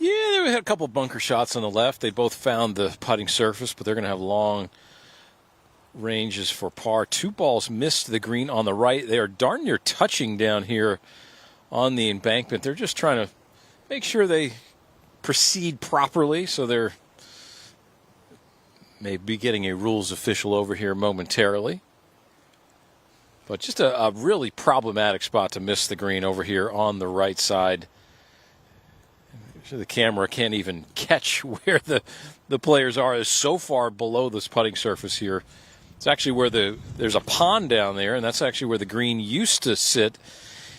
Yeah, they had a couple bunker shots on the left. They both found the putting surface, but they're going to have long ranges for par. 2 balls missed the green on the right. They are darn near touching down here on the embankment. They're just trying to make sure they proceed properly, so they're maybe getting a rules official over here momentarily. But just a really problematic spot to miss the green over here on the right side. The camera can't even catch where the players are. It's so far below this putting surface here. It's actually where there's a pond down there, and that's actually where the green used to sit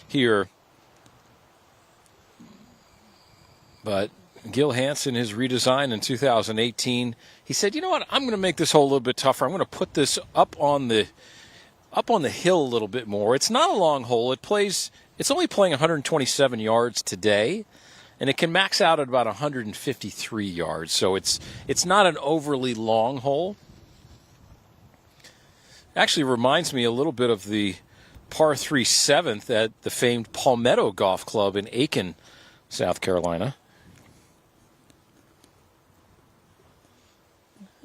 here. But Gil Hansen, his redesign in 2018, he said, you know what, I'm going to make this hole a little bit tougher. I'm going to put this up on the hill a little bit more. It's not a long hole. It's only playing 127 yards today, and it can max out at about 153 yards. So it's not an overly long hole. Actually reminds me a little bit of the par 3 7th at the famed Palmetto Golf Club in Aiken, South Carolina.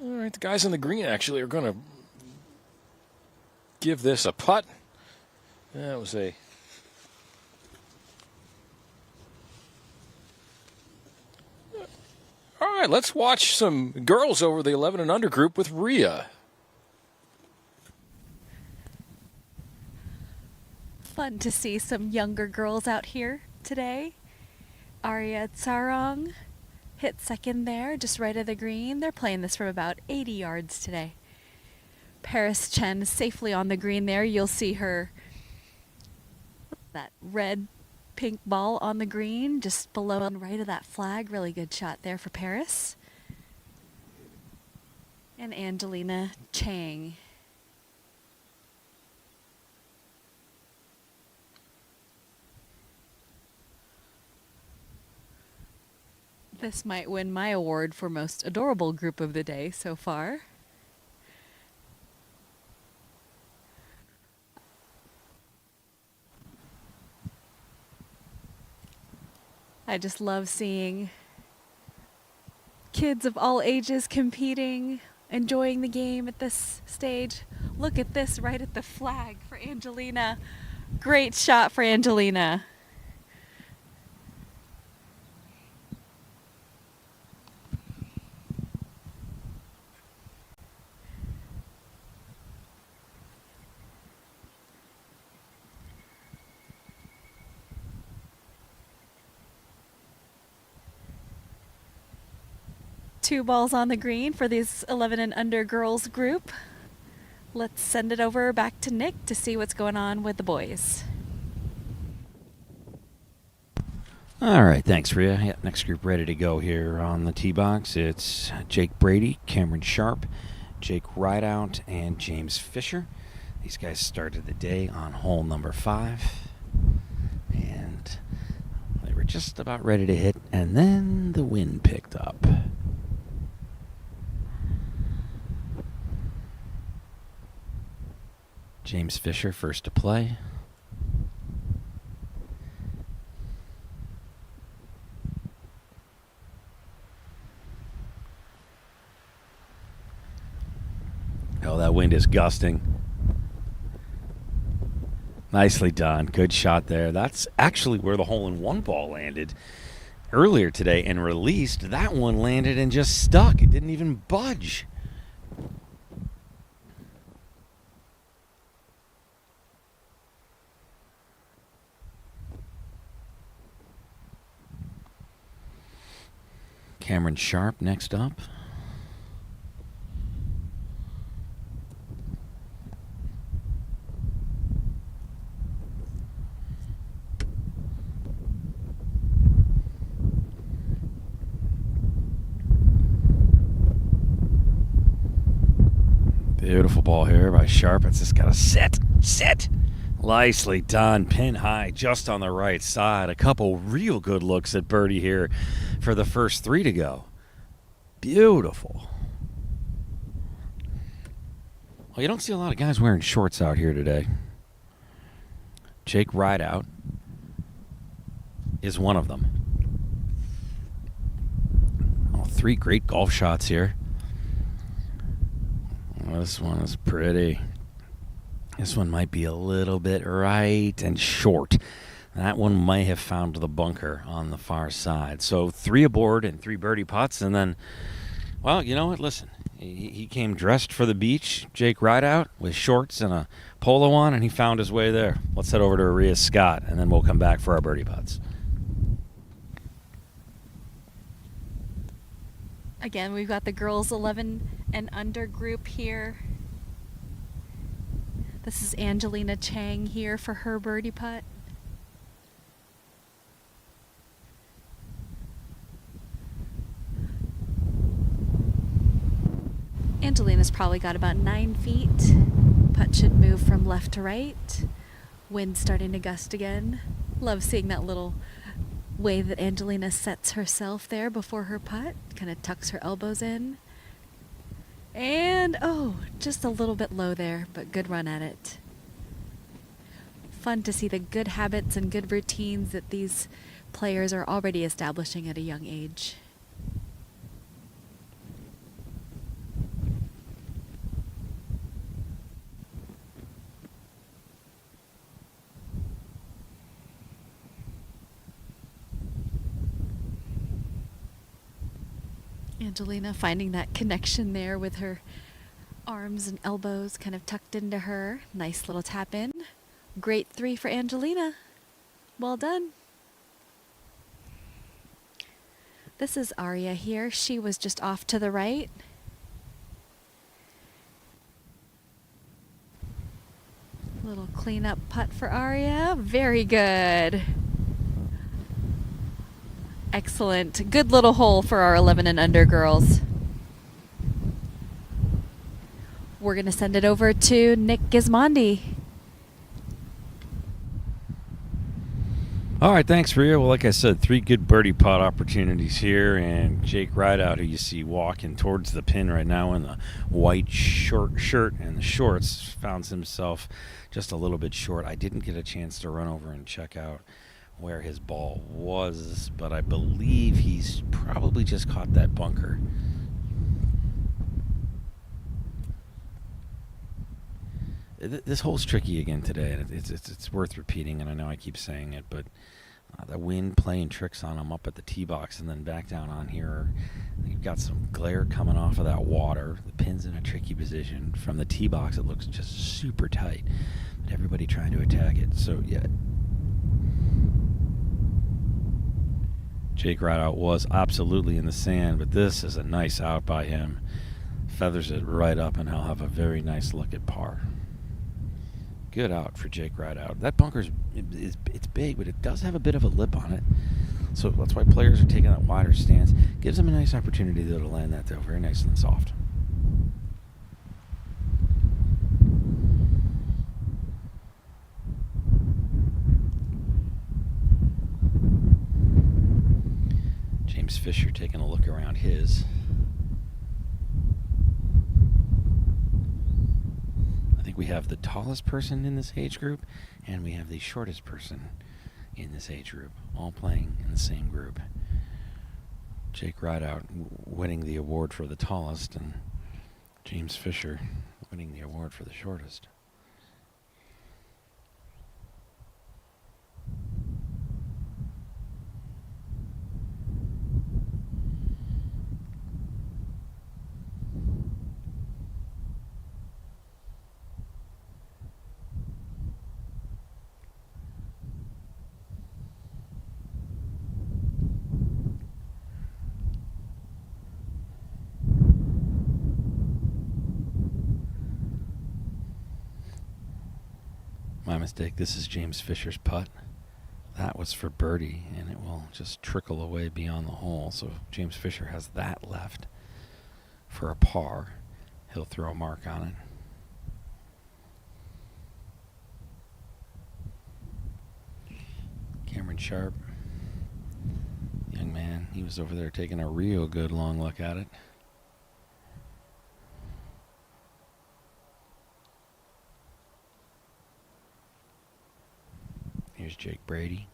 All right, the guys on the green actually are going to give this a putt. That was a... All right, let's watch some girls over the 11 and under group with Rhea. Fun to see some younger girls out here today. Arya Tsarong hit second there, just right of the green. They're playing this from about 80 yards today. Paris Chen safely on the green there. You'll see her, that red-pink ball on the green, just below and right of that flag. Really good shot there for Paris. And Angelina Chang. This might win my award for most adorable group of the day so far. I just love seeing kids of all ages competing, enjoying the game at this stage. Look at this right at the flag for Angelina. Great shot for Angelina. Two balls on the green for this 11 and under girls group. Let's send it over back to Nick to see what's going on with the boys. All right, thanks, Rhea. Yeah, next group ready to go here on the tee box. It's Jake Brady, Cameron Sharp, Jake Rideout, and James Fisher. These guys started the day on hole number 5. And they were just about ready to hit, and then the wind picked up. James Fisher first to play. Oh, that wind is gusting. Nicely done. Good shot there. That's actually where the hole-in-one ball landed earlier today and released. That one landed and just stuck. It didn't even budge. Cameron Sharp next up. Beautiful ball here by Sharp. It's just got to sit. Nicely done. Pin high just on the right side. A couple real good looks at birdie here for the first 3 to go. Beautiful. Well, you don't see a lot of guys wearing shorts out here today. Jake Rideout is one of them. Oh, 3 great golf shots here. Oh, this one is pretty. This one might be a little bit right and short. That one may have found the bunker on the far side. So 3 aboard and 3 birdie putts. And then, well, you know what? Listen, he came dressed for the beach, Jake Rideout, with shorts and a polo on, and he found his way there. Let's head over to Arias Scott, and then we'll come back for our birdie putts. Again, we've got the girls 11 and under group here. This is Angelina Chang here for her birdie putt. Angelina's probably got about 9 feet. Putt should move from left to right. Wind starting to gust again. Love seeing that little way that Angelina sets herself there before her putt. Kind of tucks her elbows in. And, oh, just a little bit low there, but good run at it. Fun to see the good habits and good routines that these players are already establishing at a young age. Angelina finding that connection there with her arms and elbows kind of tucked into her. Nice little tap in. Great 3 for Angelina. Well done. This is Aria here. She was just off to the right. Little cleanup putt for Aria. Very good. Excellent. Good little hole for our 11 and under girls. We're going to send it over to Nick Gismondi. All right, thanks, Rhea. Well, like I said, 3 good birdie putt opportunities here, and Jake Rideout, who you see walking towards the pin right now in the white short shirt and the shorts, found himself just a little bit short. I didn't get a chance to run over and check out where his ball was, but I believe he's probably just caught that bunker. This hole's tricky again today, and it's worth repeating, and I know I keep saying it, but the wind playing tricks on him up at the tee box and then back down on here. You've got some glare coming off of that water. The pin's in a tricky position. From the tee box, it looks just super tight, but everybody trying to attack it. So, yeah. Jake Rideout was absolutely in the sand, but this is a nice out by him. Feathers it right up, and he'll have a very nice look at par. Good out for Jake Rideout. That bunker's it's big, but it does have a bit of a lip on it. So that's why players are taking that wider stance. Gives them a nice opportunity, though, to land that, though, very nice and soft. James Fisher taking a look around his. I think we have the tallest person in this age group, and we have the shortest person in this age group, all playing in the same group. Jake Rideout winning the award for the tallest, and James Fisher winning the award for the shortest. My mistake. This is James Fisher's putt. That was for birdie, and it will just trickle away beyond the hole. So James Fisher has that left for a par. He'll throw a mark on it. Cameron Sharp, young man, he was over there taking a real good long look at it. Here's Jake Brady.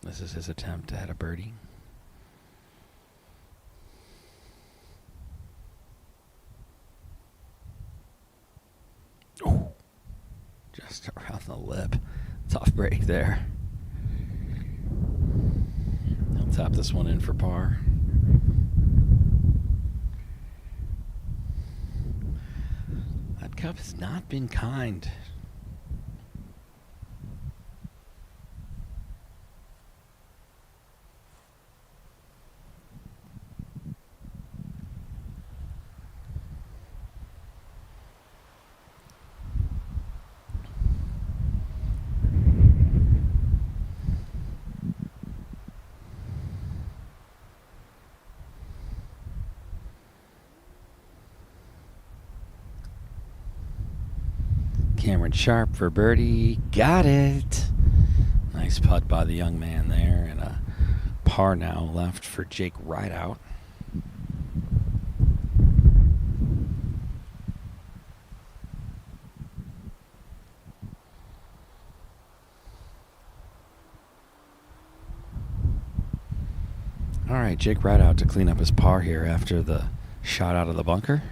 This is his attempt at a birdie. Oh, just around the lip. Tough break there. He'll tap this one in for par. That cup has not been kind. Cameron Sharp for birdie. Got it. Nice putt by the young man there, and a par now left for Jake Rideout. All right, Jake Rideout to clean up his par here after the shot out of the bunker.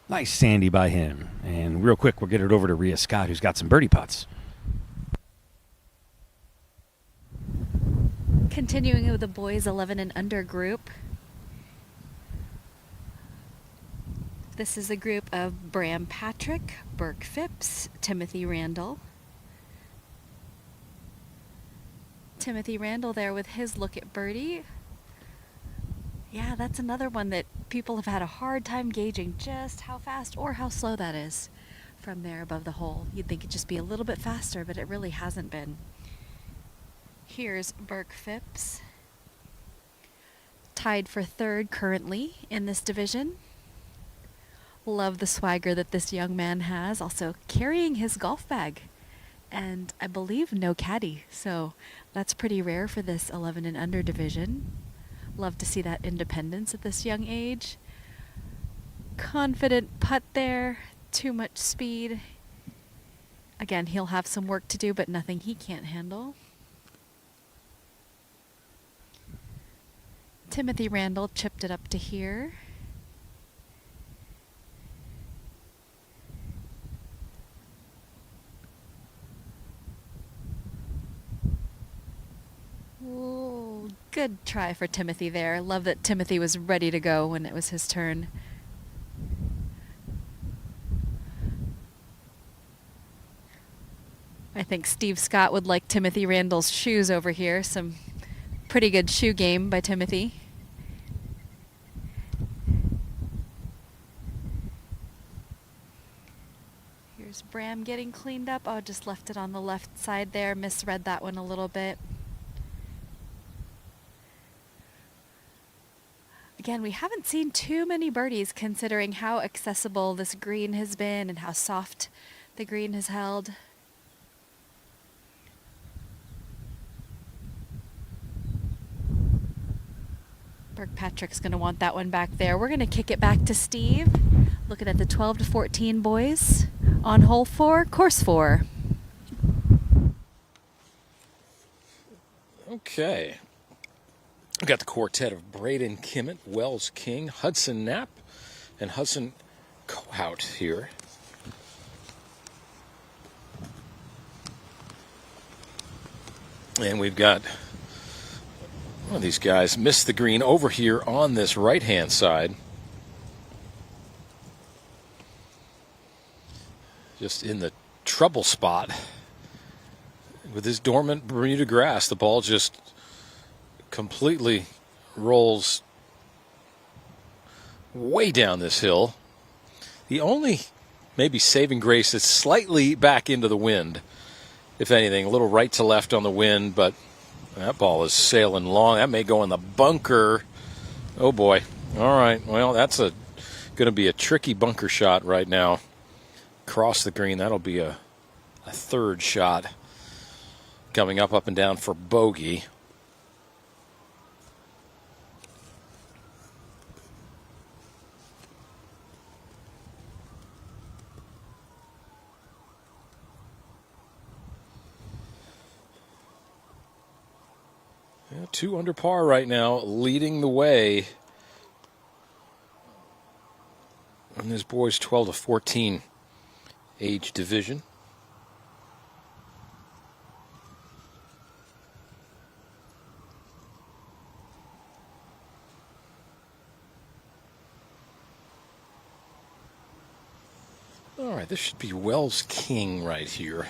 Nice sandy by him. And real quick, we'll get it over to Rhea Scott, who's got some birdie putts. Continuing with the boys 11 and under group. This is a group of Bram Patrick, Burke Phipps, Timothy Randall. Timothy Randall there with his look at birdie. Yeah, that's another one that people have had a hard time gauging just how fast or how slow that is from there above the hole. You'd think it'd just be a little bit faster, but it really hasn't been. Here's Burke Phipps, tied for third currently in this division. Love the swagger that this young man has, also carrying his golf bag. And I believe no caddy, so that's pretty rare for this 11 and under division. Love to see that independence at this young age. Confident putt there, too much speed. Again, he'll have some work to do, but nothing he can't handle. Timothy Randall chipped it up to here. Ooh, good try for Timothy there. Love that Timothy was ready to go when it was his turn. I think Steve Scott would like Timothy Randall's shoes over here. Some pretty good shoe game by Timothy. Here's Bram getting cleaned up. Oh, just left it on the left side there. Misread that one a little bit. Again, we haven't seen too many birdies considering how accessible this green has been and how soft the green has held. Patrick's going to want that one back there. We're going to kick it back to Steve. Looking at the 12 to 14 boys on hole 4, course 4. Okay. We got the quartet of Braden Kimmett, Wells King, Hudson Knapp, and Hudson Kohout here. And we've got one of these guys missed the green over here on this right-hand side. Just in the trouble spot. With his dormant Bermuda grass, the ball just completely rolls way down this hill. The only maybe saving grace is slightly back into the wind. If anything, a little right to left on the wind, but that ball is sailing long. That may go in the bunker. Oh, boy. All right. Well, that's going to be a tricky bunker shot right now. Cross the green. That'll be a third shot coming up and down for bogey. Yeah, 2 under par right now, leading the way in this boys 12 to 14 age division. All right, this should be Wells King right here,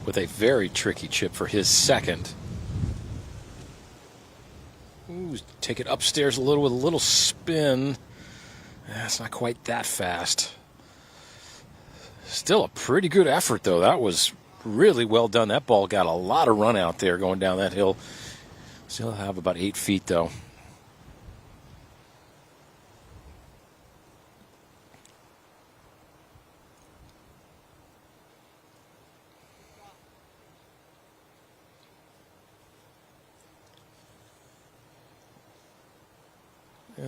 with a very tricky chip for his second. Ooh, take it upstairs a little with a little spin. That's not quite that fast. Still a pretty good effort, though. That was really well done. That ball got a lot of run out there going down that hill. Still have about 8 feet, though.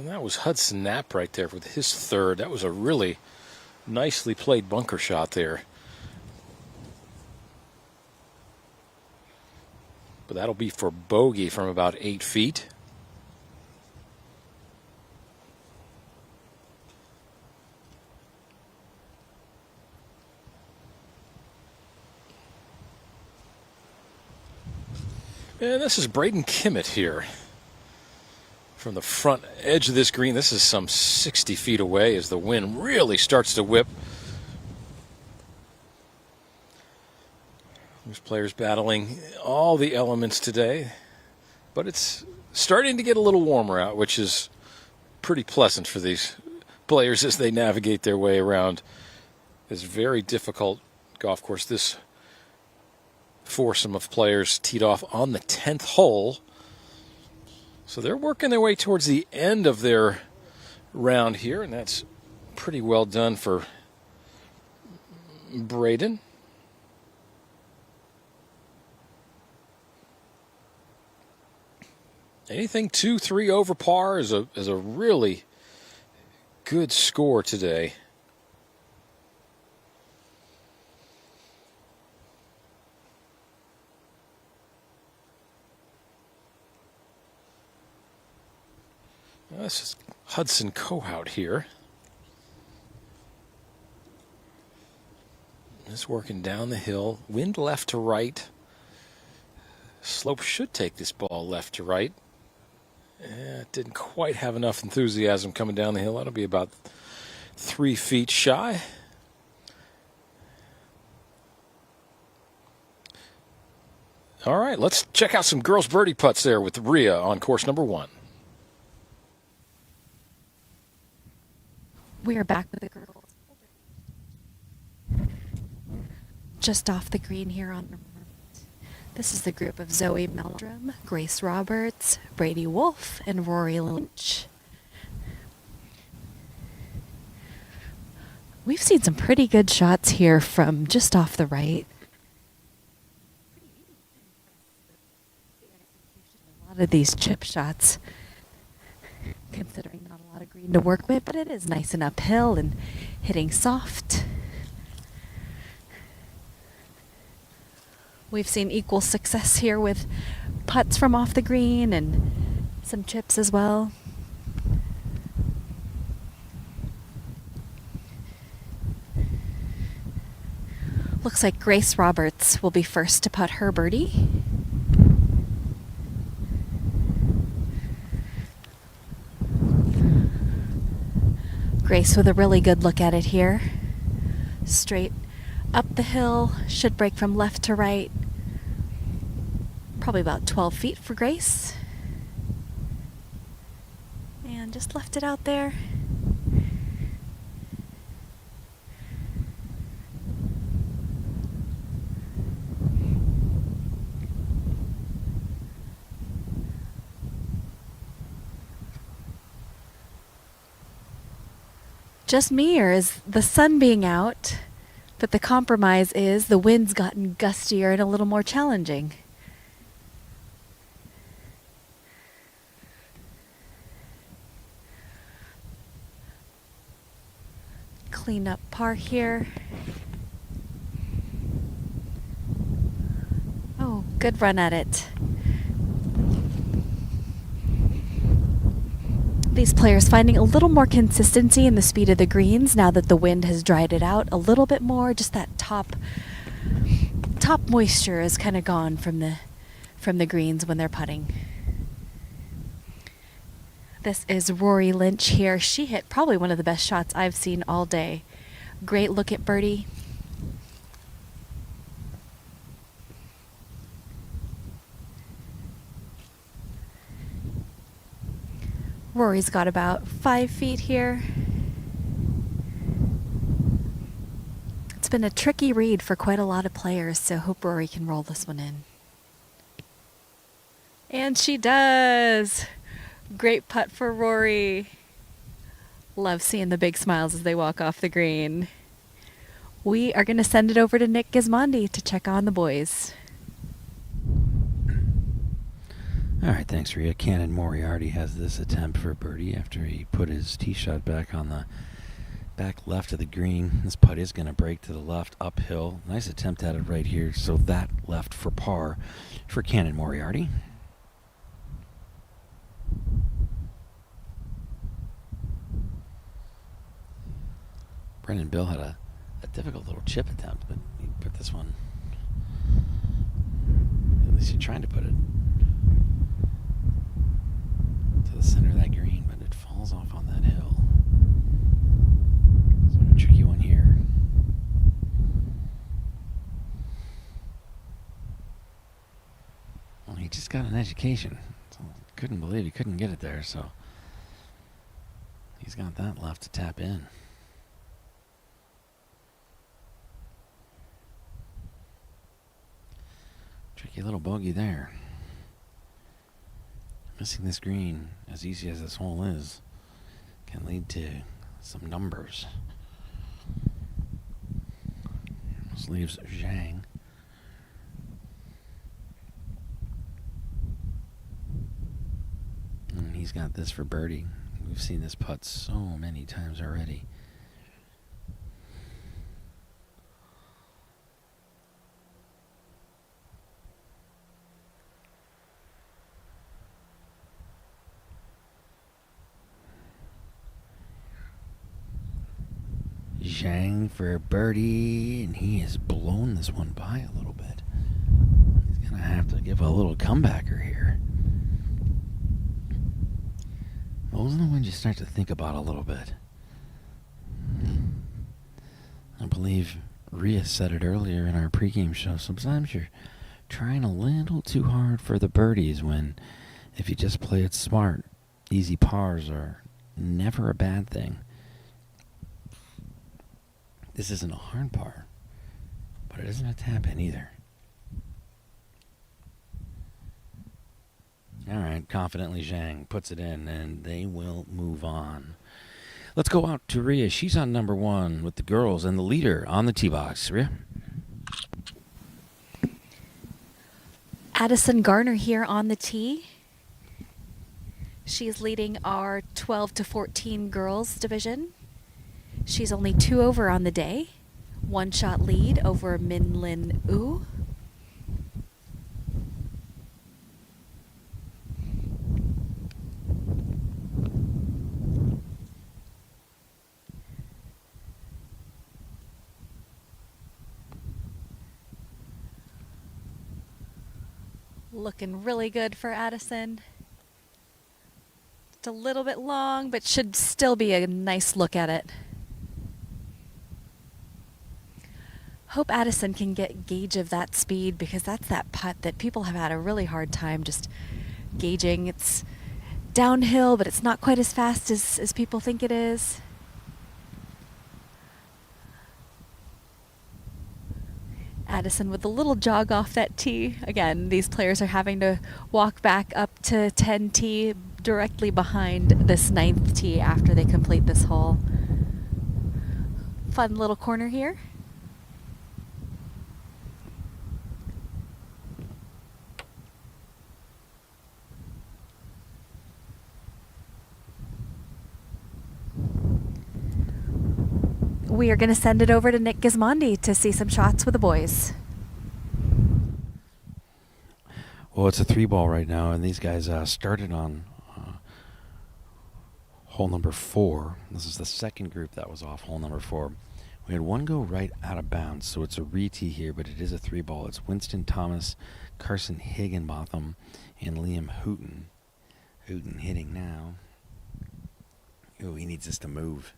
And that was Hudson Knapp right there with his third. That was a really nicely played bunker shot there. But that'll be for bogey from about 8 feet. And this is Braden Kimmett here. From the front edge of this green, this is some 60 feet away as the wind really starts to whip. There's players battling all the elements today, but it's starting to get a little warmer out, which is pretty pleasant for these players as they navigate their way around this very difficult golf course. This foursome of players teed off on the 10th hole. So they're working their way towards the end of their round here, and that's pretty well done for Braden. Anything 2-3 over par is a really good score today. This is Hudson Cohout here. Just working down the hill. Wind left to right. Slope should take this ball left to right. It didn't quite have enough enthusiasm coming down the hill. That'll be about 3 feet shy. All right, let's check out some girls' birdie putts there with Rhea on course number 1. We are back with the girls. Just off the green here on the right. This is the group of Zoe Meldrum, Grace Roberts, Brady Wolf, and Rory Lynch. We've seen some pretty good shots here from just off the right. A lot of these chip shots, considering not a lot of green to work with, but it is nice and uphill and hitting soft. We've seen equal success here with putts from off the green and some chips as well. Looks like Grace Roberts will be first to putt her birdie. Grace with a really good look at it here. Straight up the hill, should break from left to right. Probably about 12 feet for Grace. And just left it out there. Just me, or is the sun being out? But the compromise is the wind's gotten gustier and a little more challenging. Clean up par here. Oh, good run at it. These players finding a little more consistency in the speed of the greens now that the wind has dried it out a little bit more. Just that top moisture is kind of gone from the greens when they're putting. This is Rory Lynch here. She hit probably one of the best shots I've seen all day. Great look at birdie. Rory's got about 5 feet here. It's been a tricky read for quite a lot of players, so hope Rory can roll this one in. And she does! Great putt for Rory. Love seeing the big smiles as they walk off the green. We are going to send it over to Nick Gismondi to check on the boys. All right, thanks, Rhea. Cannon Moriarty has this attempt for birdie after he put his tee shot back on the back left of the green. This putt is going to break to the left uphill. Nice attempt at it right here. So that left for par for Cannon Moriarty. Brendan Bill had a difficult little chip attempt, but he put this one. At least he's trying to put it to the center of that green, but it falls off on that hill. So a tricky one here. Well, he just got an education. So couldn't believe he couldn't get it there, so he's got that left to tap in. Tricky little bogey there. Missing this green, as easy as this hole is, can lead to some numbers. This leaves Zhang. And he's got this for birdie. We've seen this putt so many times already. Zhang for birdie, and he has blown this one by a little bit. He's going to have to give a little comebacker here. Those are the ones you start to think about a little bit. I believe Rhea said it earlier in our pregame show. Sometimes you're trying a little too hard for the birdies when, if you just play it smart, easy pars are never a bad thing. This isn't a hard par, but it isn't a tap-in either. All right, confidently Zhang puts it in, and they will move on. Let's go out to Rhea. She's on number 1 with the girls and the leader on the tee box. Rhea? Addison Garner here on the tee. She's leading our 12 to 14 girls division. She's only 2 over on the day. 1 shot lead over Min Lin U. Looking really good for Addison. It's a little bit long, but should still be a nice look at it. Hope Addison can get gauge of that speed, because that's that putt that people have had a really hard time just gauging. It's downhill, but it's not quite as fast as people think it is. Addison with a little jog off that tee. Again, these players are having to walk back up to 10 tee directly behind this 9th tee after they complete this hole. Fun little corner here. We are going to send it over to Nick Gismondi to see some shots with the boys. Well, it's a 3-ball right now, and these guys started on hole number 4. This is the second group that was off hole number 4. We had one go right out of bounds, so it's a re-tee here, but it is a 3-ball. It's Winston Thomas, Carson Higginbotham, and Liam Hooten. Hooten hitting now. Oh, he needs this to move.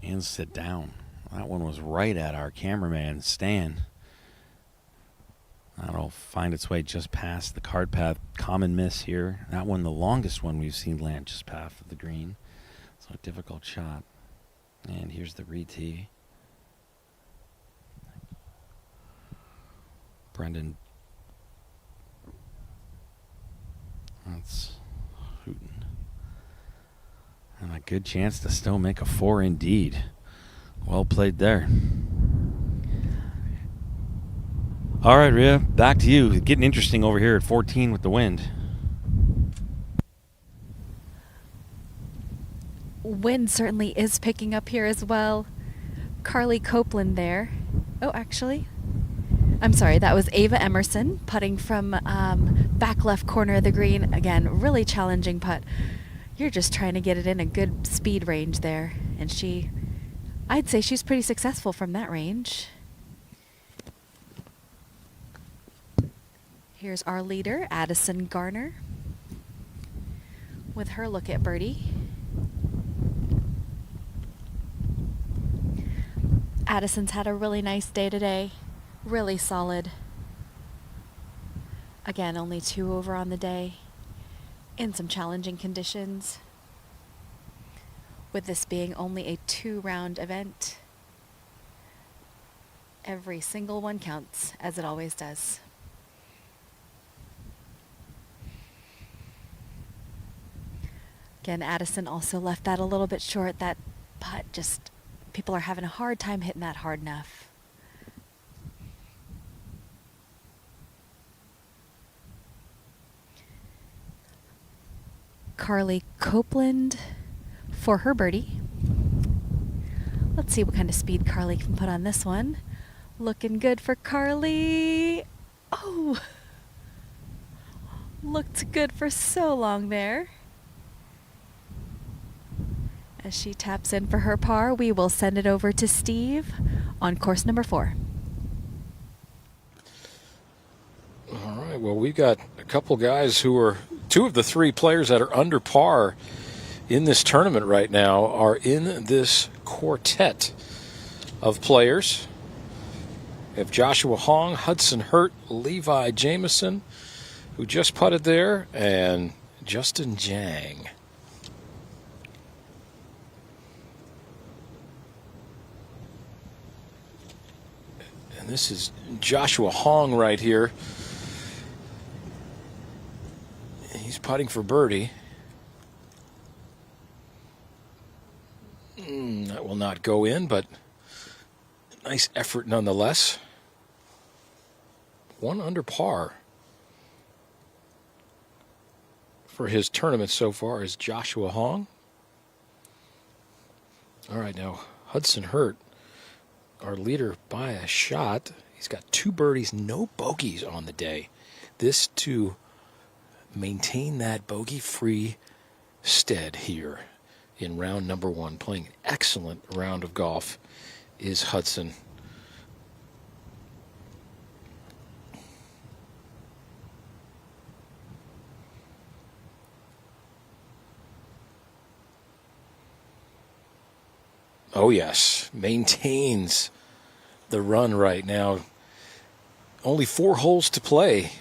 And sit down. That one was right at our cameraman, Stan. That'll find its way just past the card path. Common miss here. That one, the longest one we've seen land just past the green. So a difficult shot. And here's the re-tee. Brendan. That's Hooten. And a good chance to still make a 4 indeed. Well played there. All right, Rhea, back to you. Getting interesting over here at 14 with the wind. Wind certainly is picking up here as well. Carly Copeland there. Oh, actually, I'm sorry, that was Ava Emerson putting from back left corner of the green. Again, really challenging putt. You're just trying to get it in a good speed range there. And I'd say she's pretty successful from that range. Here's our leader, Addison Garner, with her look at birdie. Addison's had a really nice day today. Really solid. Again, only 2 over on the day in some challenging conditions. With this being only a 2-round event, every single one counts, as it always does. Again, Addison also left that a little bit short. That putt, just people are having a hard time hitting that hard enough. Carly Copeland for her birdie. Let's see what kind of speed Carly can put on this one. Looking good for Carly. Oh, looked good for so long there. As she taps in for her par, we will send it over to Steve on course number 4. All right, well, we've got a couple guys who are 2 of the 3 players that are under par in this tournament right now are in this quartet of players. We have Joshua Hong, Hudson Hurt, Levi Jamison, who just putted there, and Justin Jang. And this is Joshua Hong right here. He's putting for birdie. That will not go in, but nice effort nonetheless. 1 under par for his tournament so far is Joshua Hong. All right, now Hudson Hurt, our leader by a shot. He's got 2 birdies, no bogeys on the day. This to maintain that bogey-free stead here in round number 1. Playing an excellent round of golf is Hudson. Oh yes, maintains the run right now. Only 4 holes to play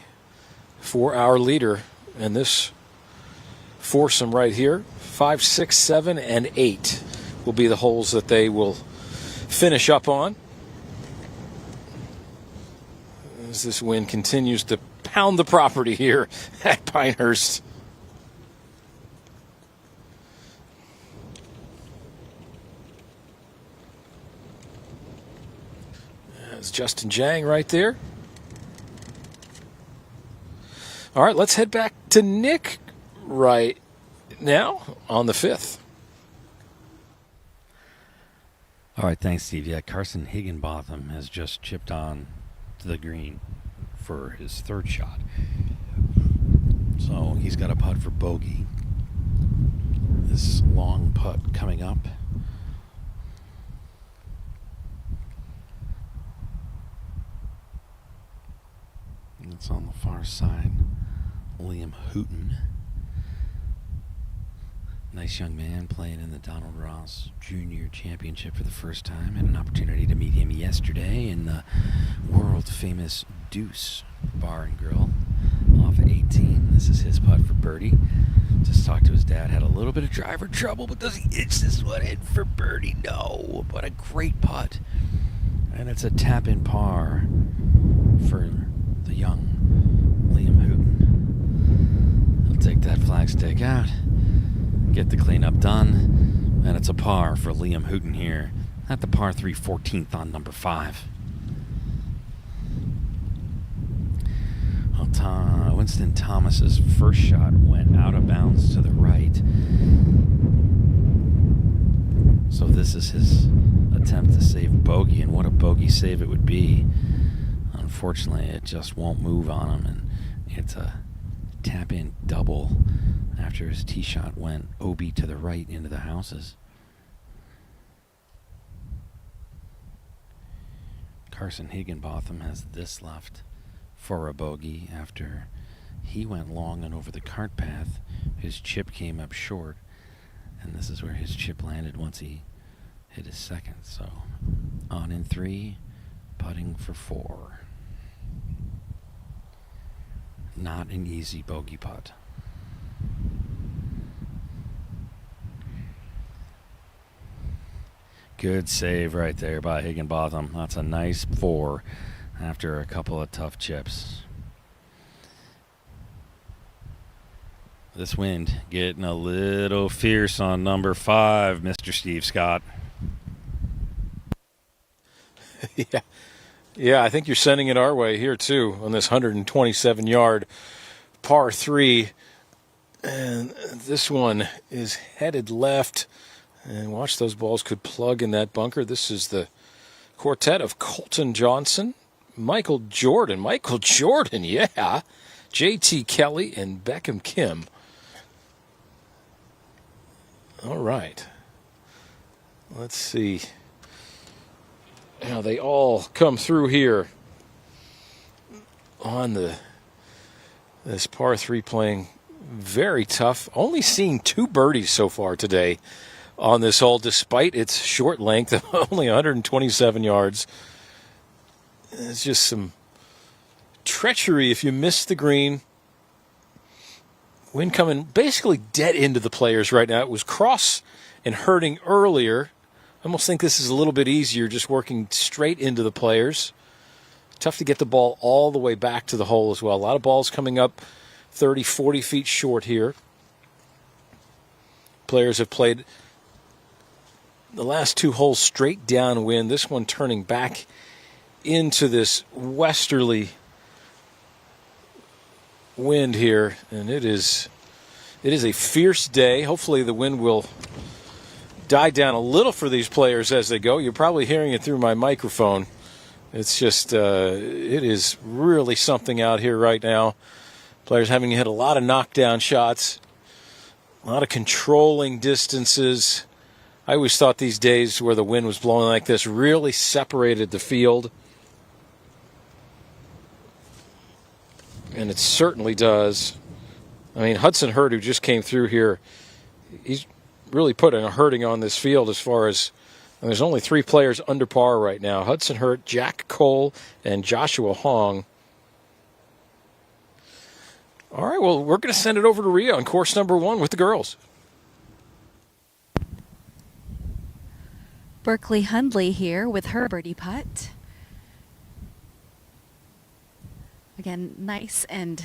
for our leader, and this foursome right here, 5, 6, 7, and 8 will be the holes that they will finish up on as this wind continues to pound the property here at Pinehurst. That's Justin Jang right there. All right, let's head back to Nick right now on the 5th. All right, thanks, Steve. Yeah, Carson Higginbotham has just chipped on to the green for his 3rd shot. So he's got a putt for bogey. This long putt coming up. It's on the far side. Liam Hooten. Nice young man playing in the Donald Ross Junior Championship for the first time. Had an opportunity to meet him yesterday in the world-famous Deuce Bar and Grill off 18. This is his putt for birdie. Just talked to his dad. Had a little bit of driver trouble, but does he itch this one in for birdie? No, but a great putt. And it's a tap-in par for the young Liam Hooten. He'll take that flagstick out, get the cleanup done, and it's a par for Liam Hooten here at the par 3 14th on number 5. Winston Thomas's first shot went out of bounds to the right. So this is his attempt to save bogey, and what a bogey save it would be. Unfortunately, it just won't move on him, and it's a tap-in double after his tee shot went OB to the right into the houses. Carson Higginbotham has this left for a bogey after he went long and over the cart path. His chip came up short, and this is where his chip landed once he hit his second. So on in 3, putting for 4. Not an easy bogey putt. Good save right there by Higginbotham. That's a nice 4 after a couple of tough chips. This wind getting a little fierce on number 5, Mr. Steve Scott. Yeah, I think you're sending it our way here too on this 127-yard par 3. And this one is headed left. And watch, those balls could plug in that bunker. This is the quartet of Colton Johnson, Michael Jordan, yeah, J.T. Kelly, and Beckham Kim. All right. Let's see how they all come through here on this par 3, playing very tough. Only seeing 2 birdies so far today on this hole, despite its short length of only 127 yards. It's just some treachery if you miss the green. Wind coming basically dead into the players right now. It was cross and hurting earlier. I almost think this is a little bit easier, just working straight into the players. Tough to get the ball all the way back to the hole as well. A lot of balls coming up 30, 40 feet short here. Players have played the last 2 holes straight downwind. This one turning back into this westerly wind here, and it is a fierce day. Hopefully the wind will die down a little for these players as they go. You're probably hearing it through my microphone. It's just it is really something out here right now. Players having hit a lot of knockdown shots, a lot of controlling distances. I always thought these days where the wind was blowing like this really separated the field. And it certainly does. I mean, Hudson Hurd, who just came through here, he's really putting a hurting on this field as far as, and there's only 3 players under par right now. Hudson Hurd, Jack Cole, and Joshua Hong. All right, well, we're going to send it over to Rio on course number 1 with the girls. Berkeley Hundley here with her birdie putt. Again, nice and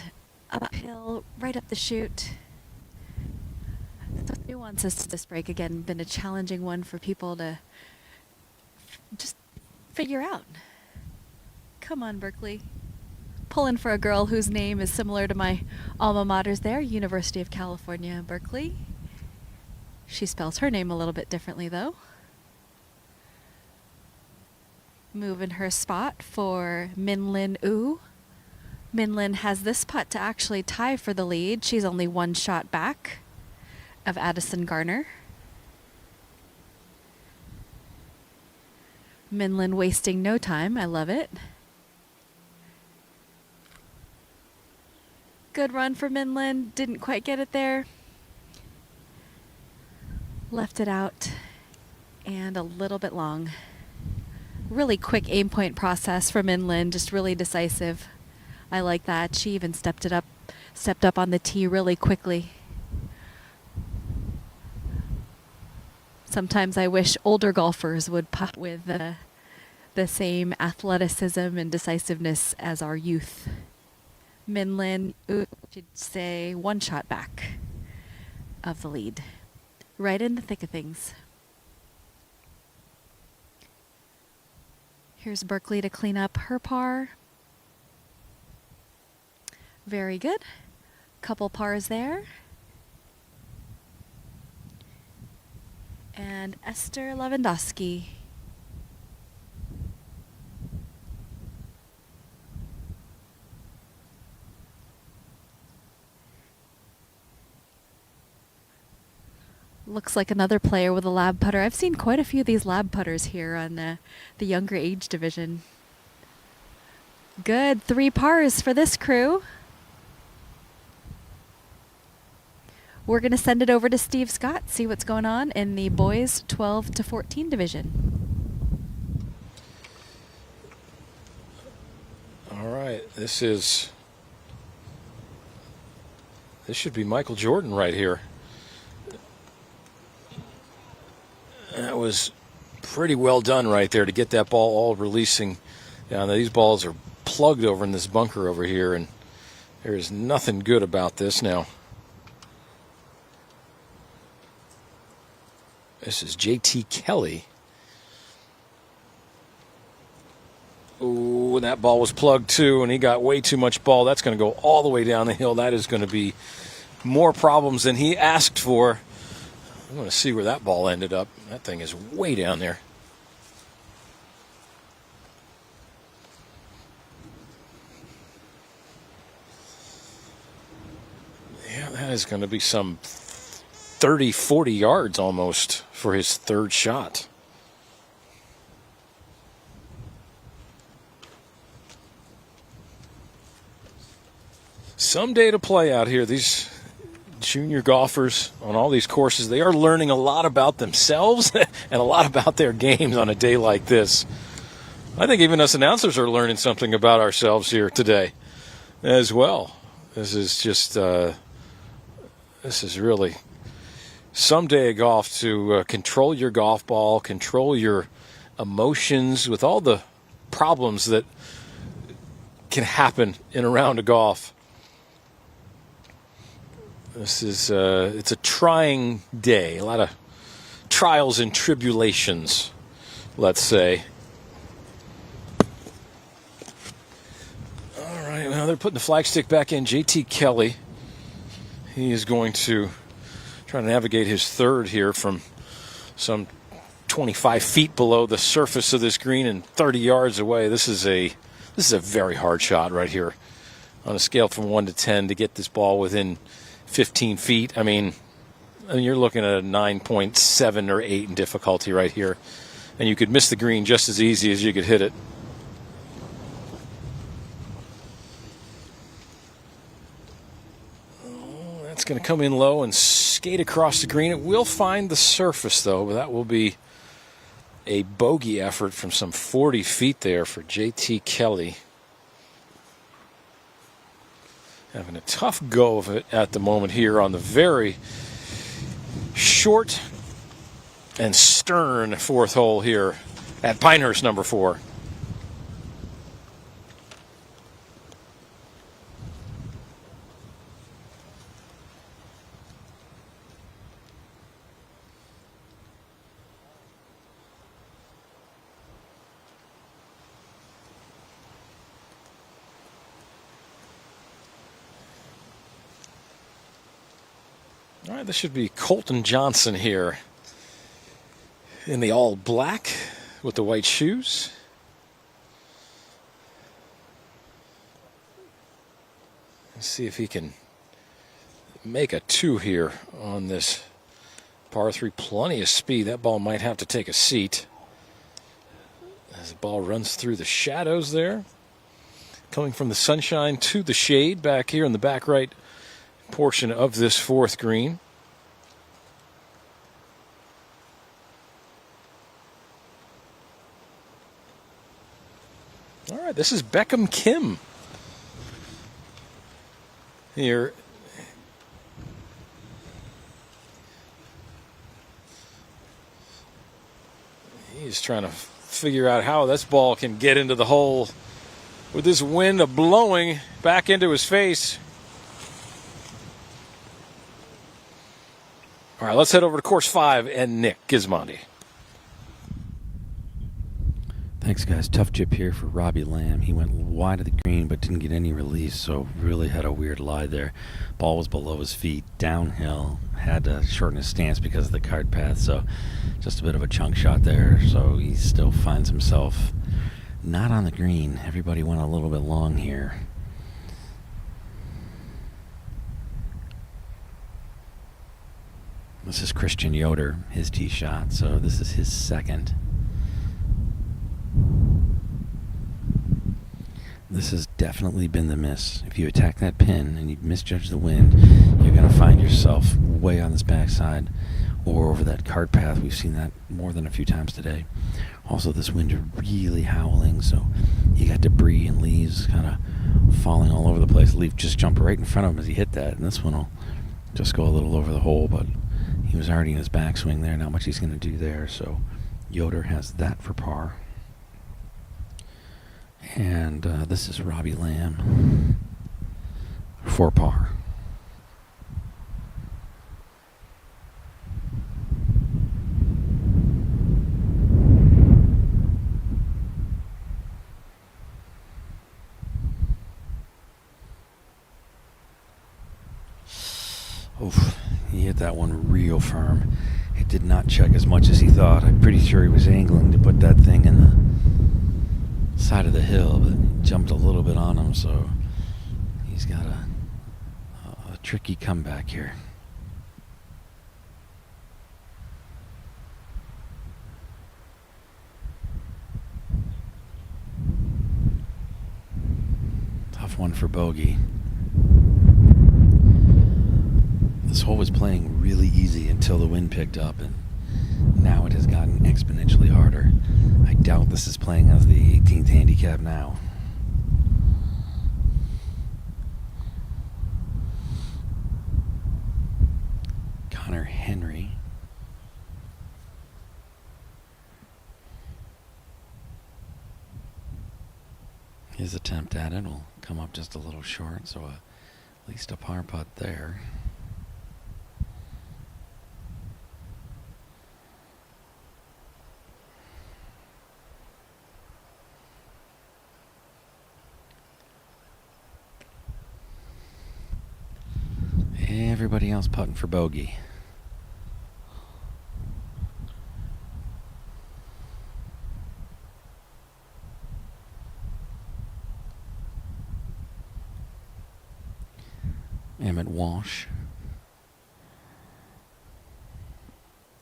uphill, right up the chute. The nuances to this break, again, been a challenging one for people to just figure out. Come on, Berkeley. Pulling for a girl whose name is similar to my alma maters there, University of California, Berkeley. She spells her name a little bit differently, though. Moving her spot for Min-Lin Oo. Min-Lin has this putt to actually tie for the lead. She's only 1 shot back of Addison Garner. Min-Lin wasting no time. I love it. Good run for Min-Lin. Didn't quite get it there. Left it out and a little bit long. Really quick aim point process for Min-Lin, just really decisive. I like that. She even stepped up on the tee really quickly. Sometimes I wish older golfers would putt with the same athleticism and decisiveness as our youth. Min-Lin, should say 1 shot back of the lead. Right in the thick of things. Here's Berkeley to clean up her par. Very good. Couple pars there. And Esther Lewandowski. Looks like another player with a lab putter. I've seen quite a few of these lab putters here on the younger age division. Good. 3 pars for this crew. We're going to send it over to Steve Scott, see what's going on in the boys 12 to 14 division. All right, this should be Michael Jordan right here. That was pretty well done right there to get that ball all releasing. Now these balls are plugged over in this bunker over here, and there is nothing good about this now. This is J.T. Kelly. Ooh, that ball was plugged too, and he got way too much ball. That's going to go all the way down the hill. That is going to be more problems than he asked for. I'm going to see where that ball ended up. That thing is way down there. Yeah, that is going to be some 30, 40 yards almost for his third shot. Someday to play out here. These junior golfers on all these courses, they are learning a lot about themselves and a lot about their games on a day like this. I think even us announcers are learning something about ourselves here today as well. This is just, this is really someday of golf, to control your golf ball, control your emotions with all the problems that can happen in a round of golf. This is it's a trying day, a lot of trials and tribulations, let's say. All right, well, they're putting the flagstick back in. J.T. Kelly, he is going to try to navigate his third here from some 25 feet below the surface of this green and 30 yards away. This is a very hard shot right here on a scale from 1 to 10 to get this ball within 15 feet. I mean, you're looking at a 9.7 or 8 in difficulty right here. And you could miss the green just as easy as you could hit it. Oh, that's going to come in low and skate across the green. It will find the surface, though, but that will be a bogey effort from some 40 feet there for J.T. Kelly. Having a tough go of it at the moment here on the very short and stern fourth hole here at Pinehurst number 4. All right, this should be Colton Johnson here in the all black with the white shoes. Let's see if he can make a 2 here on this par 3. Plenty of speed. That ball might have to take a seat as the ball runs through the shadows there. Coming from the sunshine to the shade back here in the back right portion of this fourth green. All right, this is Beckham Kim here. He's trying to figure out how this ball can get into the hole with this wind blowing back into his face. All right, let's head over to course 5 and Nick Gismondi. Thanks, guys. Tough chip here for Robbie Lamb. He went wide of the green but didn't get any release, so really had a weird lie there. Ball was below his feet, downhill, had to shorten his stance because of the cart path, so just a bit of a chunk shot there. So he still finds himself not on the green. Everybody went a little bit long here. This is Christian Yoder, his tee shot, so this is his second. This has definitely been the miss. If you attack that pin and you misjudge the wind, you're going to find yourself way on this backside or over that cart path. We've seen that more than a few times today. Also, this wind is really howling, so you got debris and leaves kind of falling all over the place. Leaf just jumped right in front of him as he hit that, and this one will just go a little over the hole, but he was already in his backswing there. Not much he's going to do there, so Yoder has that for par. And this is Robbie Lamb for par. Oof, he hit that one real firm. It did not check as much as he thought. I'm pretty sure he was angling to put that thing in the side of the hill, but he jumped a little bit on him, so he's got a tricky comeback here. Tough one for bogey. This hole was playing really easy until the wind picked up, and now it has gotten exponentially harder. I doubt this is playing as the 18th handicap now. Connor Henry. His attempt at it will come up just a little short, so at least a par putt there. Everybody else putting for bogey. Emmett Walsh.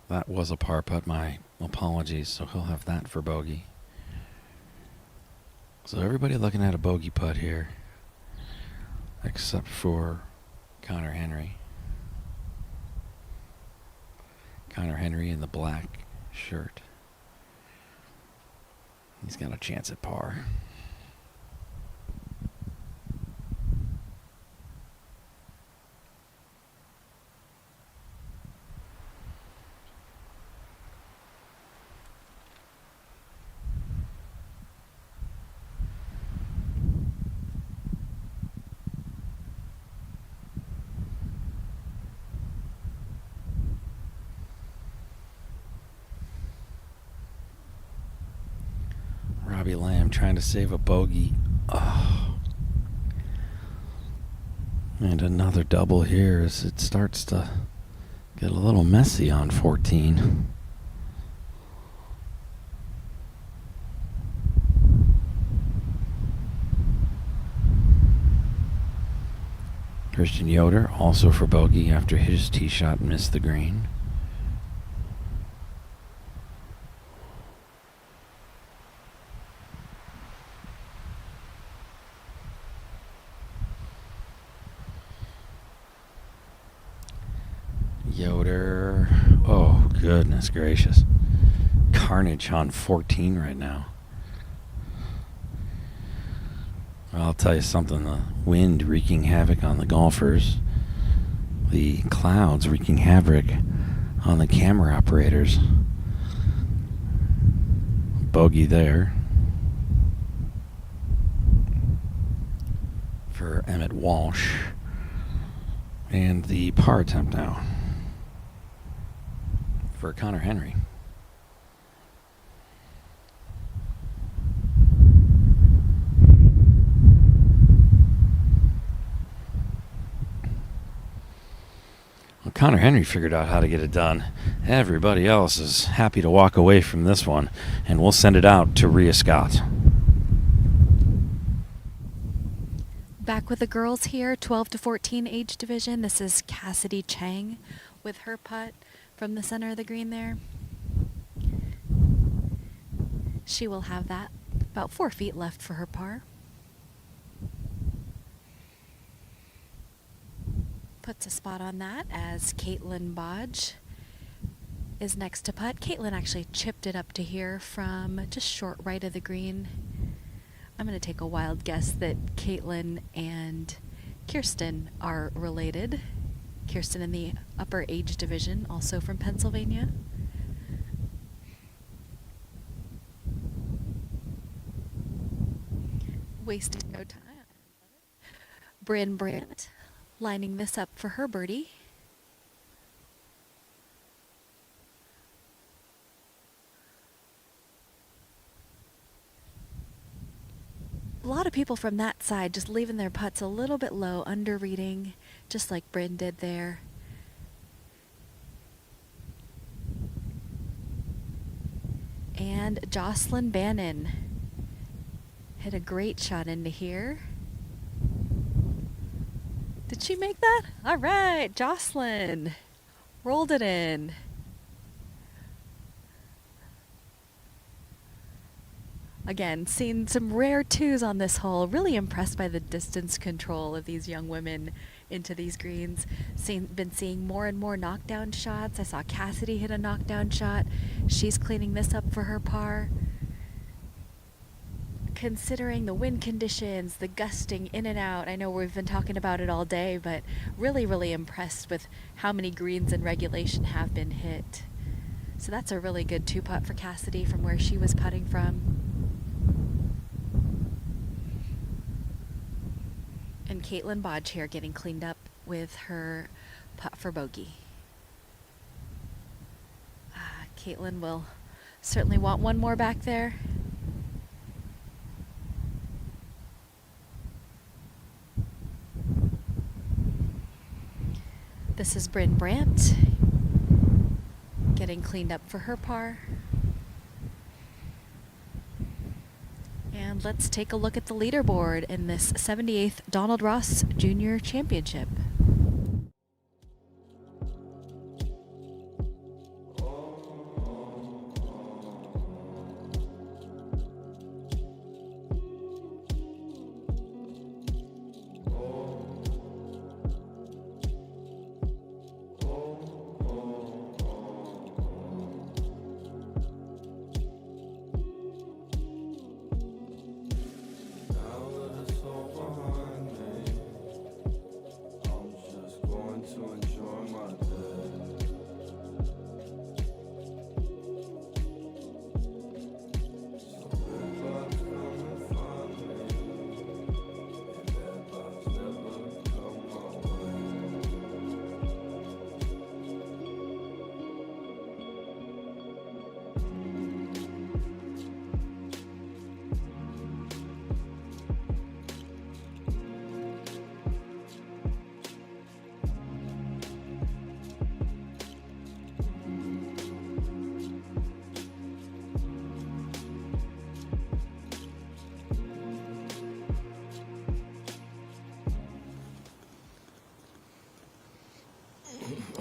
That was a par putt. My apologies. So he'll have that for bogey. So everybody looking at a bogey putt here, except for Connor Henry. Connor Henry in the black shirt. He's got a chance at par. Robbie Lamb trying to save a bogey. Oh. And another double here as it starts to get a little messy on 14. Christian Yoder also for bogey after his tee shot missed the green. Yoder. Oh, goodness gracious. Carnage on 14 right now. Well, I'll tell you something. The wind wreaking havoc on the golfers. The clouds wreaking havoc on the camera operators. Bogey there for Emmett Walsh. And the par attempt now for Connor Henry. Connor Henry figured out how to get it done. Everybody else is happy to walk away from this one, and we'll send it out to Rhea Scott. Back with the girls here, 12 to 14 age division. This is Cassidy Chang with her putt from the center of the green there. She will have that about 4 feet left for her par. Puts a spot on that as Caitlin Bodge is next to putt. Caitlin actually chipped it up to here from just short right of the green. I'm going to take a wild guess that Caitlin and Kirsten are related. Kirsten in the upper age division, also from Pennsylvania. Wasting no time. Bryn Brandt lining this up for her birdie. A lot of people from that side just leaving their putts a little bit low, under reading, just like Bryn did there. And Jocelyn Bannon hit a great shot into here. Did she make that? All right, Jocelyn rolled it in. Again, seen some rare twos on this hole. Really impressed by the distance control of these young women into these greens. Been seeing more and more knockdown shots. I saw Cassidy hit a knockdown shot. She's cleaning this up for her par. Considering the wind conditions, the gusting in and out, I know we've been talking about it all day, but really, really impressed with how many greens in regulation have been hit. So that's a really good 2-putt for Cassidy from where she was putting from. And Caitlin Bodge here getting cleaned up with her putt for bogey. Caitlin will certainly want one more back there. This is Bryn Brandt getting cleaned up for her par. And let's take a look at the leaderboard in this 78th Donald Ross Jr. Championship.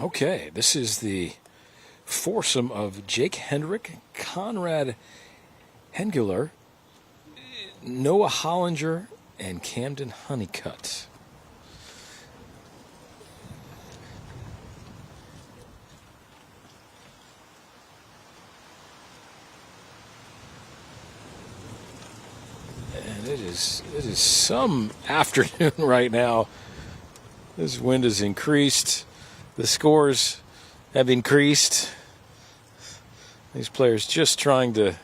Okay, this is the foursome of Jake Hendrick, Conrad Hengeler, Noah Hollinger, and Camden Honeycutt. And it is some afternoon right now. This wind has increased. The scores have increased. These players just trying to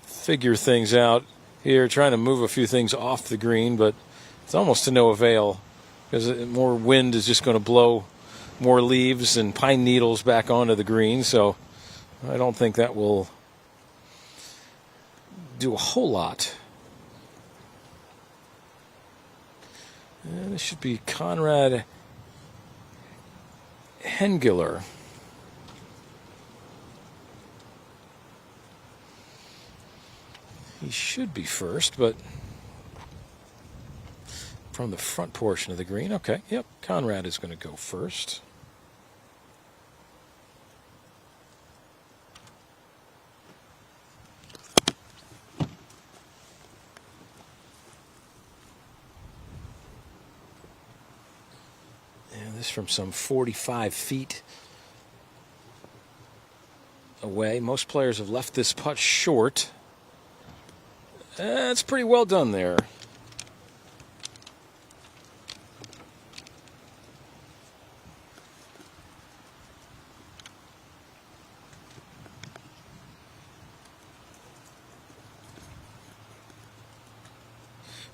figure things out here, trying to move a few things off the green, but it's almost to no avail because more wind is just going to blow more leaves and pine needles back onto the green, so I don't think that will do a whole lot. And this should be Conrad Hengler. He should be first, but from the front portion of the green. Okay, yep, Conrad is going to go first. And this from some 45 feet away. Most players have left this putt short. That's pretty well done there.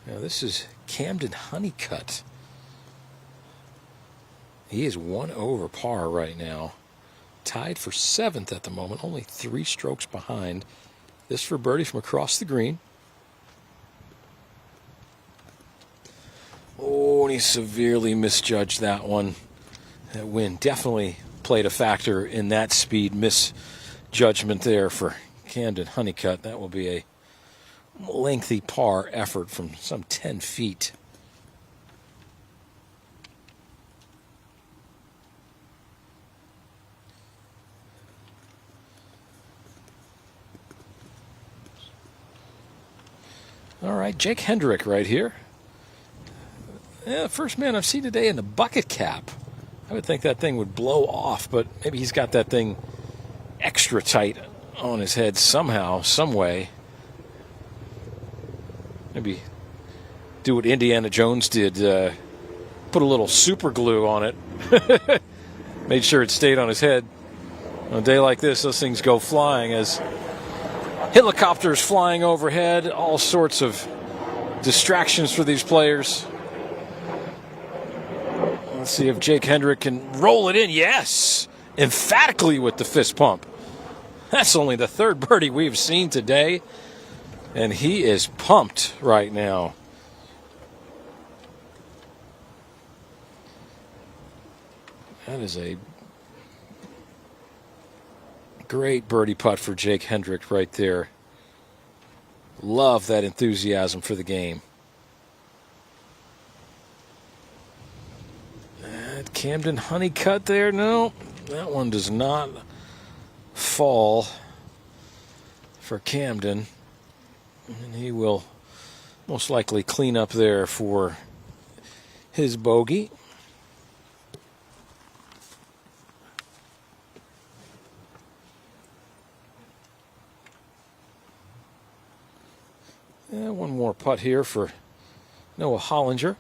Now this is Camden Honeycutt. He is 1 over par right now. Tied for 7th at the moment, only 3 strokes behind. This for birdie from across the green. Oh, and he severely misjudged that one. That wind definitely played a factor in that speed misjudgment there for Camden Honeycutt. That will be a lengthy par effort from some 10 feet. All right, Jake Hendrick right here. Yeah, first man I've seen today in the bucket cap. I would think that thing would blow off, but maybe he's got that thing extra tight on his head somehow, some way. Maybe do what Indiana Jones did, put a little super glue on it. Made sure it stayed on his head. On a day like this, those things go flying as helicopters flying overhead, all sorts of distractions for these players. Let's see if Jake Hendrick can roll it in. Yes! Emphatically with the fist pump. That's only the 3rd birdie we've seen today, and he is pumped right now. That is a great birdie putt for Jake Hendrick right there. Love that enthusiasm for the game. That Camden Honeycutt there, no, that one does not fall for Camden. And he will most likely clean up there for his bogey. One more putt here for Noah Hollinger.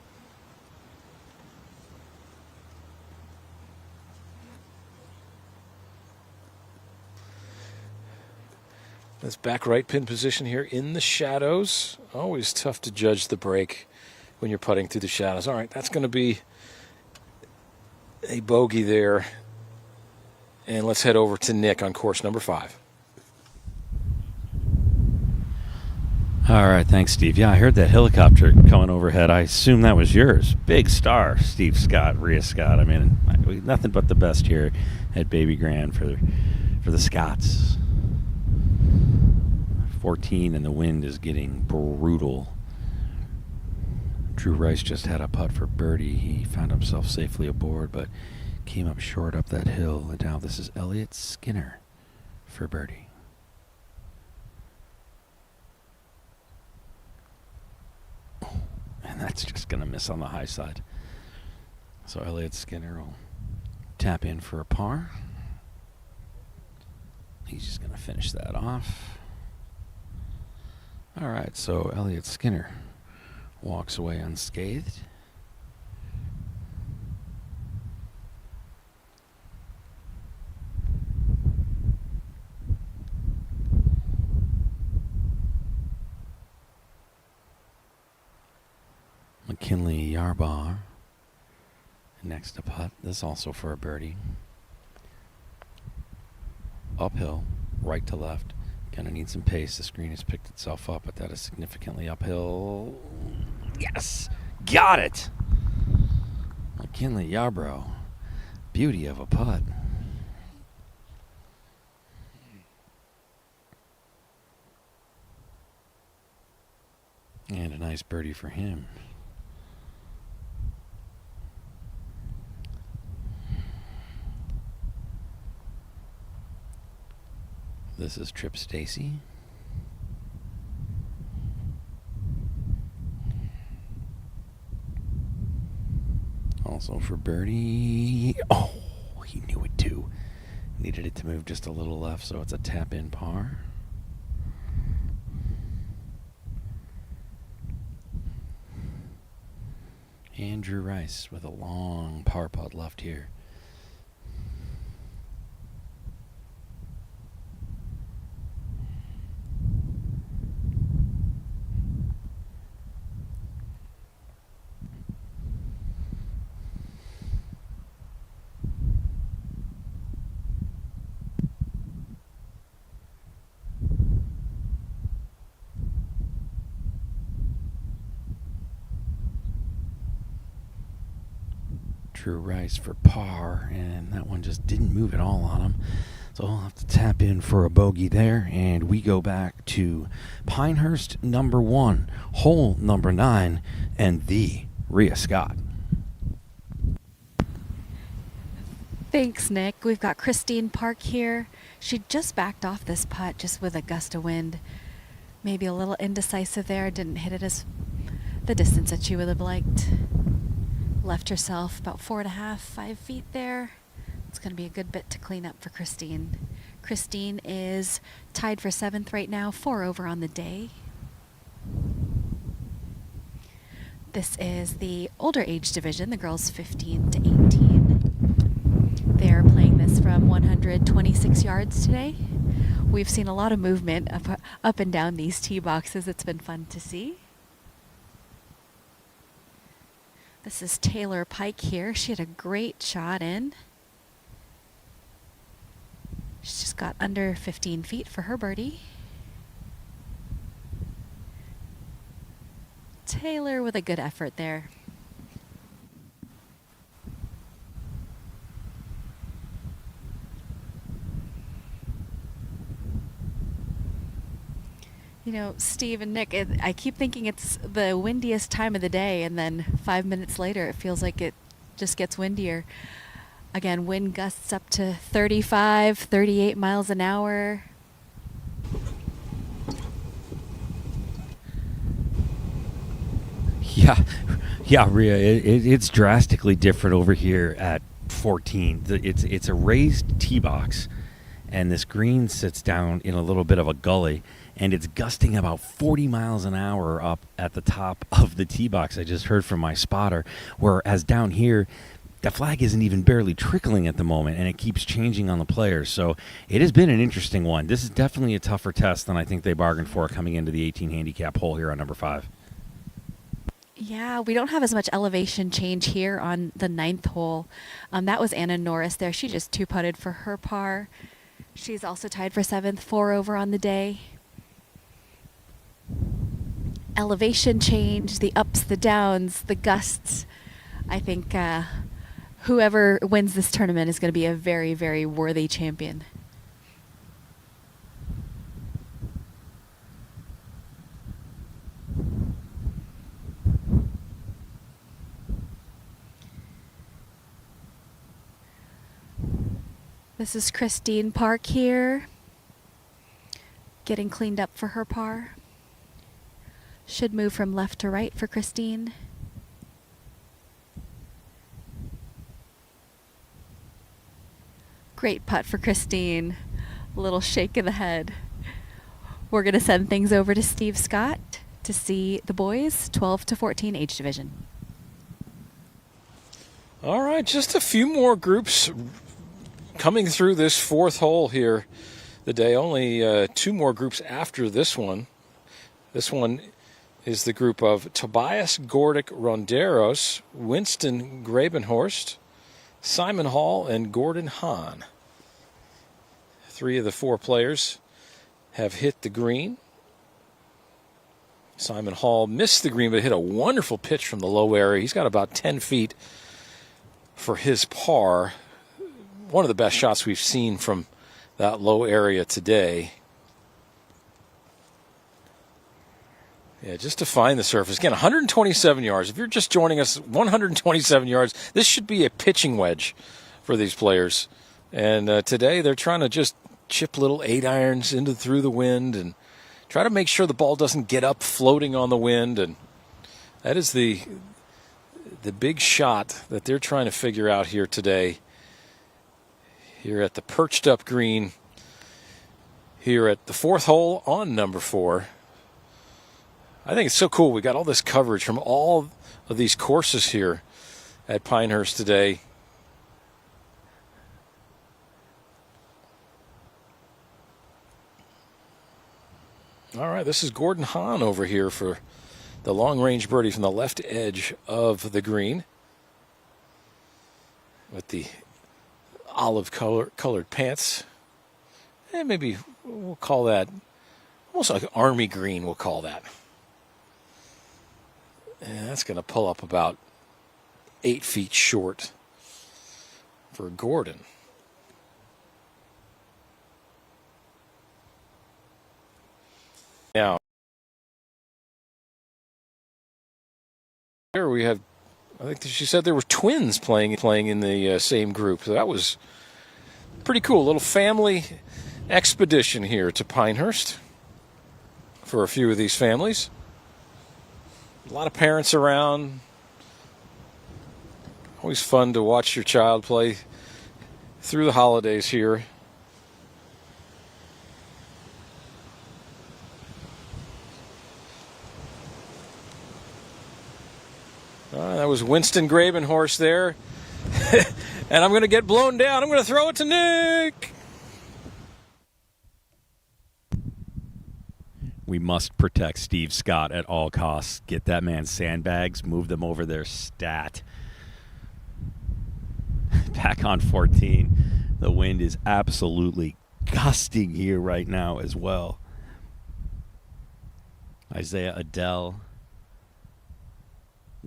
That's back right pin position here in the shadows. Always tough to judge the break when you're putting through the shadows. All right, that's going to be a bogey there. And let's head over to Nick on course number 5. All right, thanks, Steve. Yeah, I heard that helicopter coming overhead. I assume that was yours. Big star, Steve Scott, Rhea Scott. I mean, nothing but the best here at Baby Grand for the Scots. 14 and the wind is getting brutal. Drew Rice just had a putt for birdie. He found himself safely aboard, but came up short up that hill. And now this is Elliott Skinner for birdie. And that's just going to miss on the high side. So Elliott Skinner will tap in for a par. He's just going to finish that off. All right, so Elliott Skinner walks away unscathed. McKinley Yarbar next to putt. This also for a birdie. Uphill, right to left. Gonna need some pace. The screen has picked itself up, but that is significantly uphill. Yes! Got it! McKinley Yarbrough Beauty of a putt. And a nice birdie for him. This is Trip Stacy. Also for birdie. Oh, he knew it too. Needed it to move just a little left, so it's a tap-in par. Andrew Rice with a long par putt left here. Drew Rice for par, and that one just didn't move at all on him. So I'll have to tap in for a bogey there, and we go back to Pinehurst number 1, hole number 9, and the Rhea Scott. Thanks, Nick. We've got Christine Park here. She just backed off this putt just with a gust of wind. Maybe a little indecisive there. Didn't hit it as the distance that she would have liked. Left herself about 4.5, 5 feet there. It's going to be a good bit to clean up for Christine. Christine is tied for 7th right now, 4 over on the day. This is the older age division, the girls 15 to 18. They're playing this from 126 yards today. We've seen a lot of movement up and down these tee boxes. It's been fun to see. This is Taylor Pike here. She had a great shot in. She's just got under 15 feet for her birdie. Taylor with a good effort there. You know, Steve and Nick, I keep thinking it's the windiest time of the day, and then 5 minutes later it feels like it just gets windier. Again, wind gusts up to 35, 38 miles an hour. Yeah, Rhea, it's drastically different over here at 14. It's a raised tee box, and this green sits down in a little bit of a gully, and it's gusting about 40 miles an hour up at the top of the tee box. I just heard from my spotter, whereas down here, the flag isn't even barely trickling at the moment, and it keeps changing on the players. So it has been an interesting one. This is definitely a tougher test than I think they bargained for coming into the 18 handicap hole here on number 5. Yeah, we don't have as much elevation change here on the 9th hole. That was Anna Norris there. She just 2-putted for her par. She's also tied for 7th, 4 over on the day. Elevation change, the ups, the downs, the gusts. I think whoever wins this tournament is going to be a very, very worthy champion. This is Christine Park here, getting cleaned up for her par. Should move from left to right for Christine. Great putt for Christine. A little shake of the head. We're going to send things over to Steve Scott to see the boys 12 to 14 age division. All right, just a few more groups coming through this 4th hole here the day. Only 2 more groups after this one. This one is the group of Tobias Gordick Ronderos, Winston Grabenhorst, Simon Hall, and Gordon Hahn. 3 of the 4 players have hit the green. Simon Hall missed the green, but hit a wonderful pitch from the low area. He's got about 10 feet for his par. one of the best shots we've seen from that low area today. Yeah, just to find the surface. Again, 127 yards. If you're just joining us, 127 yards. This should be a pitching wedge for these players. And today they're trying to just chip little 8-irons through the wind and try to make sure the ball doesn't get up floating on the wind. And that is the big shot that they're trying to figure out here today. Here at the perched up green. Here at the 4th hole on number 4. I think it's so cool. We got all this coverage from all of these courses here at Pinehurst today. All right, this is Gordon Hahn over here for the long-range birdie from the left edge of the green with the olive-colored pants. And maybe we'll call that almost like army green, we'll call that. And that's going to pull up about 8 feet short for Gordon. Now, here we have, I think she said there were twins playing in the same group. So that was pretty cool. A little family expedition here to Pinehurst for a few of these families. A lot of parents around. Always fun to watch your child play through the holidays here. That was Winston Grabenhorst there. And I'm going to get blown down. I'm going to throw it to Nick. We must protect Steve Scott at all costs. Get that man sandbags, move them over their stat. Back on 14. The wind is absolutely gusting here right now as well. Isaiah Adele.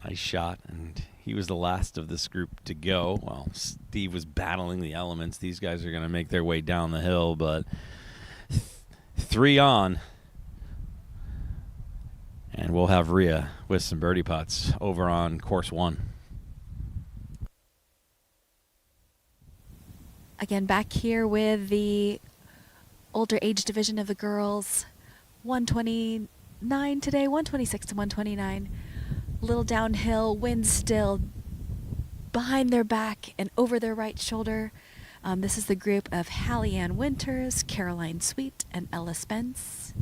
Nice shot, and he was the last of this group to go. Well, Steve was battling the elements. These guys are going to make their way down the hill, but 3 on. And we'll have Rhea with some birdie putts over on course 1. Again, back here with the older age division of the girls. 129 today, 126 to 129. Little downhill, wind still behind their back and over their right shoulder. This is the group of Hallie Ann Winters, Caroline Sweet, and Ella Spence.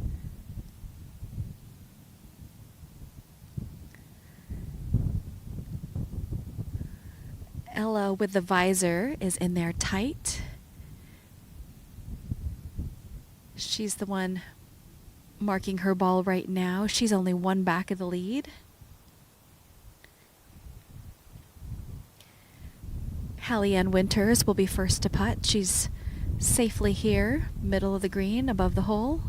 Ella with the visor is in there tight. She's the one marking her ball right now. She's only 1 back of the lead. Hallie Ann Winters will be first to putt. She's safely here, middle of the green, above the hole.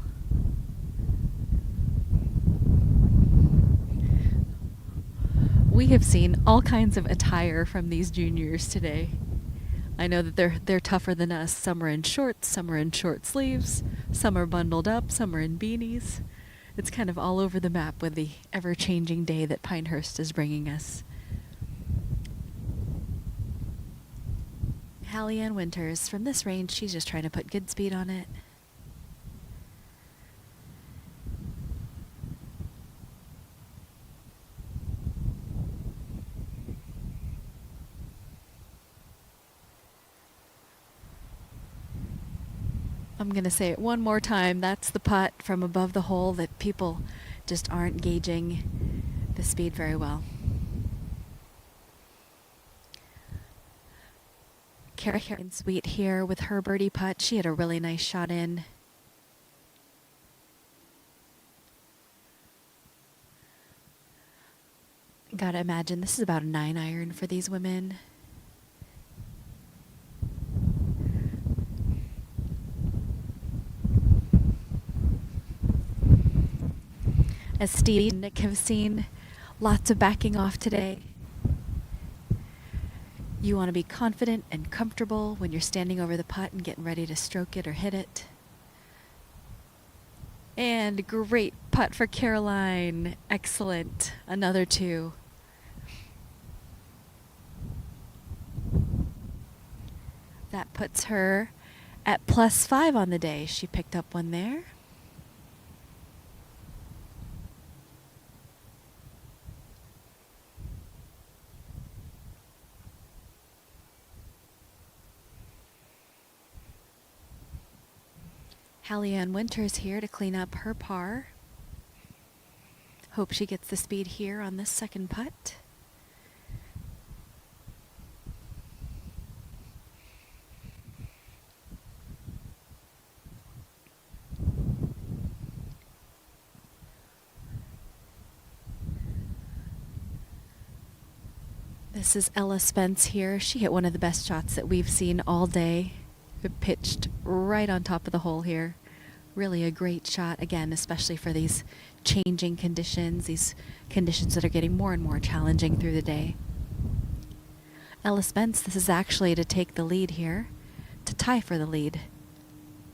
We have seen all kinds of attire from these juniors today. I know that they're tougher than us. Some are in shorts, some are in short sleeves, some are bundled up, some are in beanies. It's kind of all over the map with the ever-changing day that Pinehurst is bringing us. Hallie Ann Winters, from this range, she's just trying to put good speed on it. I'm going to say it one more time. That's the putt from above the hole that people just aren't gauging the speed very well. Caroline Sweet here with her birdie putt. She had a really nice shot in. Gotta imagine this is about a 9-iron for these women. As Steve and Nick have seen, lots of backing off today. You want to be confident and comfortable when you're standing over the putt and getting ready to stroke it or hit it. And great putt for Caroline. Excellent. Another 2. That puts her at +5 on the day. She picked up one there. Hallie Ann Winters here to clean up her par. Hope she gets the speed here on this second putt. This is Ella Spence here. She hit one of the best shots that we've seen all day. It pitched right on top of the hole here. Really a great shot, again, especially for these changing conditions, these conditions that are getting more and more challenging through the day. Ella Spence, this is actually to take the lead here, to tie for the lead.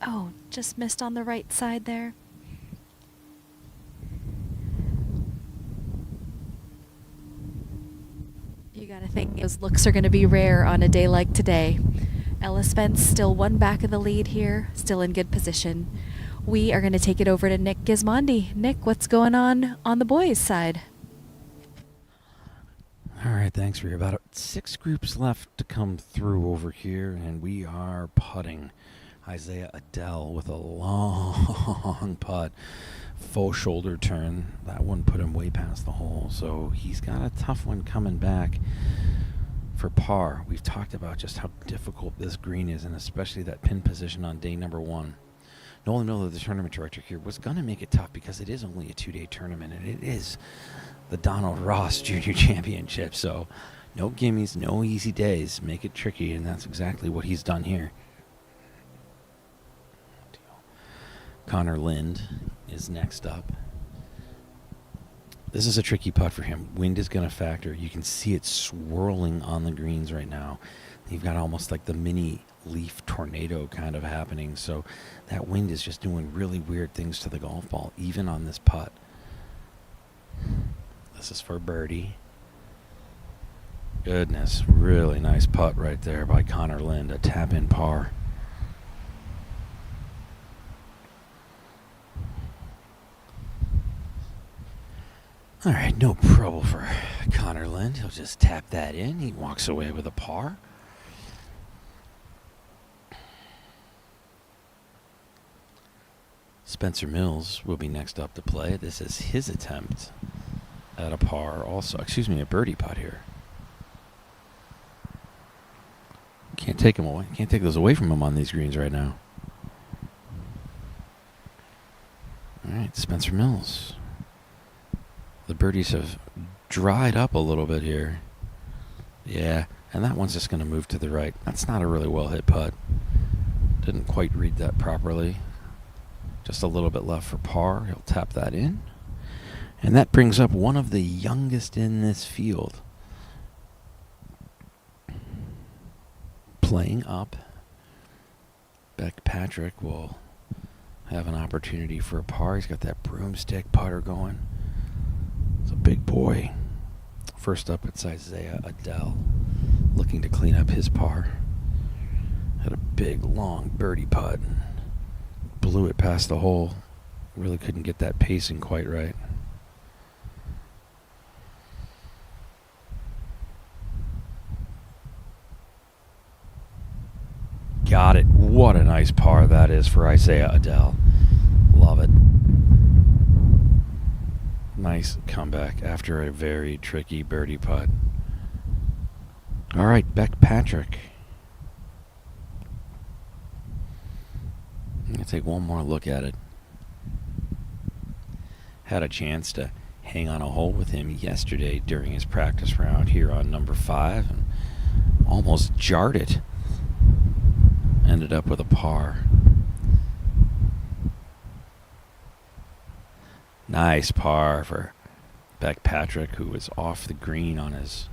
Oh, just missed on the right side there. You gotta think those looks are gonna be rare on a day like today. Ella Spence still one back of the lead here, still in good position. We are going to take it over to Nick Gismondi. Nick, what's going on the boys' side? All right, thanks, Rhea. About 6 groups left to come through over here, and we are putting. Isaiah Adele with a long putt, faux shoulder turn. That one put him way past the hole, so he's got a tough one coming back for par. We've talked about just how difficult this green is, and especially that pin position on day number 1. Nolan Miller, the tournament director here, was going to make it tough because it is only a 2-day tournament, and it is the Donald Ross Junior Championship. So no gimmies, no easy days. Make it tricky, and that's exactly what he's done here. Connor Lind is next up. This is a tricky putt for him. Wind is going to factor. You can see it swirling on the greens right now. You've got almost like the mini leaf tornado kind of happening. So that wind is just doing really weird things to the golf ball, even on this putt. This is for birdie. Goodness, really nice putt right there by Connor Lind, a tap-in par. All right, no trouble for Connor Lind. He'll just tap that in. He walks away with a par. Spencer Mills will be next up to play. This is his attempt at a par also. Excuse me, a birdie putt here. Can't take him away. Can't take those away from him on these greens right now. All right, Spencer Mills. The birdies have dried up a little bit here. Yeah, and that one's just going to move to the right. That's not a really well hit putt. Didn't quite read that properly. Just a little bit left for par. He'll tap that in. And that brings up one of the youngest in this field. Playing up. Beck Patrick will have an opportunity for a par. He's got that broomstick putter going. It's a big boy. First up, it's Isaiah Adele, looking to clean up his par. Had a big, long birdie putt. Blew it past the hole. Really couldn't get that pacing quite right. Got it. What a nice par that is for Isaiah Adele. Love it. Nice comeback after a very tricky birdie putt. All right, Beck Patrick. I'm going to take one more look at it. Had a chance to hang on a hole with him yesterday during his practice round here on number 5 and almost jarred it. Ended up with a par. Nice par for Beck Patrick, who was off the green on his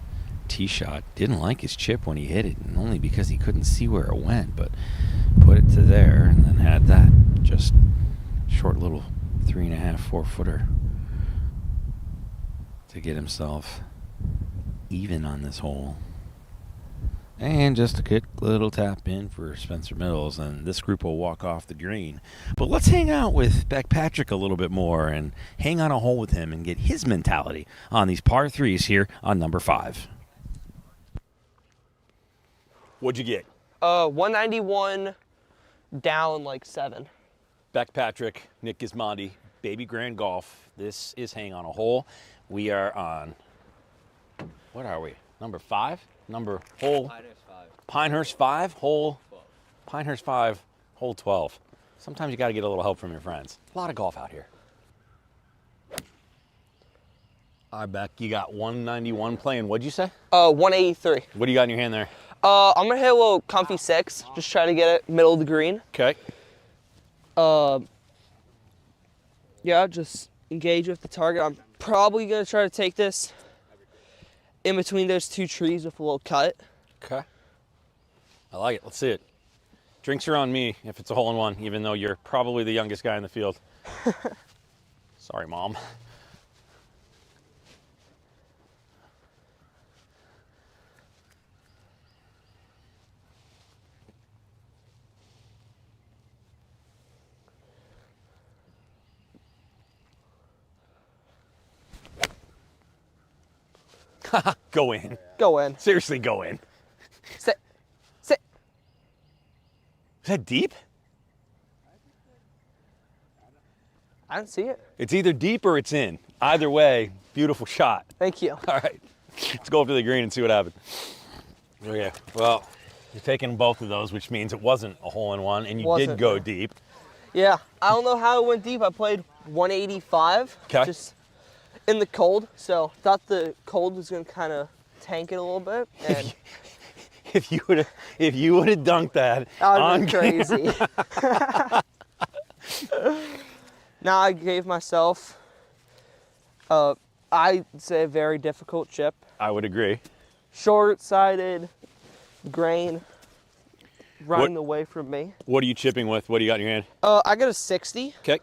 tee shot. Didn't like his chip when he hit it, and only because he couldn't see where it went, but put it to there and then had that just short little 3.5, 4-footer to get himself even on this hole. And just a quick little tap in for Spencer Mills, and this group will walk off the green. But let's hang out with Beck Patrick a little bit more and hang on a hole with him and get his mentality on these par 3s here on number 5. What'd you get? 191 down like 7. Beck Patrick, Nick Gismondi, Baby Grand Golf. This is hang on a hole. We are on, what are we? Number 5? Pinehurst 5, hole 12. Pinehurst 5, hole 12. Sometimes you got to get a little help from your friends. A lot of golf out here. All right, Beck, you got 191 playing. What'd you say? 183. What do you got in your hand there? I'm gonna hit a little comfy 6. Just try to get it middle of the green. Okay. Yeah, just engage with the target. I'm probably gonna try to take this in between those 2 trees with a little cut. Okay. I like it. Let's see it. Drinks are on me if it's a hole-in-one, even though you're probably the youngest guy in the field. Sorry, Mom. Go in. Go in. Seriously, go in. Sit. Sit. Is that deep? I didn't see it. It's either deep or it's in. Either way, beautiful shot. Thank you. All right, let's go up to the green and see what happens. Okay, well, you're taking both of those, which means it wasn't a hole-in-one, and you did go deep. Yeah, I don't know how it went deep. I played 185. Okay. Just in the cold, so thought the cold was gonna kind of tank it a little bit. And if you would have dunked that, that would have been crazy. Now I gave myself, I'd say a very difficult chip. I would agree. Short-sided, grain, running away from me. What are you chipping with? What do you got in your hand? I got a 60. Okay.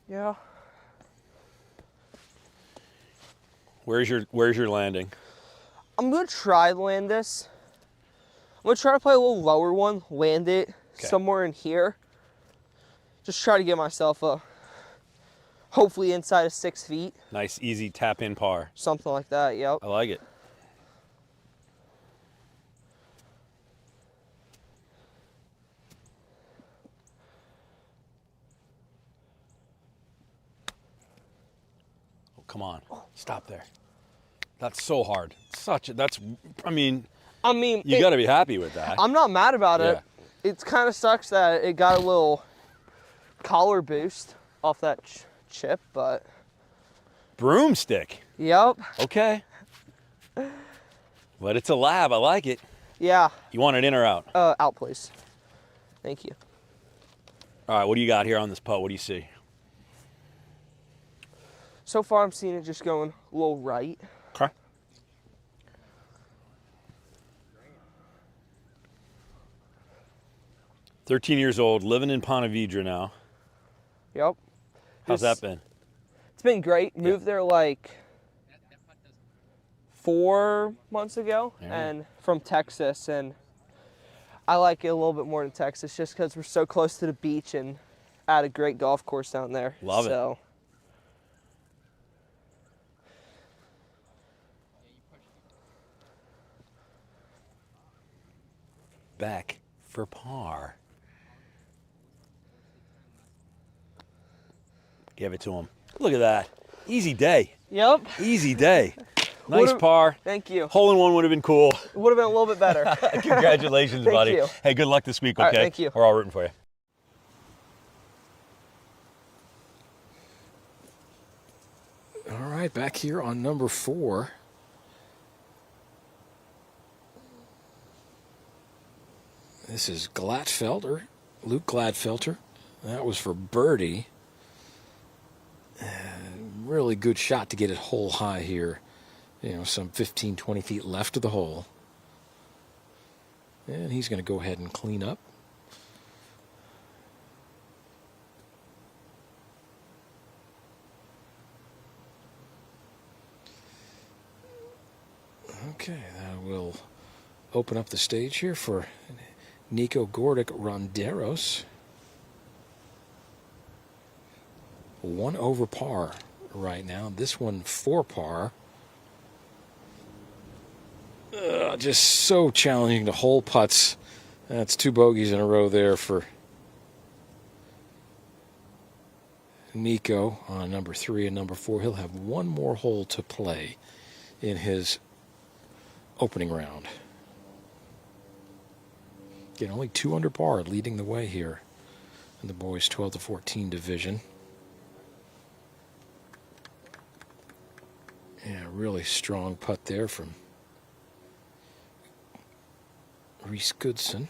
Yeah. Where's your landing? I'm gonna try to land this. I'm gonna try to play a little lower one, land it somewhere in here. Just try to get myself hopefully inside of 6 feet. Nice, easy tap in par. Something like that, yep. I like it. Oh, come on. Stop there. That's so hard. I mean, you got to be happy with that. I'm not mad about it. It kind of sucks that it got a little collar boost off that chip, but. Broomstick. Yep. Okay. But it's a lab. I like it. Yeah. You want it in or out? Out, please. Thank you. All right, what do you got here on this putt? What do you see? So far, I'm seeing it just going a little right. Okay. "13 years old, living in Ponte Vedra now." Yep. How's that been? It's been great. Moved there like 4 months ago, and from Texas, and I like it a little bit more than Texas just because we're so close to the beach and at a great golf course down there. Love it. Back for par. Give it to him. Look at that. Easy day. Yep. Easy day. Nice par. Thank you. Hole-in-one would have been cool. It would have been a little bit better. Congratulations, buddy. Thank you. Hey, good luck this week, okay? All right, thank you. We're all rooting for you. All right, back here on number 4. This is Luke Gladfelter. That was for birdie. Really good shot to get it hole high here some 15, 20 feet left of the hole. And he's going to go ahead and clean up. Okay, that will open up the stage here for Nico Gordic-Ronderos. 1 over par right now. This one 4 par. Just so challenging to hole putts. That's 2 bogeys in a row there for Nico on number 3 and number 4. He'll have 1 more hole to play in his opening round. Again, only 2 under par leading the way here in the boys 12 to 14 division. Yeah, really strong putt there from Reese Goodson.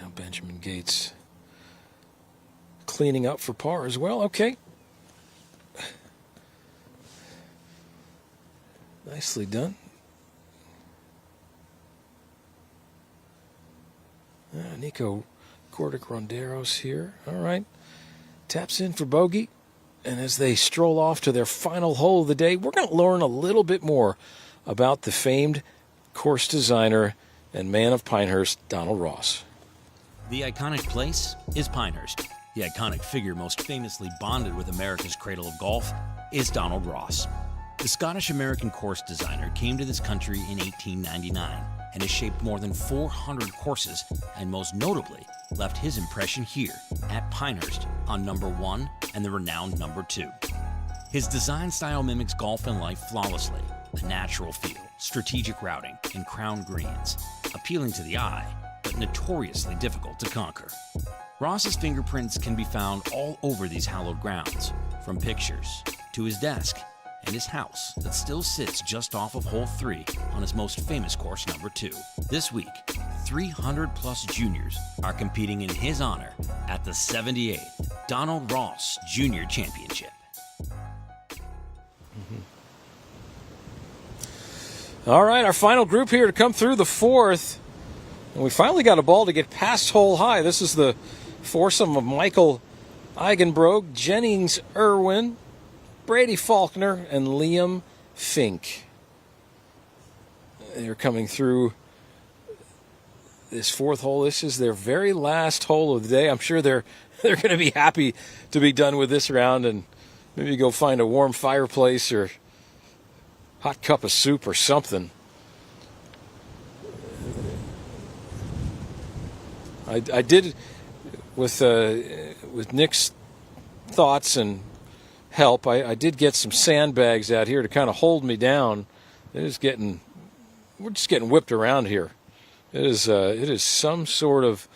Now Benjamin Gates cleaning up for par as well. Okay. Nicely done. Nico Gordic-Ronderos here. All right. Taps in for bogey. And as they stroll off to their final hole of the day, we're going to learn a little bit more about the famed course designer and man of Pinehurst, Donald Ross. The iconic place is Pinehurst. The iconic figure most famously bonded with America's cradle of golf is Donald Ross. The Scottish-American course designer came to this country in 1899 and has shaped more than 400 courses, and most notably left his impression here at Pinehurst on number 1 and the renowned number 2. His design style mimics golf and life flawlessly. A natural feel, strategic routing, and crown greens, appealing to the eye, but notoriously difficult to conquer. Ross's fingerprints can be found all over these hallowed grounds, from pictures to his desk and his house that still sits just off of hole 3 on his most famous course, number 2. This week, 300-plus juniors are competing in his honor at the 78th Donald Ross Junior Championship. All right, our final group here to come through the 4th. And we finally got a ball to get past hole high. This is the foursome of Michael Eigenbroek, Jennings Irwin, Brady Faulkner, and Liam Fink. They're coming through this 4th hole. This is their very last hole of the day. I'm sure they're going to be happy to be done with this round and maybe go find a warm fireplace or hot cup of soup or something. I did, with Nick's thoughts and help, I did get some sandbags out here to kind of hold me down. We're just getting whipped around here. It is some sort of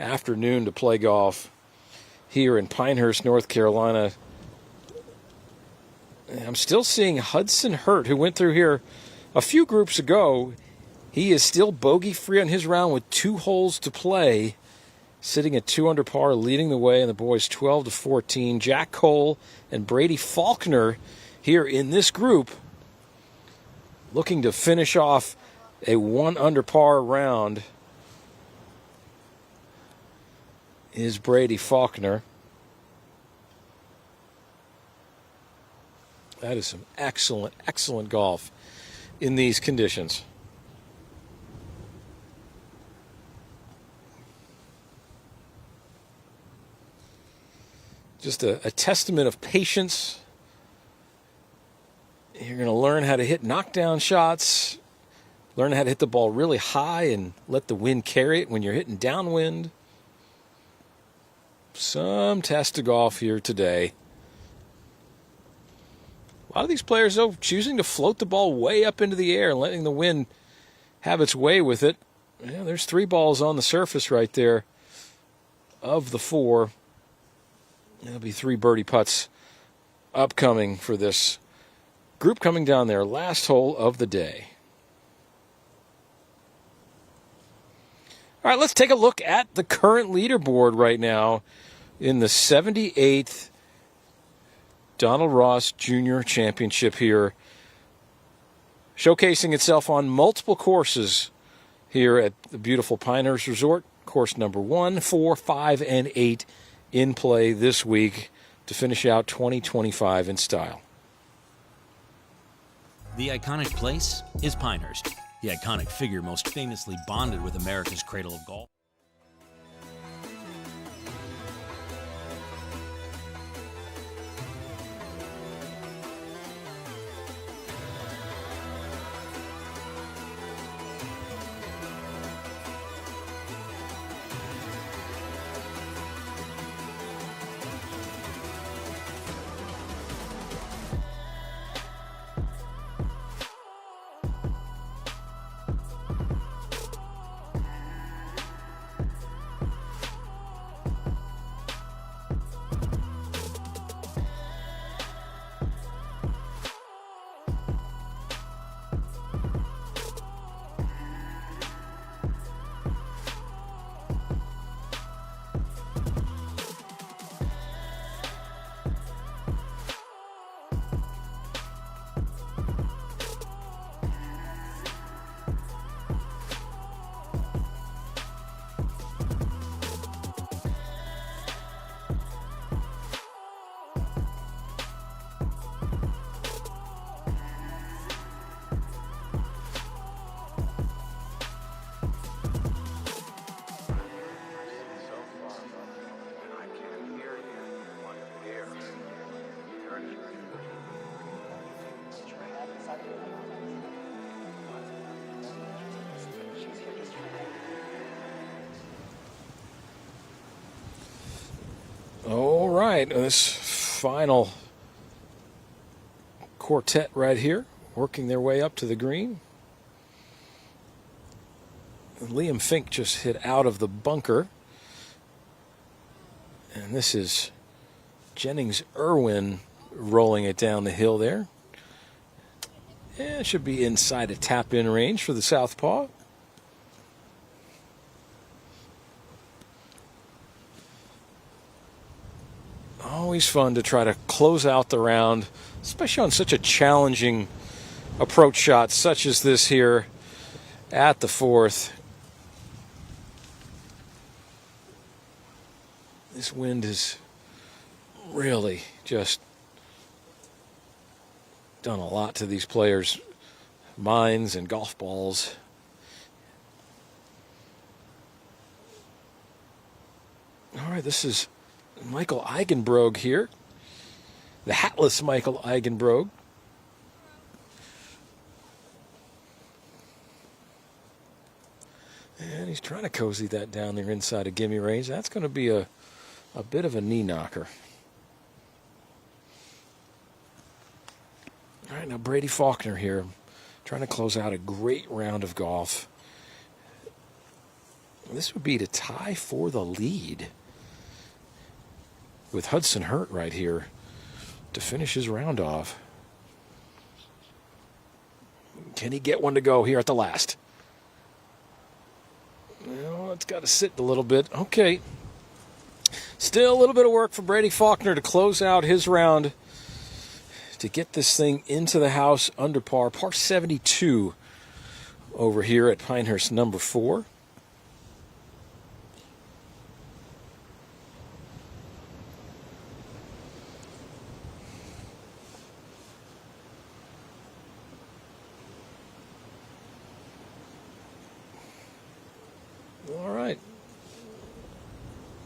afternoon to play golf here in Pinehurst, North Carolina. I'm still seeing Hudson Hurt, who went through here a few groups ago. He is still bogey-free on his round with 2 holes to play, sitting at 2 under par, leading the way in the boys 12 to 14. Jack Cole and Brady Faulkner here in this group, looking to finish off a 1 under par round, is Brady Faulkner. That is some excellent, excellent golf in these conditions. Just a testament of patience. You're going to learn how to hit knockdown shots, learn how to hit the ball really high and let the wind carry it when you're hitting downwind. Some test of golf here today. A lot of these players, though, choosing to float the ball way up into the air and letting the wind have its way with it. Yeah, there's 3 balls on the surface right there of the 4. There'll be 3 birdie putts upcoming for this group coming down their last hole of the day. All right, let's take a look at the current leaderboard right now. in the 78th Donald Ross Jr. Championship here, showcasing itself on multiple courses here at the beautiful Pinehurst Resort. Course number 1, 4, 5, and 8 in play this week to finish out 2025 in style. The iconic place is Pinehurst, the iconic figure most famously bonded with America's cradle of golf. All right, this final quartet right here, working their way up to the green. Liam Fink just hit out of the bunker. And this is Jennings Irwin rolling it down the hill there. And it should be inside a tap-in range for the southpaw. Always fun to try to close out the round, especially on such a challenging approach shot such as this here at the 4th. This wind has really just done a lot to these players' minds and golf balls. All right, this is Michael Eigenbroeg here, the hatless Michael Eigenbroeg. And he's trying to cozy that down there inside of gimme range. That's going to be a bit of a knee knocker. All right, now Brady Faulkner here, trying to close out a great round of golf. This would be to tie for the lead with Hudson Hurt right here to finish his round off. Can he get one to go here at the last? Well, it's got to sit a little bit. Okay. Still a little bit of work for Brady Faulkner to close out his round to get this thing into the house under par. Par 72 over here at Pinehurst number 4. All right.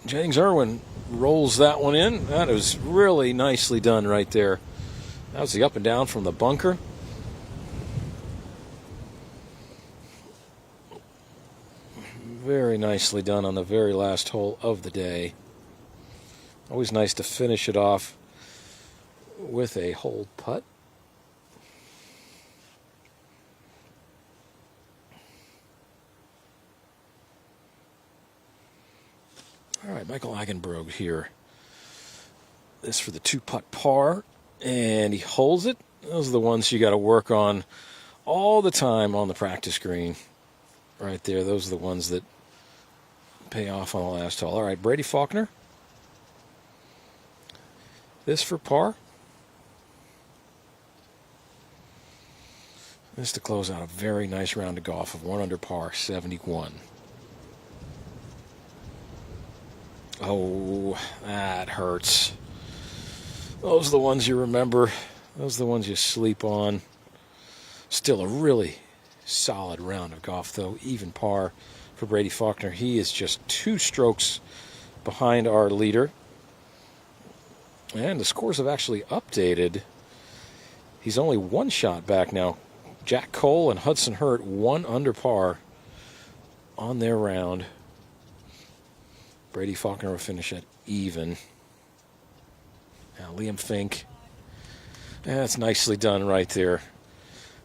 Jennings Irwin rolls that one in. That was really nicely done right there. That was the up and down from the bunker. Very nicely done on the very last hole of the day. Always nice to finish it off with a hold putt. All right, Michael Eigenbroeg here. This for the 2-putt par, and he holds it. Those are the ones you got to work on all the time on the practice green. Right there, those are the ones that pay off on the last hole. All right, Brady Faulkner. this for par. This to close out a very nice round of golf of 1 under par, 71. Oh, that hurts. Those are the ones you remember. Those are the ones you sleep on. Still a really solid round of golf, though. Even par for Brady Faulkner. He is just 2 strokes behind our leader. And the scores have actually updated. He's only 1 shot back now. Jack Cole and Hudson Hurt 1 under par on their round. Brady Faulkner will finish at even. Now Liam Fink. That's nicely done right there.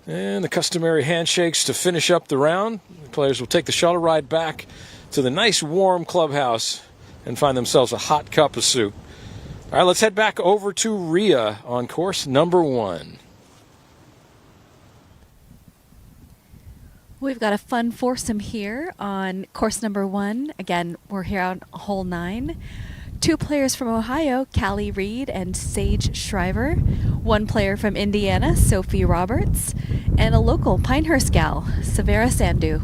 And the customary handshakes to finish up the round. The players will take the shuttle ride back to the nice warm clubhouse and find themselves a hot cup of soup. All right, let's head back over to Rhea on course number 1. We've got a fun foursome here on course number 1. Again, we're here on hole 9. 2 players from Ohio, Callie Reed and Sage Shriver. 1 player from Indiana, Sophie Roberts. And a local Pinehurst gal, Severa Sandhu.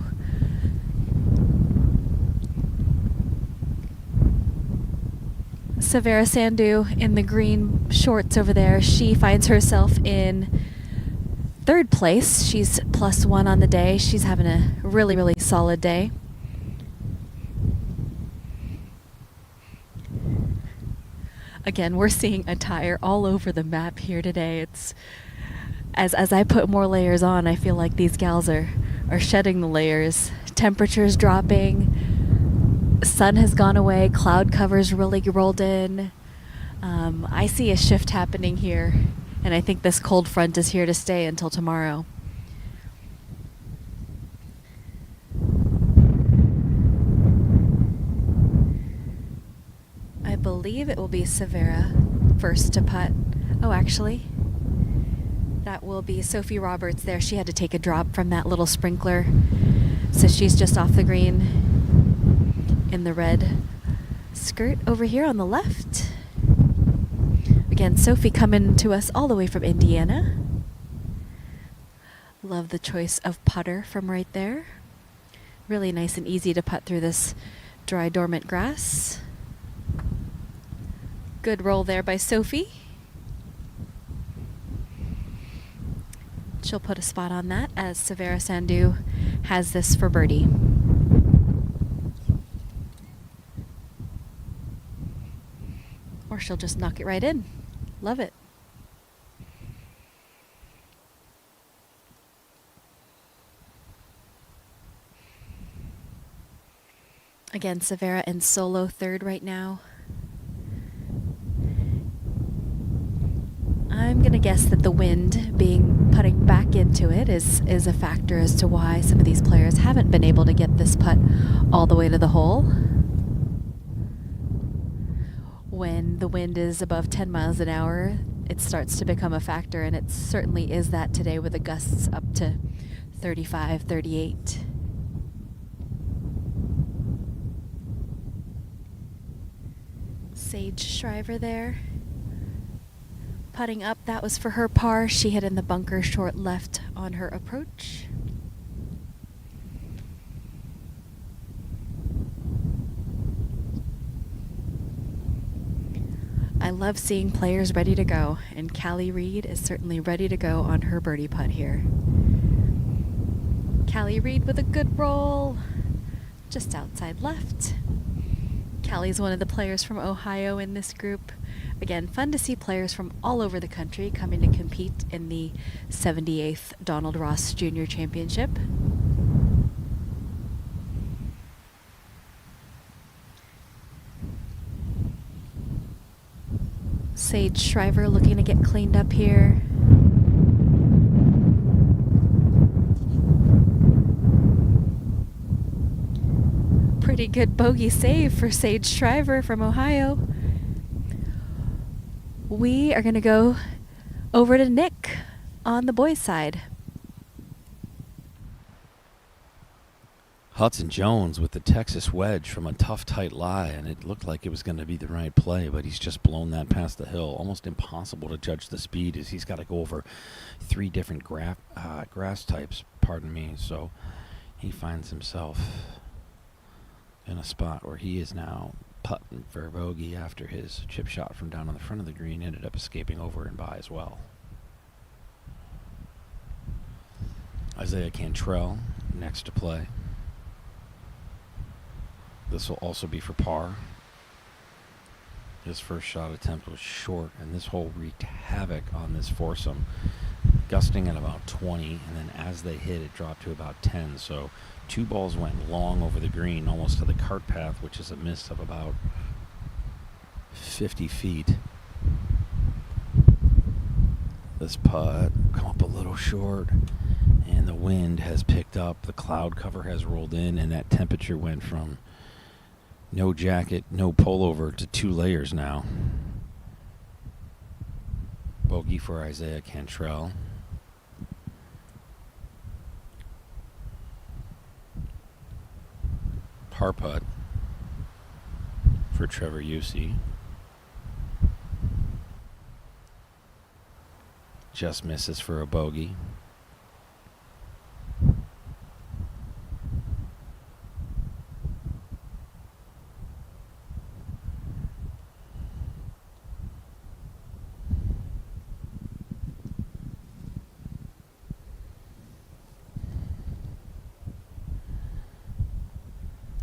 Severa Sandhu in the green shorts over there. She finds herself in 3rd place. She's +1 on the day. She's having a really, really solid day. Again, we're seeing attire all over the map here today. It's as I put more layers on, I feel like these gals are shedding the layers. Temperatures dropping. Sun has gone away. Cloud cover's really rolled in. I see a shift happening here. And I think this cold front is here to stay until tomorrow. I believe it will be Severa first to putt. Oh, actually, that will be Sophie Roberts there. She had to take a drop from that little sprinkler. So she's just off the green in the red skirt over here on the left. Again, Sophie coming to us all the way from Indiana. Love the choice of putter from right there. Really nice and easy to putt through this dry, dormant grass. Good roll there by Sophie. She'll put a spot on that as Severa Sandhu has this for birdie. Or she'll just knock it right in. Love it. Again, Severa in solo 3rd right now. I'm going to guess that the wind putting back into it is a factor as to why some of these players haven't been able to get this putt all the way to the hole. When the wind is above 10 miles an hour, it starts to become a factor, and it certainly is that today with the gusts up to 35, 38. Sage Shriver there. Putting up, that was for her par. She hit in the bunker short left on her approach. I love seeing players ready to go, and Callie Reed is certainly ready to go on her birdie putt here. Callie Reed with a good roll, just outside left. Callie's one of the players from Ohio in this group. Again, fun to see players from all over the country coming to compete in the 78th Donald Ross Jr. Championship. Sage Shriver looking to get cleaned up here. Pretty good bogey save for Sage Shriver from Ohio. We are going to go over to Nick on the boys' side. Hudson Jones with the Texas wedge from a tough, tight lie, and it looked like it was going to be the right play, but he's just blown that past the hill. Almost impossible to judge the speed as he's got to go over 3 different grass types, pardon me. So he finds himself in a spot where he is now putting for bogey after his chip shot from down on the front of the green ended up escaping over and by as well. Isaiah Cantrell next to play. This will also be for par. His first shot attempt was short, and this hole wreaked havoc on this foursome, gusting at about 20, and then as they hit, it dropped to about 10. So 2 balls went long over the green, almost to the cart path, which is a miss of about 50 feet. This putt come up a little short, and the wind has picked up. The cloud cover has rolled in, and that temperature went from no jacket, no pullover to 2 layers now. Bogey for Isaiah Cantrell. Par putt for Trevor Yusi. Just misses for a bogey.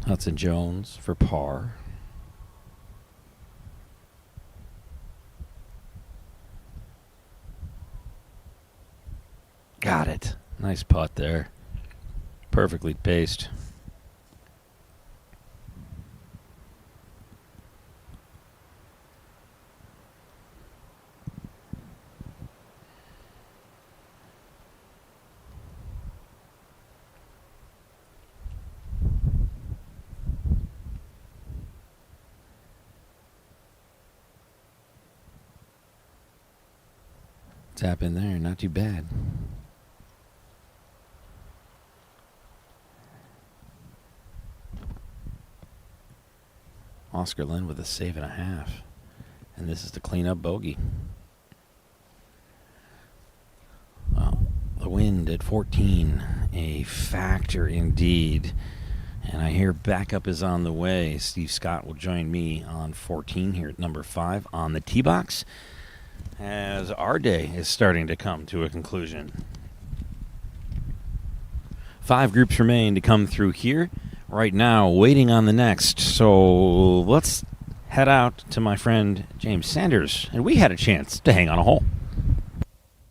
Hudson Jones for par. Got it. Nice putt there. Perfectly paced. Tap in there, not too bad. Oscar Lynn with a save and a half. And this is the cleanup bogey. Well, the wind at 14, a factor indeed. And I hear backup is on the way. Steve Scott will join me on 14 here at number 5 on the tee box, as our day is starting to come to a conclusion. 5 groups remain to come through here right now, waiting on the next. So let's head out to my friend James Sanders, and we had a chance to hang on a hole.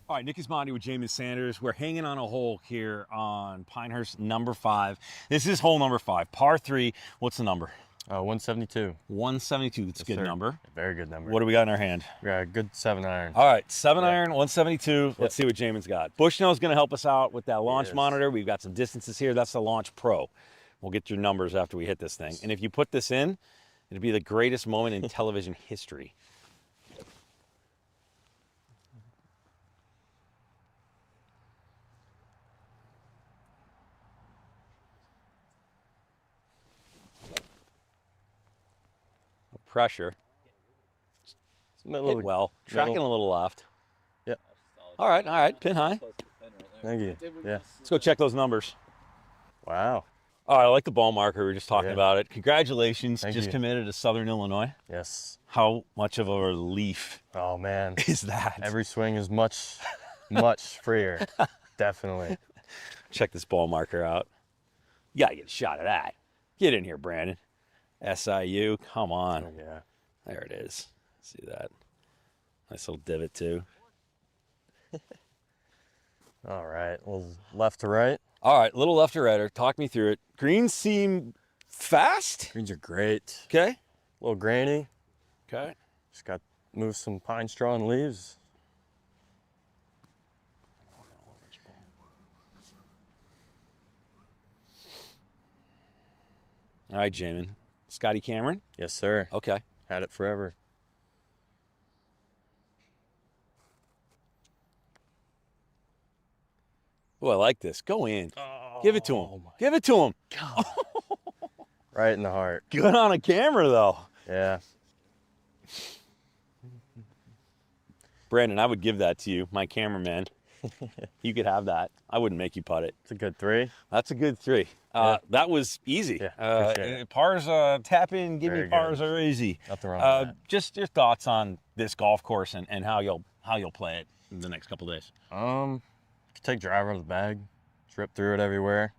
All right, Nick Ismandi with James Sanders. We're hanging on a hole here on Pinehurst, number 5. This is hole number 5, par 3. What's the number? 172. 172. That's a good number. Very good number. What do we got in our hand? We got a good 7 iron. All right, 7 iron, 172. Let's see what Jamin's got. Bushnell's going to help us out with that launch monitor. We've got some distances here. That's the Launch Pro. We'll get your numbers after we hit this thing. And if you put this in, it'll be the greatest moment in television history. Pressure. Hit well. Tracking a little left. Yep. All right. Pin high. Thank you. Yeah. Let's go check those numbers. Wow. All right, I like the ball marker. We were just talking about it. Congratulations. Thank just you. committed to Southern Illinois. Yes. How much of a relief Oh, man. is that? Every swing is much, much freer. Definitely. Check this ball marker out. You got to get a shot of that. Get in here, Brandon. SIU, come on. Oh, yeah. There it is. See that? Nice little divot, too. All right. Well, left to right. All right, little left to righter. Talk me through it. Greens seem fast. Greens are great. Okay. A little grainy. Okay. Just got to move some pine straw and leaves. All right, Jamin. Scotty Cameron? Yes, sir. Okay. Had it forever. Oh, I like this. Go in. Oh. Give it to him. Give it to him. Right in the heart. Good on a camera, though. Yeah. Brandon, I would give that to you, my cameraman. You could have that. I wouldn't make you putt it. It's a good 3. That's a good 3. Yeah. That was easy. Yeah, appreciate it. Pars, tap in, give Very me pars good. are easy. Nothing wrong with that. Just your thoughts on this golf course and how you'll play it in the next couple days. Take driver out of the bag, just rip through it everywhere.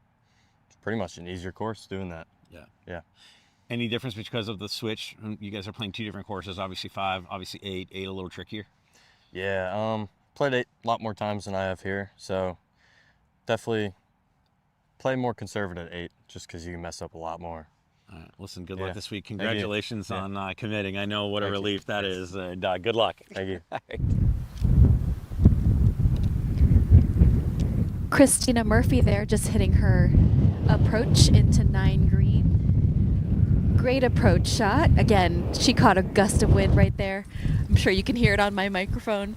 It's pretty much an easier course doing that. Yeah. Yeah. Any difference because of the switch? You guys are playing 2 different courses, obviously 5, obviously 8. 8 a little trickier. Yeah. Played 8 a lot more times than I have here, so definitely play more conservative at 8, just because you can mess up a lot more. All right. Listen, good Yeah. luck this week. Thank you. Congratulations Yeah. on committing. I know what a Thank you. relief that is. And good luck. Thank you. Christina Murphy there just hitting her approach into 9 green. Great approach shot. Again, she caught a gust of wind right there. I'm sure you can hear it on my microphone.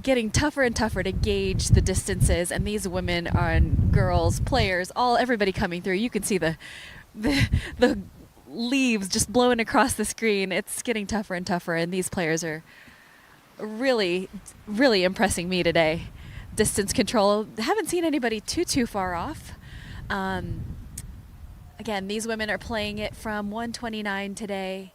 Getting tougher and tougher to gauge the distances, and these women and girls, players, everybody coming through. You can see the leaves just blowing across the screen. It's getting tougher and tougher, and these players are really, really impressing me today. Distance control, haven't seen anybody too far off. Again, these women are playing it from 129 today.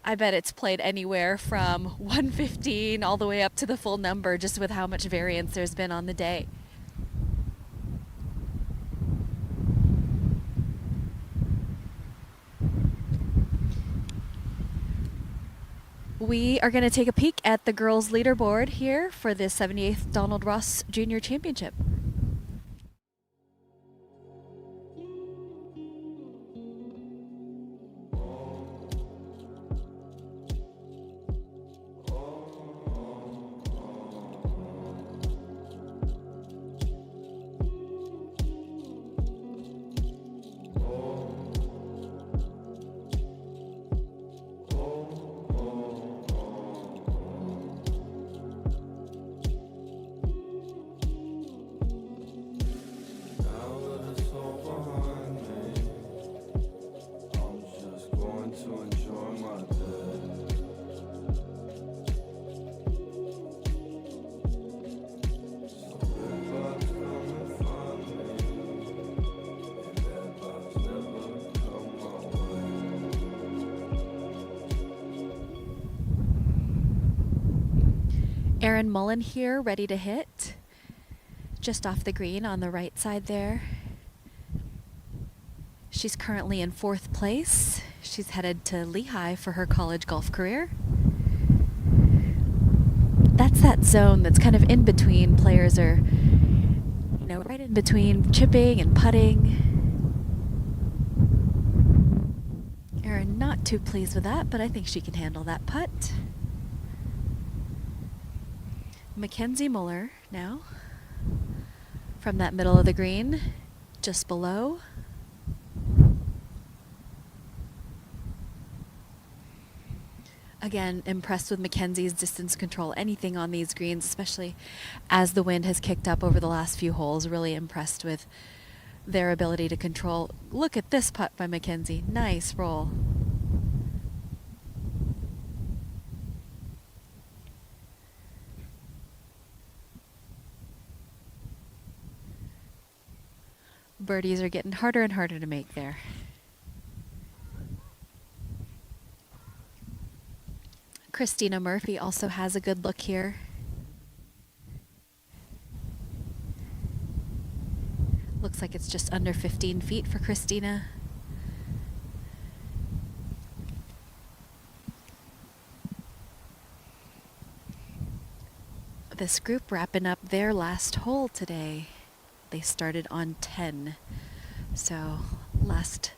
I bet it's played anywhere from 115 all the way up to the full number, just with how much variance there's been on the day. We are going to take a peek at the girls' leaderboard here for the 78th Donald Ross Junior Championship. Erin Mullen here, ready to hit. Just off the green on the right side there. She's currently in 4th place. She's headed to Lehigh for her college golf career. That's that zone that's kind of in between. Players are, right in between chipping and putting. Erin not too pleased with that, but I think she can handle that putt. Mackenzie Muller now from that middle of the green, just below. Again, impressed with Mackenzie's distance control. Anything on these greens, especially as the wind has kicked up over the last few holes. Really impressed with their ability to control. Look at this putt by Mackenzie. Nice roll. Birdies are getting harder and harder to make there. Christina Murphy also has a good look here. Looks like it's just under 15 feet for Christina. This group wrapping up their last hole today. They started on 10. So last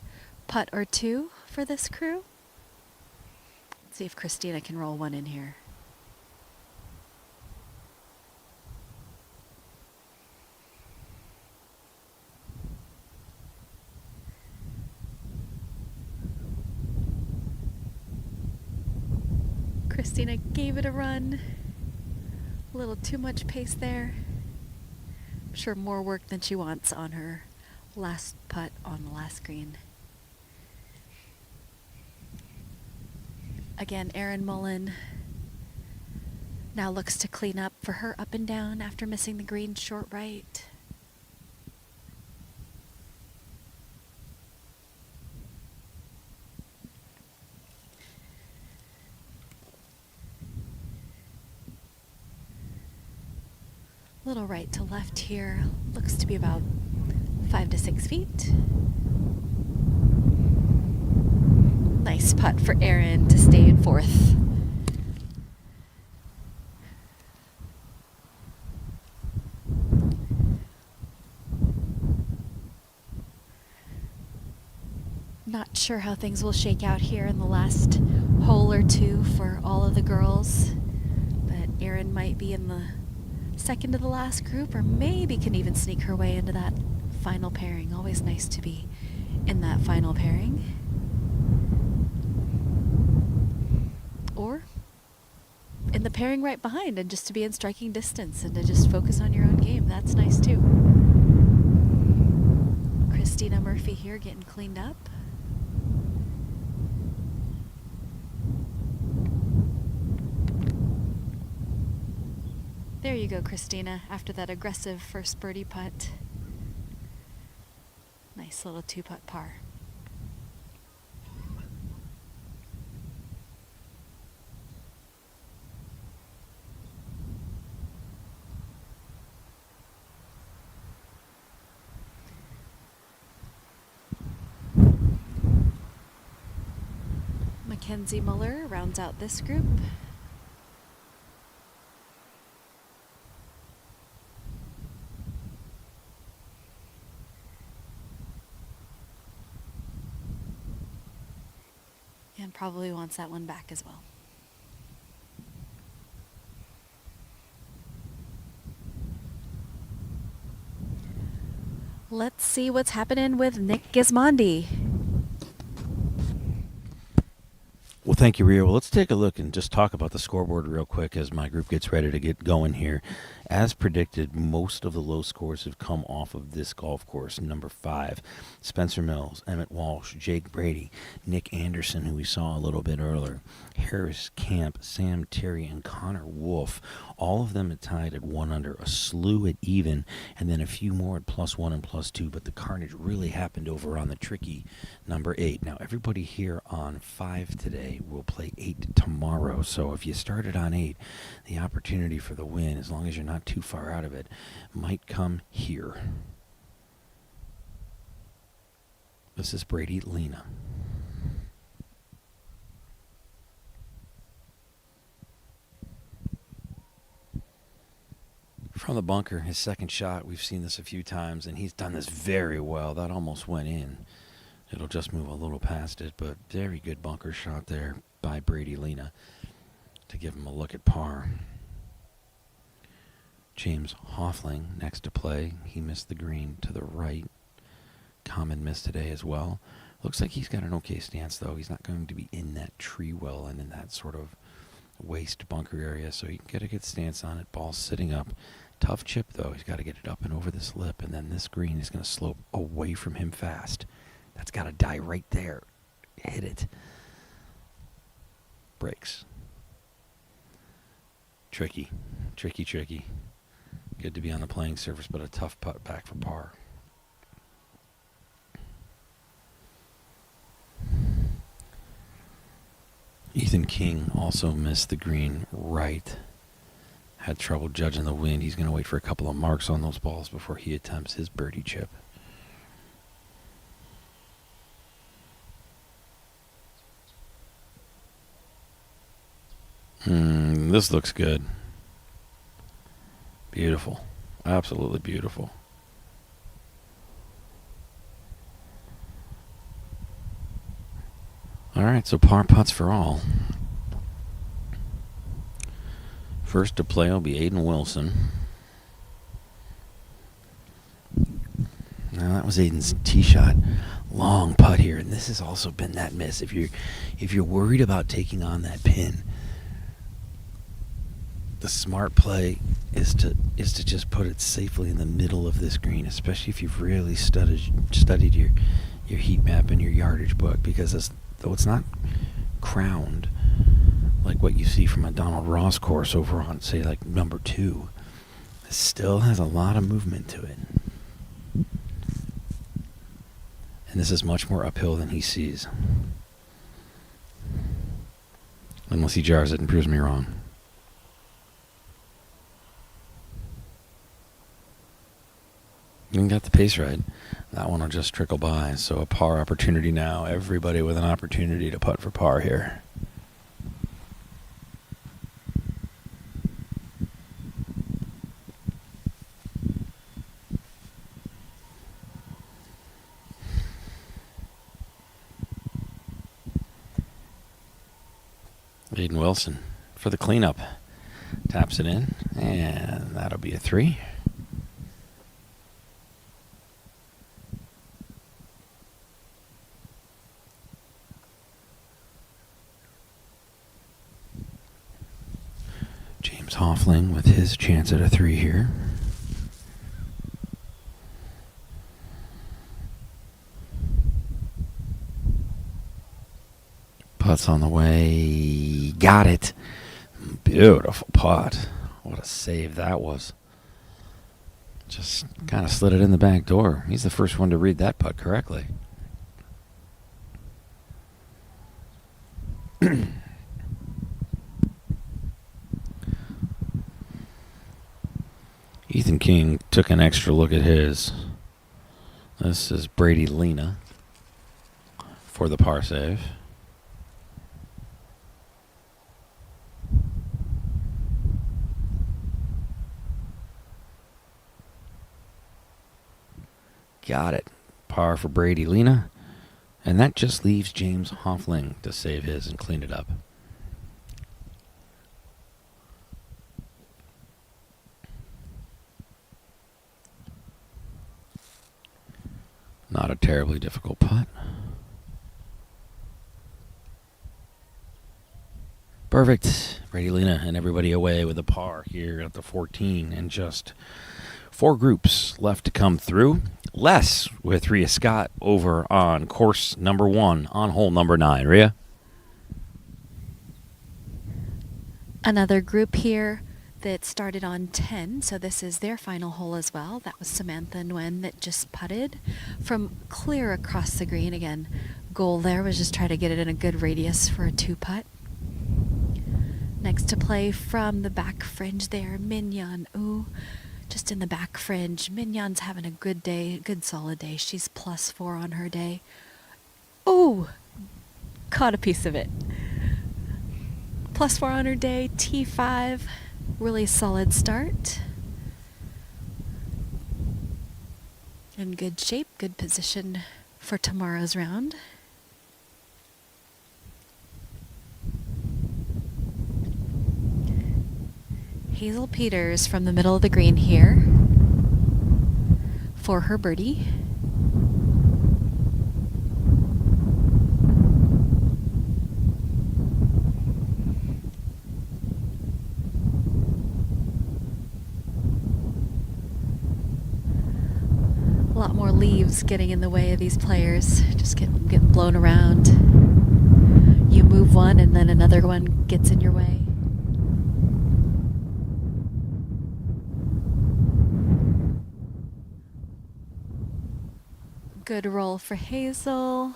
putt or 2 for this crew. Let's see if Christina can roll one in here. Christina gave it a run. A little too much pace there. I'm sure more work than she wants on her last putt on the last green. Again, Erin Mullen now looks to clean up for her up and down after missing the green short right. Little right to left here, looks to be about 5 to 6 feet. Nice putt for Erin to stay in fourth. Not sure how things will shake out here in the last hole or two for all of the girls, but Erin might be in the second to the last group, or maybe can even sneak her way into that final pairing. Always nice to be in that final pairing. Or in the pairing right behind, and just to be in striking distance and to just focus on your own game. That's nice too. Christina Murphy here getting cleaned up. There you go, Christina, after that aggressive first birdie putt. Nice little 2-putt par. Mackenzie Muller rounds out this group. And probably wants that one back as well. Let's see what's happening with Nick Gismondi. Well, thank you, Rio. Well, let's take a look and just talk about the scoreboard real quick as my group gets ready to get going here. As predicted, most of the low scores have come off of this golf course. Number 5, Spencer Mills, Emmett Walsh, Jake Brady, Nick Anderson, who we saw a little bit earlier, Harris Camp, Sam Terry, and Connor Wolf. All of them had tied at 1 under, a slew at even, and then a few more at +1 and +2, but the carnage really happened over on the tricky number 8. Now, everybody here on 5 today will play 8 tomorrow, so if you started on 8, the opportunity for the win, as long as you're not too far out of it, might come here. This is Brady Lena. From the bunker, his second shot, we've seen this a few times, and he's done this very well. That almost went in. It'll just move a little past it, but very good bunker shot there by Brady Lena to give him a look at par. James Hoffling next to play. He missed the green to the right. Common miss today as well. Looks like he's got an okay stance, though. He's not going to be in that tree well and in that sort of waste bunker area, so he can get a good stance on it. Ball sitting up. Tough chip, though. He's got to get it up and over this lip, and then this green is going to slope away from him fast. That's got to die right there. Hit it. Breaks. Tricky. Tricky, tricky. Good to be on the playing surface, but a tough putt back for par. Ethan King also missed the green right. Had trouble judging the wind. He's going to wait for a couple of marks on those balls before he attempts his birdie chip. This looks good. Beautiful. Absolutely beautiful. All right, so par putts for all. First to play will be Aiden Wilson. Now that was Aiden's tee shot. Long putt here, and this has also been that miss. If you're worried about taking on that pin, the smart play is to just put it safely in the middle of this green, especially if you've really studied your heat map and your yardage book, because though it's not crowned like what you see from a Donald Ross course over on, say, like number 2, it still has a lot of movement to it. And this is much more uphill than he sees. Unless he jars it and proves me wrong. You got the pace right. That one will just trickle by. So a par opportunity now. Everybody with an opportunity to putt for par here. Aiden Wilson for the cleanup. Taps it in, and that'll be a 3. James Hoffling with his chance at a 3 here. Putts on the way. Got it. Beautiful putt. What a save that was. Just kind of slid it in the back door. He's the first one to read that putt correctly. Ethan King took an extra look at his. This is Brady Lena for the par save. Got it. Par for Brady Lena. And that just leaves James Hoffling to save his and clean it up. Not a terribly difficult putt. Perfect. Brady Lena and everybody away with a par here at the 14, and just 4 groups left to come through. Les with Rhea Scott over on course number 1 on hole number 9. Rhea? Another group here that started on 10, so this is their final hole as well. That was Samantha Nguyen that just putted from clear across the green. Again, goal there was just try to get it in a good radius for a 2-putt. Next to play from the back fringe there, Mignon. Ooh, just in the back fringe. Mignon's having a good day, good solid day. She's +4 on her day. Ooh, caught a piece of it. +4 on her day, T5. Really solid start. In good shape, good position for tomorrow's round. Hazel Peters from the middle of the green here for her birdie. A lot more leaves getting in the way of these players, just getting blown around. You move one and then another one gets in your way. Good roll for Hazel.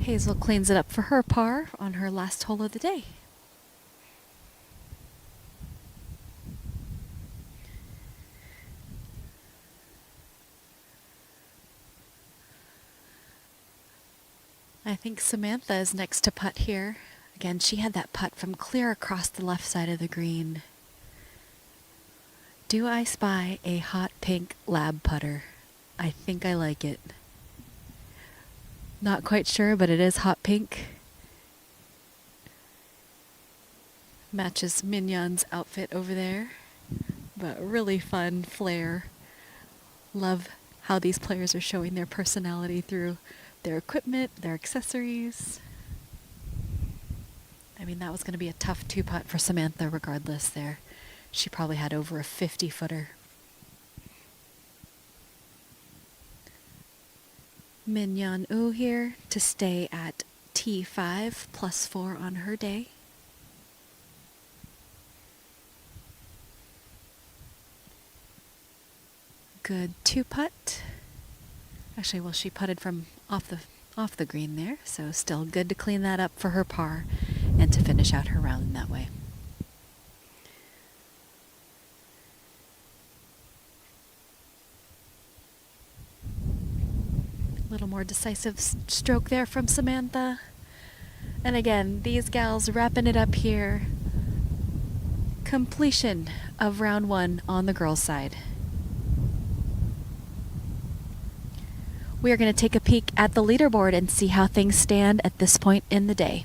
Hazel cleans it up for her par on her last hole of the day. I think Samantha is next to putt here. Again, she had that putt from clear across the left side of the green. Do I spy a hot pink lab putter? I think I like it. Not quite sure, but it is hot pink. Matches Mignon's outfit over there, but really fun flair. Love how these players are showing their personality through their equipment, their accessories. I mean, that was going to be a tough 2-putt for Samantha regardless there. She probably had over a 50-footer. Mignon Ooh here to stay at T5 +4 on her day. Good 2-putt. Actually, well, she putted from off the green there, so still good to clean that up for her par and to finish out her round in that way. A little more decisive stroke there from Samantha. And again, these gals wrapping it up here. Completion of round 1 on the girls' side. We are going to take a peek at the leaderboard and see how things stand at this point in the day.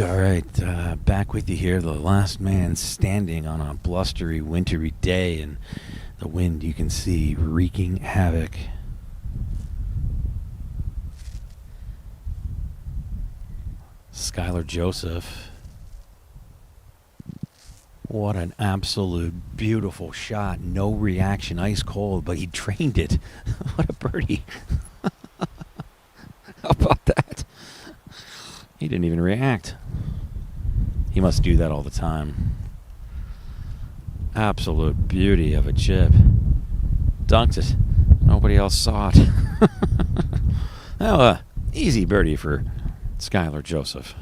All right, back with you here. The last man standing on a blustery, wintry day, and the wind you can see wreaking havoc. Skylar Joseph. What an absolute beautiful shot. No reaction, ice cold, but he trained it. What a birdie. How about that? He didn't even react. He must do that all the time. Absolute beauty of a chip. Dunked it. Nobody else saw it. Well, easy birdie for Skylar Joseph.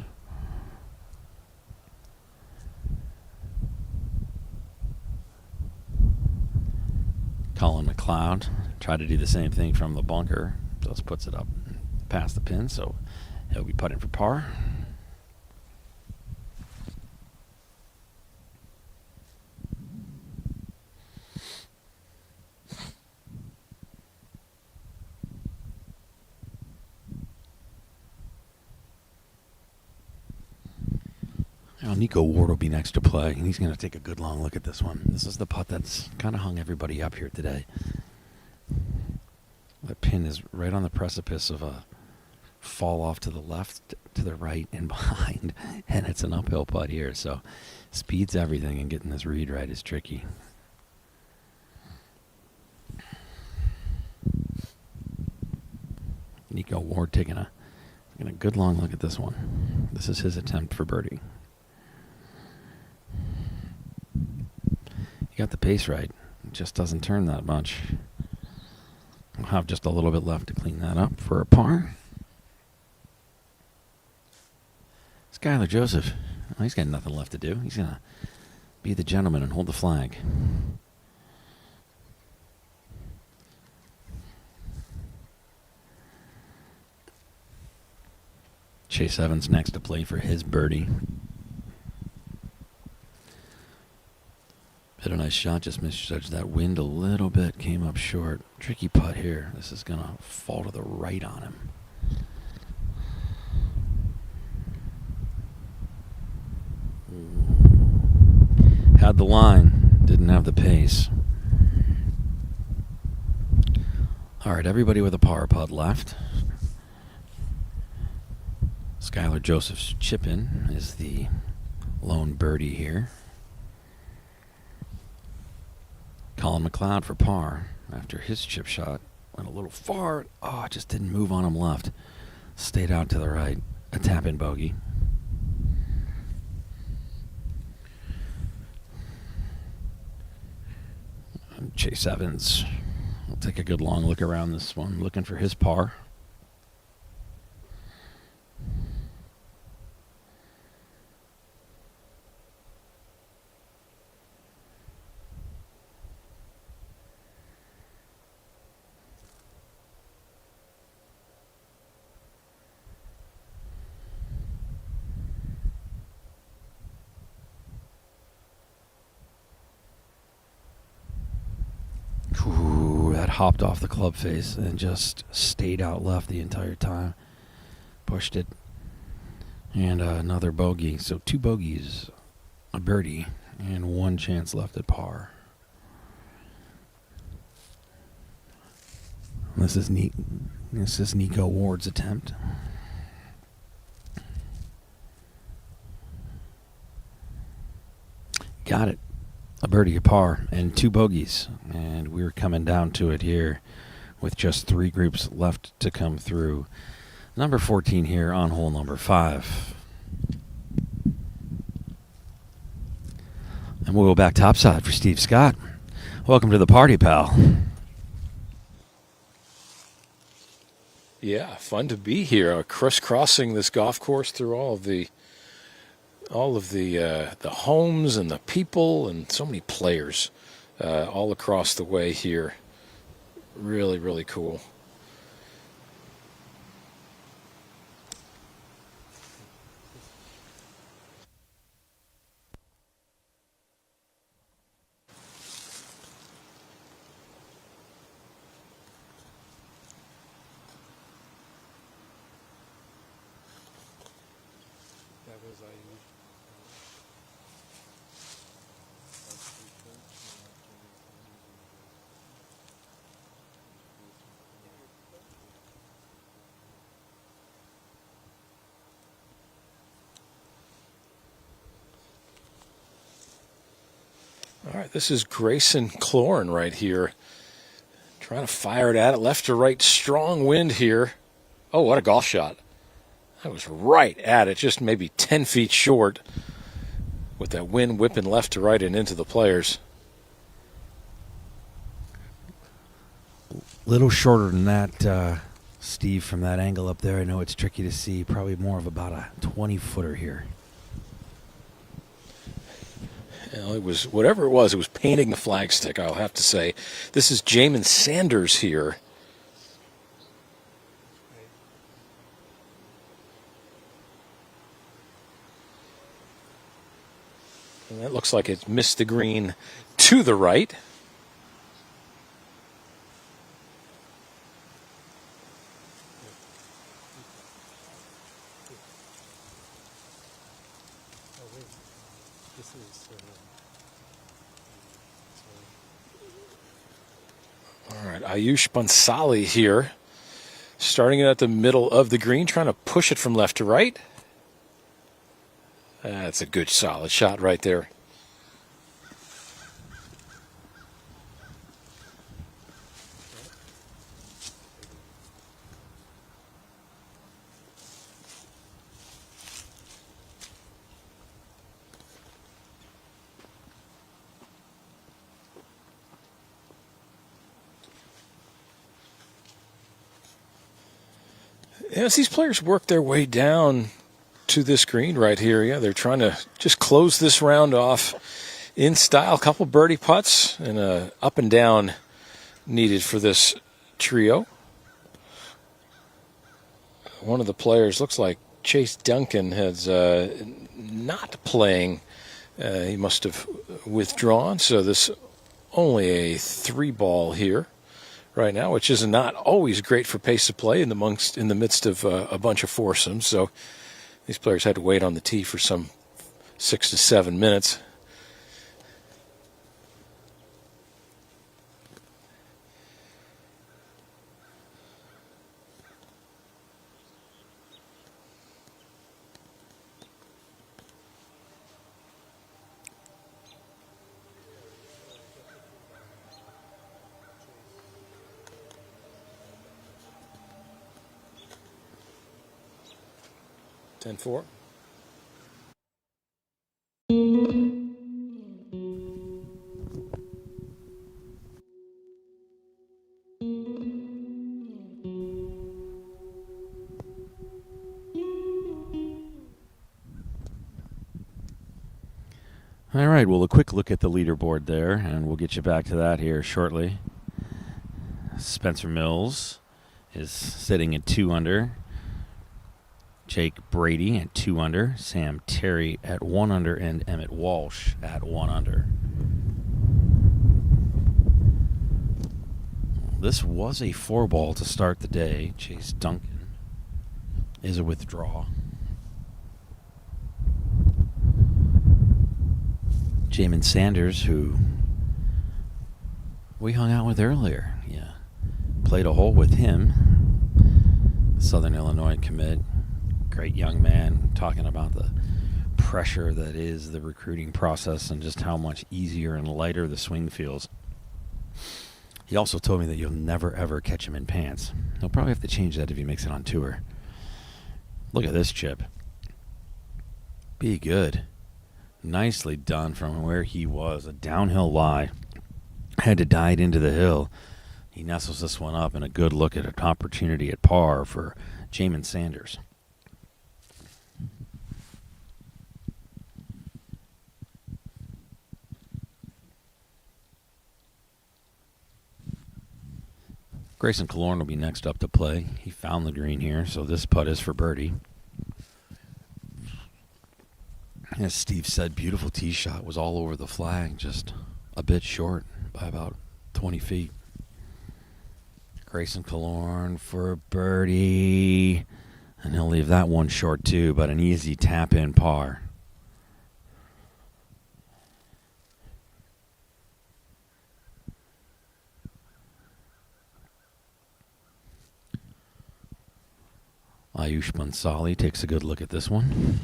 Colin McLeod tried to do the same thing from the bunker. Just puts it up past the pin, so he'll be putting for par. Now, Nico Ward will be next to play, and he's going to take a good long look at this one. This is the putt that's kind of hung everybody up here today. The pin is right on the precipice of a fall off to the left, to the right, and behind, and it's an uphill putt here, so speed's everything, and getting this read right is tricky. Nico Ward taking a good long look at this one. This is his attempt for birdie. He got the pace right. It just doesn't turn that much. We'll have just a little bit left to clean that up for a par. Skylar Joseph, well, he's got nothing left to do. He's going to be the gentleman and hold the flag. Chase Evans next to play for his birdie. Hit a nice shot, just misjudged that wind a little bit, came up short. Tricky putt here. This is going to fall to the right on him. Had the line, didn't have the pace. All right, everybody with a par putt left. Skylar Joseph's chip in is the lone birdie here. Colin McLeod for par after his chip shot went a little far. Oh, it just didn't move on him left. Stayed out to the right. A tap-in bogey. And Chase Evans will take a good long look around this one, looking for his par. Ooh, that hopped off the club face and just stayed out left the entire time. Pushed it. And another bogey. So 2 bogeys, a birdie, and 1 chance left at par. This is Nico Ward's attempt. Got it. A birdie, a par, and 2 bogeys. And we're coming down to it here with just 3 groups left to come through. Number 14 here on hole number 5. And we'll go back topside for Steve Scott. Welcome to the party, pal. Yeah, fun to be here, crisscrossing this golf course through all of the homes and the people and so many players all across the way here. Really, really cool. All right, this is Grayson Cloran right here. Trying to fire it at it, left to right, strong wind here. Oh, what a golf shot. That was right at it, just maybe 10 feet short with that wind whipping left to right and into the players. Little shorter than that, Steve, from that angle up there. I know it's tricky to see. Probably more of about a 20-footer here. You know, it was whatever it was painting the flagstick, I'll have to say. This is Jamin Sanders here. And that looks like it missed the green to the right. All right, Ayush Bansali here, starting it at the middle of the green, trying to push it from left to right. That's a good, solid shot right there. as these players work their way down to this green right here, yeah, they're trying to just close this round off in style. A couple birdie putts and a up and down needed for this trio. One of the players looks like Chase Duncan has not playing. He must have withdrawn, so this only a 3-ball here right now, which is not always great for pace of play in the midst of a bunch of foursomes. So these players had to wait on the tee for some 6 to 7 minutes. Ten-4. All right, well, a quick look at the leaderboard there, and we'll get you back to that here shortly. Spencer Mills is sitting at 2 under. Jake Brady at 2 under. Sam Terry at 1 under, and Emmett Walsh at 1 under. This was a 4-ball to start the day. Chase Duncan is a withdrawal. Jamin Sanders, who we hung out with earlier. Yeah, played a hole with him. Southern Illinois commit. Great young man, talking about the pressure that is the recruiting process and just how much easier and lighter the swing feels. He also told me that you'll never, ever catch him in pants. He'll probably have to change that if he makes it on tour. Look at this chip. Be good. Nicely done from where he was. A downhill lie. Had to dive into the hill. He nestles this one up, and a good look at an opportunity at par for Jamin Sanders. Grayson Killorn will be next up to play. He found the green here, so this putt is for birdie. As Steve said, beautiful tee shot, was all over the flag, just a bit short by about 20 feet. Grayson Killorn for birdie. And he'll leave that one short too, but an easy tap-in par. Ayush Bansali takes a good look at this one.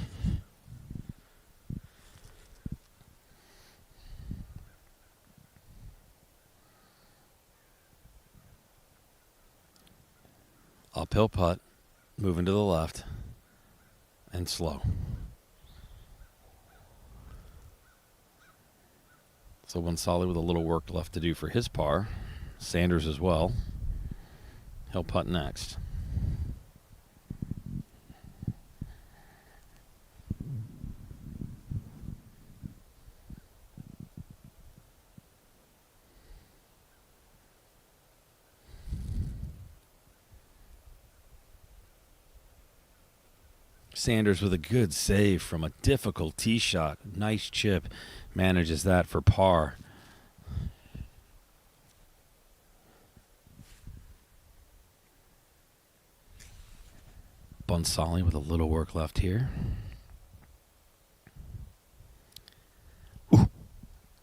Uphill putt, moving to the left, and slow. So Bansali with a little work left to do for his par. Sanders as well. He'll putt next. Sanders with a good save from a difficult tee shot. Nice chip. Manages that for par. Bansali with a little work left here. Ooh,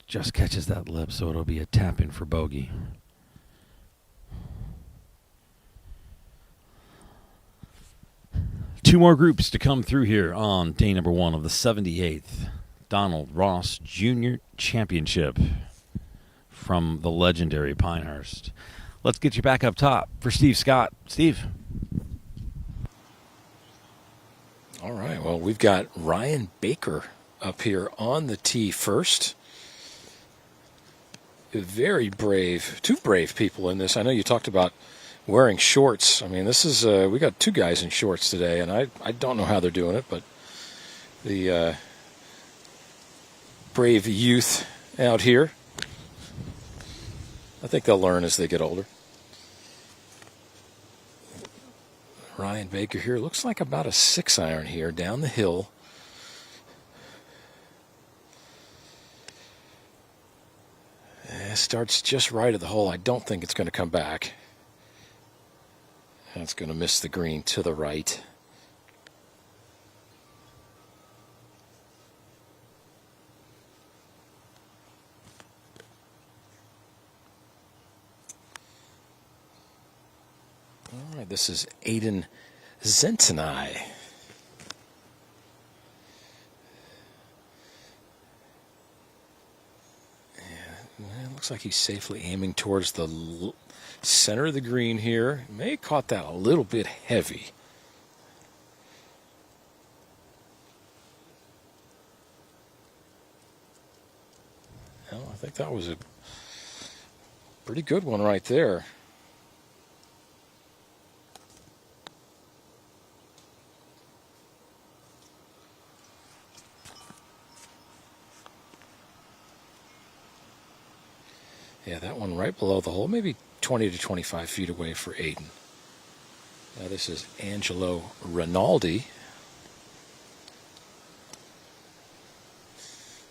just catches that lip, so it'll be a tap in for bogey. Two more groups to come through here on day number 1 of the 78th Donald Ross Jr. Championship from the legendary Pinehurst. Let's get you back up top for Steve Scott. Steve. All right, well, we've got Ryan Baker up here on the tee first. Very brave, two brave people in this. I know you talked about wearing shorts. I mean, this is we got two guys in shorts today, and I don't know how they're doing it, but the brave youth out here, I think they'll learn as they get older. Ryan Baker here, looks like about a 6-iron here down the hill. It starts just right at the hole. I don't think it's going to come back. And it's going to miss the green to the right. All right, this is Aiden Zentanai. It looks like he's safely aiming towards the center of the green here. May have caught that a little bit heavy. Well, I think that was a pretty good one right there. Yeah, that one right below the hole, maybe 20 to 25 feet away for Aiden. Now this is Angelo Rinaldi.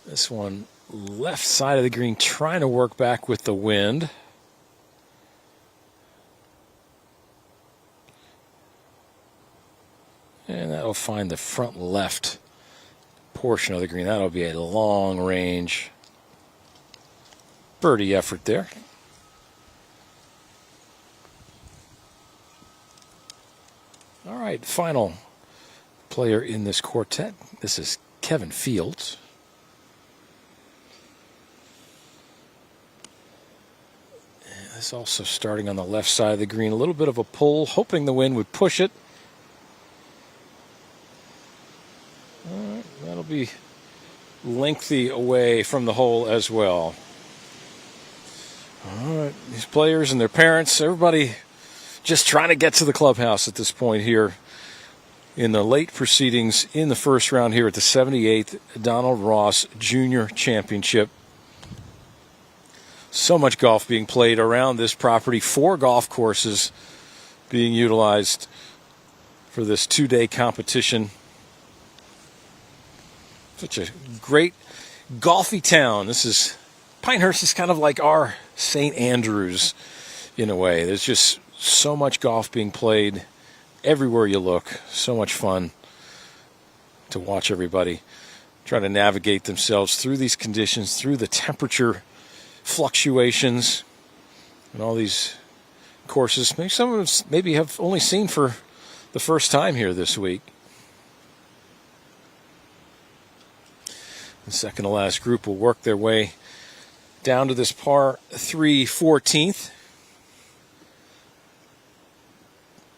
This one left side of the green, trying to work back with the wind. And that'll find the front left portion of the green. That'll be a long range birdie effort there. All right, final player in this quartet. This is Kevin Fields. And this also starting on the left side of the green. A little bit of a pull, hoping the wind would push it. All right, that'll be lengthy away from the hole as well. All right, these players and their parents, everybody just trying to get to the clubhouse at this point here in the late proceedings in the first round here at the 78th Donald Ross Jr. Championship. So much golf being played around this property. 4 golf courses being utilized for this 2-day competition. Such a great golfy town. Pinehurst is kind of like our St. Andrews in a way. There's just so much golf being played everywhere you look. So much fun to watch everybody try to navigate themselves through these conditions, through the temperature fluctuations, and all these courses. Maybe some of them have only seen for the first time here this week. The second to last group will work their way down to this par 3 14th.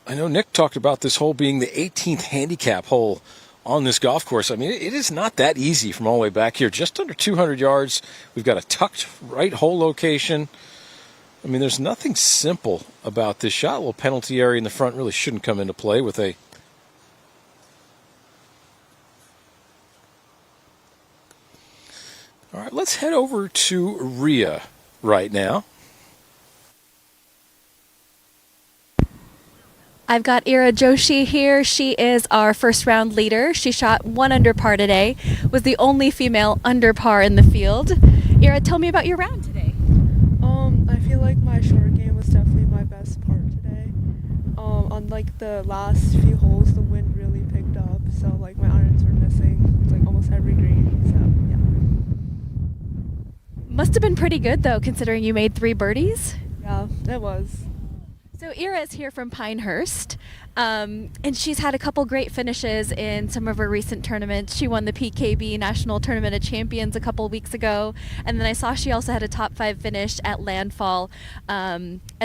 I know Nick talked about this hole being the 18th handicap hole on this golf course. I mean, it is not that easy from all the way back here. Just under 200 yards. We've got a tucked right hole location. I mean, there's nothing simple about this shot. A little penalty area in the front really shouldn't come into play with a... All right, let's head over to Rhea right now. I've got Ira Joshi here. She is our first round leader. She shot 1 under par today, was the only female under par in the field. Ira, tell me about your round today. I feel like my short game was definitely my best part today. On like the last few holes, the wind really picked up, so like my irons were missing like almost every green. So yeah. Must have been pretty good though, considering you made 3 birdies. Yeah, it was. So Ira is here from Pinehurst, and she's had a couple great finishes in some of her recent tournaments. She won the PKB National Tournament of Champions a couple weeks ago, and then I saw she also had a top 5 finish at Landfall at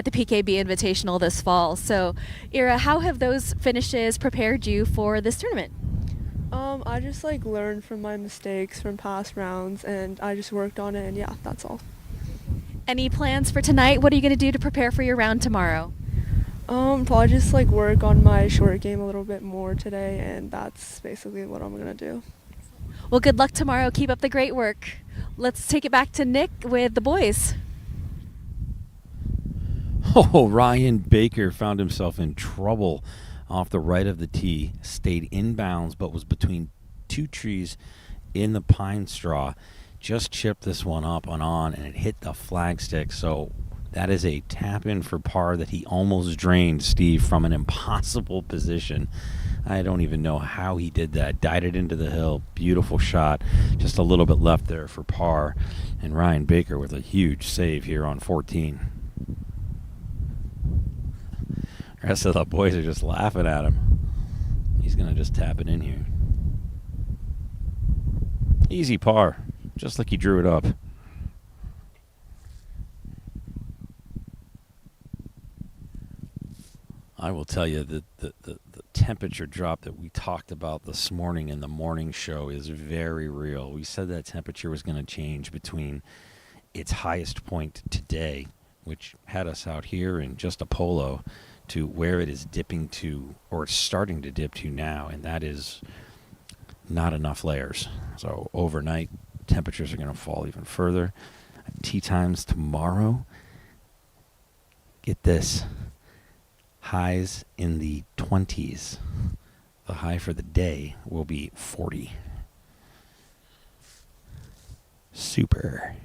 the PKB Invitational this fall. So Ira, how have those finishes prepared you for this tournament? I just like learned from my mistakes from past rounds, and I just worked on it, and yeah, that's all. Any plans for tonight? What are you going to do to prepare for your round tomorrow? Probably just like work on my short game a little bit more today, and that's basically what I'm gonna do. Well, good luck tomorrow. Keep up the great work. Let's take it back to Nick with the boys. Oh, Ryan Baker found himself in trouble off the right of the tee, stayed inbounds, but was between two trees in the pine straw. Just chipped this one up and on, and it hit the flagstick. So that is a tap in for par that he almost drained, Steve, from an impossible position. I don't even know how he did that. Died it into the hill. Beautiful shot. Just a little bit left there for par. And Ryan Baker with a huge save here on 14. The rest of the boys are just laughing at him. He's going to just tap it in here. Easy par. Just like he drew it up. I will tell you that the temperature drop that we talked about this morning in the morning show is very real. We said that temperature was going to change between its highest point today, which had us out here in just a polo, to where it is dipping to, or it's starting to dip to now, and that is not enough layers. So overnight, temperatures are going to fall even further. Tee times tomorrow, get this, highs in the 20s. The high for the day will be 40. Super.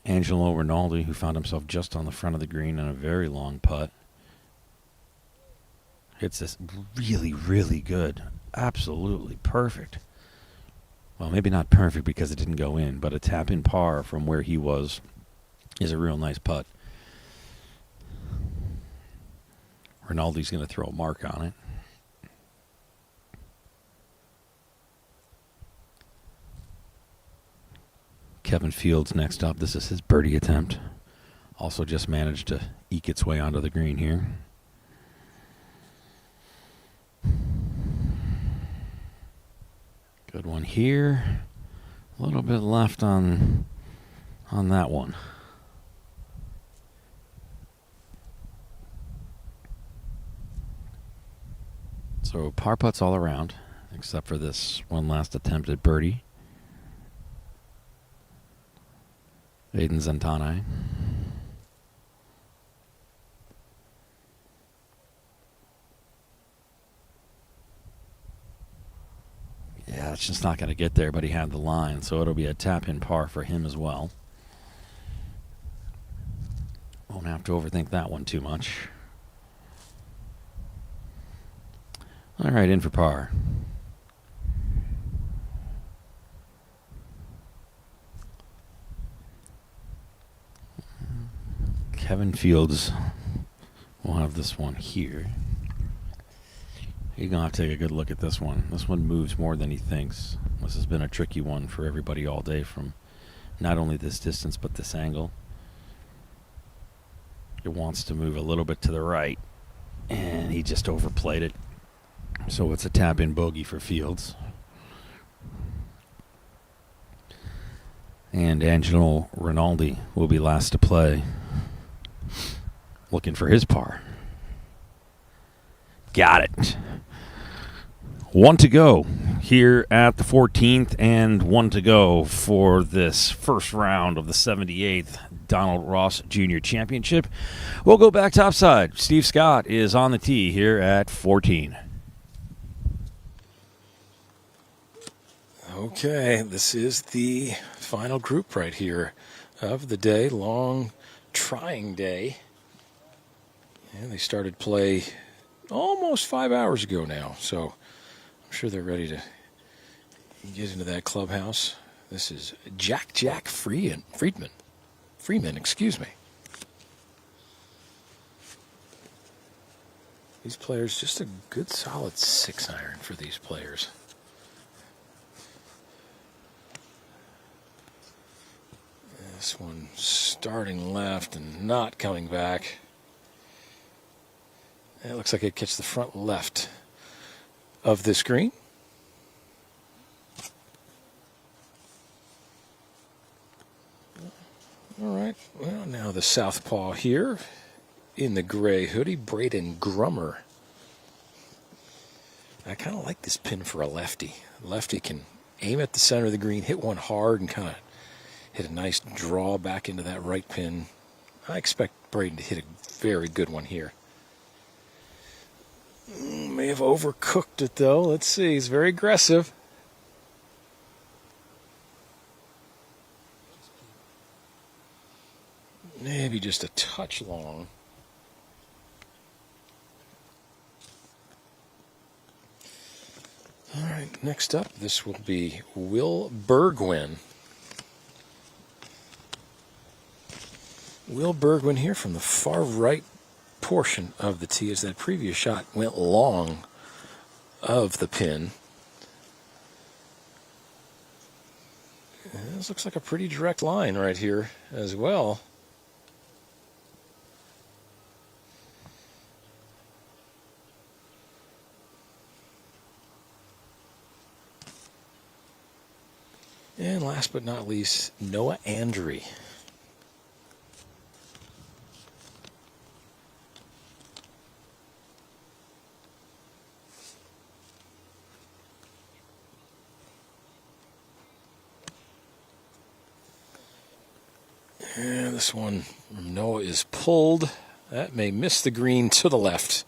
Angelo Rinaldi, who found himself just on the front of the green on a very long putt. Hits this really, really good. Absolutely perfect. Well, maybe not perfect because it didn't go in, but a tap in par from where he was is a real nice putt. Rinaldi's going to throw a mark on it. Kevin Fields next up. This is his birdie attempt. Also just managed to eke its way onto the green here. Good one here. A little bit left on that one. So par putts all around, except for this one last attempt at birdie. Aiden Zentane. Yeah, it's just not going to get there, but he had the line, so it'll be a tap-in par for him as well. Won't have to overthink that one too much. All right, in for par. Kevin Fields will have this one here. You're going to have to take a good look at this one. This one moves more than he thinks. This has been a tricky one for everybody all day from not only this distance but this angle. It wants to move a little bit to the right, and he just overplayed it. So it's a tap-in bogey for Fields. And Angelo Rinaldi will be last to play, looking for his par. Got it. One to go here at the 14th, and one to go for this first round of the 78th Donald Ross Jr. Championship. We'll go back topside. Steve Scott is on the tee here at 14. Okay, this is the final group right here of the day. Long, trying day. And they started play almost 5 hours ago now, so I'm sure they're ready to get into that clubhouse. This is Jack Freeman, excuse me. These players, just a good solid 6-iron for these players. This one starting left and not coming back. It looks like it gets the front left of this green. All right. Well, now the southpaw here in the gray hoodie, Braden Grummer. I kind of like this pin for a lefty. Lefty can aim at the center of the green, hit one hard, and kind of hit a nice draw back into that right pin. I expect Braden to hit a very good one here. May have overcooked it, though. Let's see. He's very aggressive. Maybe just a touch long. All right, next up, this will be Will Bergwin. Will Bergwin here from the far right portion of the tee as that previous shot went long of the pin. And this looks like a pretty direct line right here as well. And last but not least, Noah Andre. And this one from Noah is pulled. That may miss the green to the left.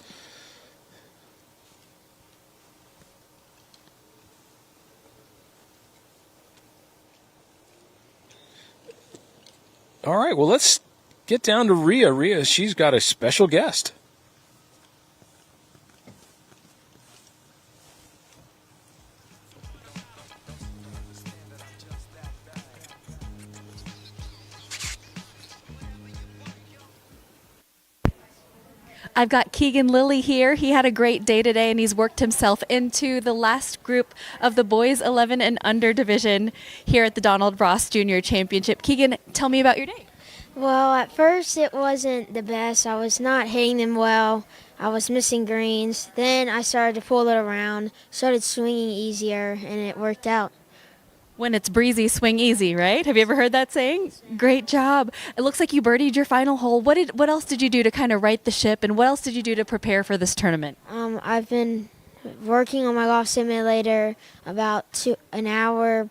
All right, well, let's get down to Rhea. Rhea, she's got a special guest. I've got Keegan Lilly here. He had a great day today, and he's worked himself into the last group of the boys 11 and under division here at the Donald Ross Jr. Championship. Keegan, tell me about your day. Well, at first it wasn't the best. I was not hitting them well. I was missing greens. Then I started to pull it around, started swinging easier, and it worked out. When it's breezy, swing easy, right? Have you ever heard that saying? Great job. It looks like you birdied your final hole. What else did you do to kind of right the ship, and what else did you do to prepare for this tournament? I've been working on my golf simulator about an hour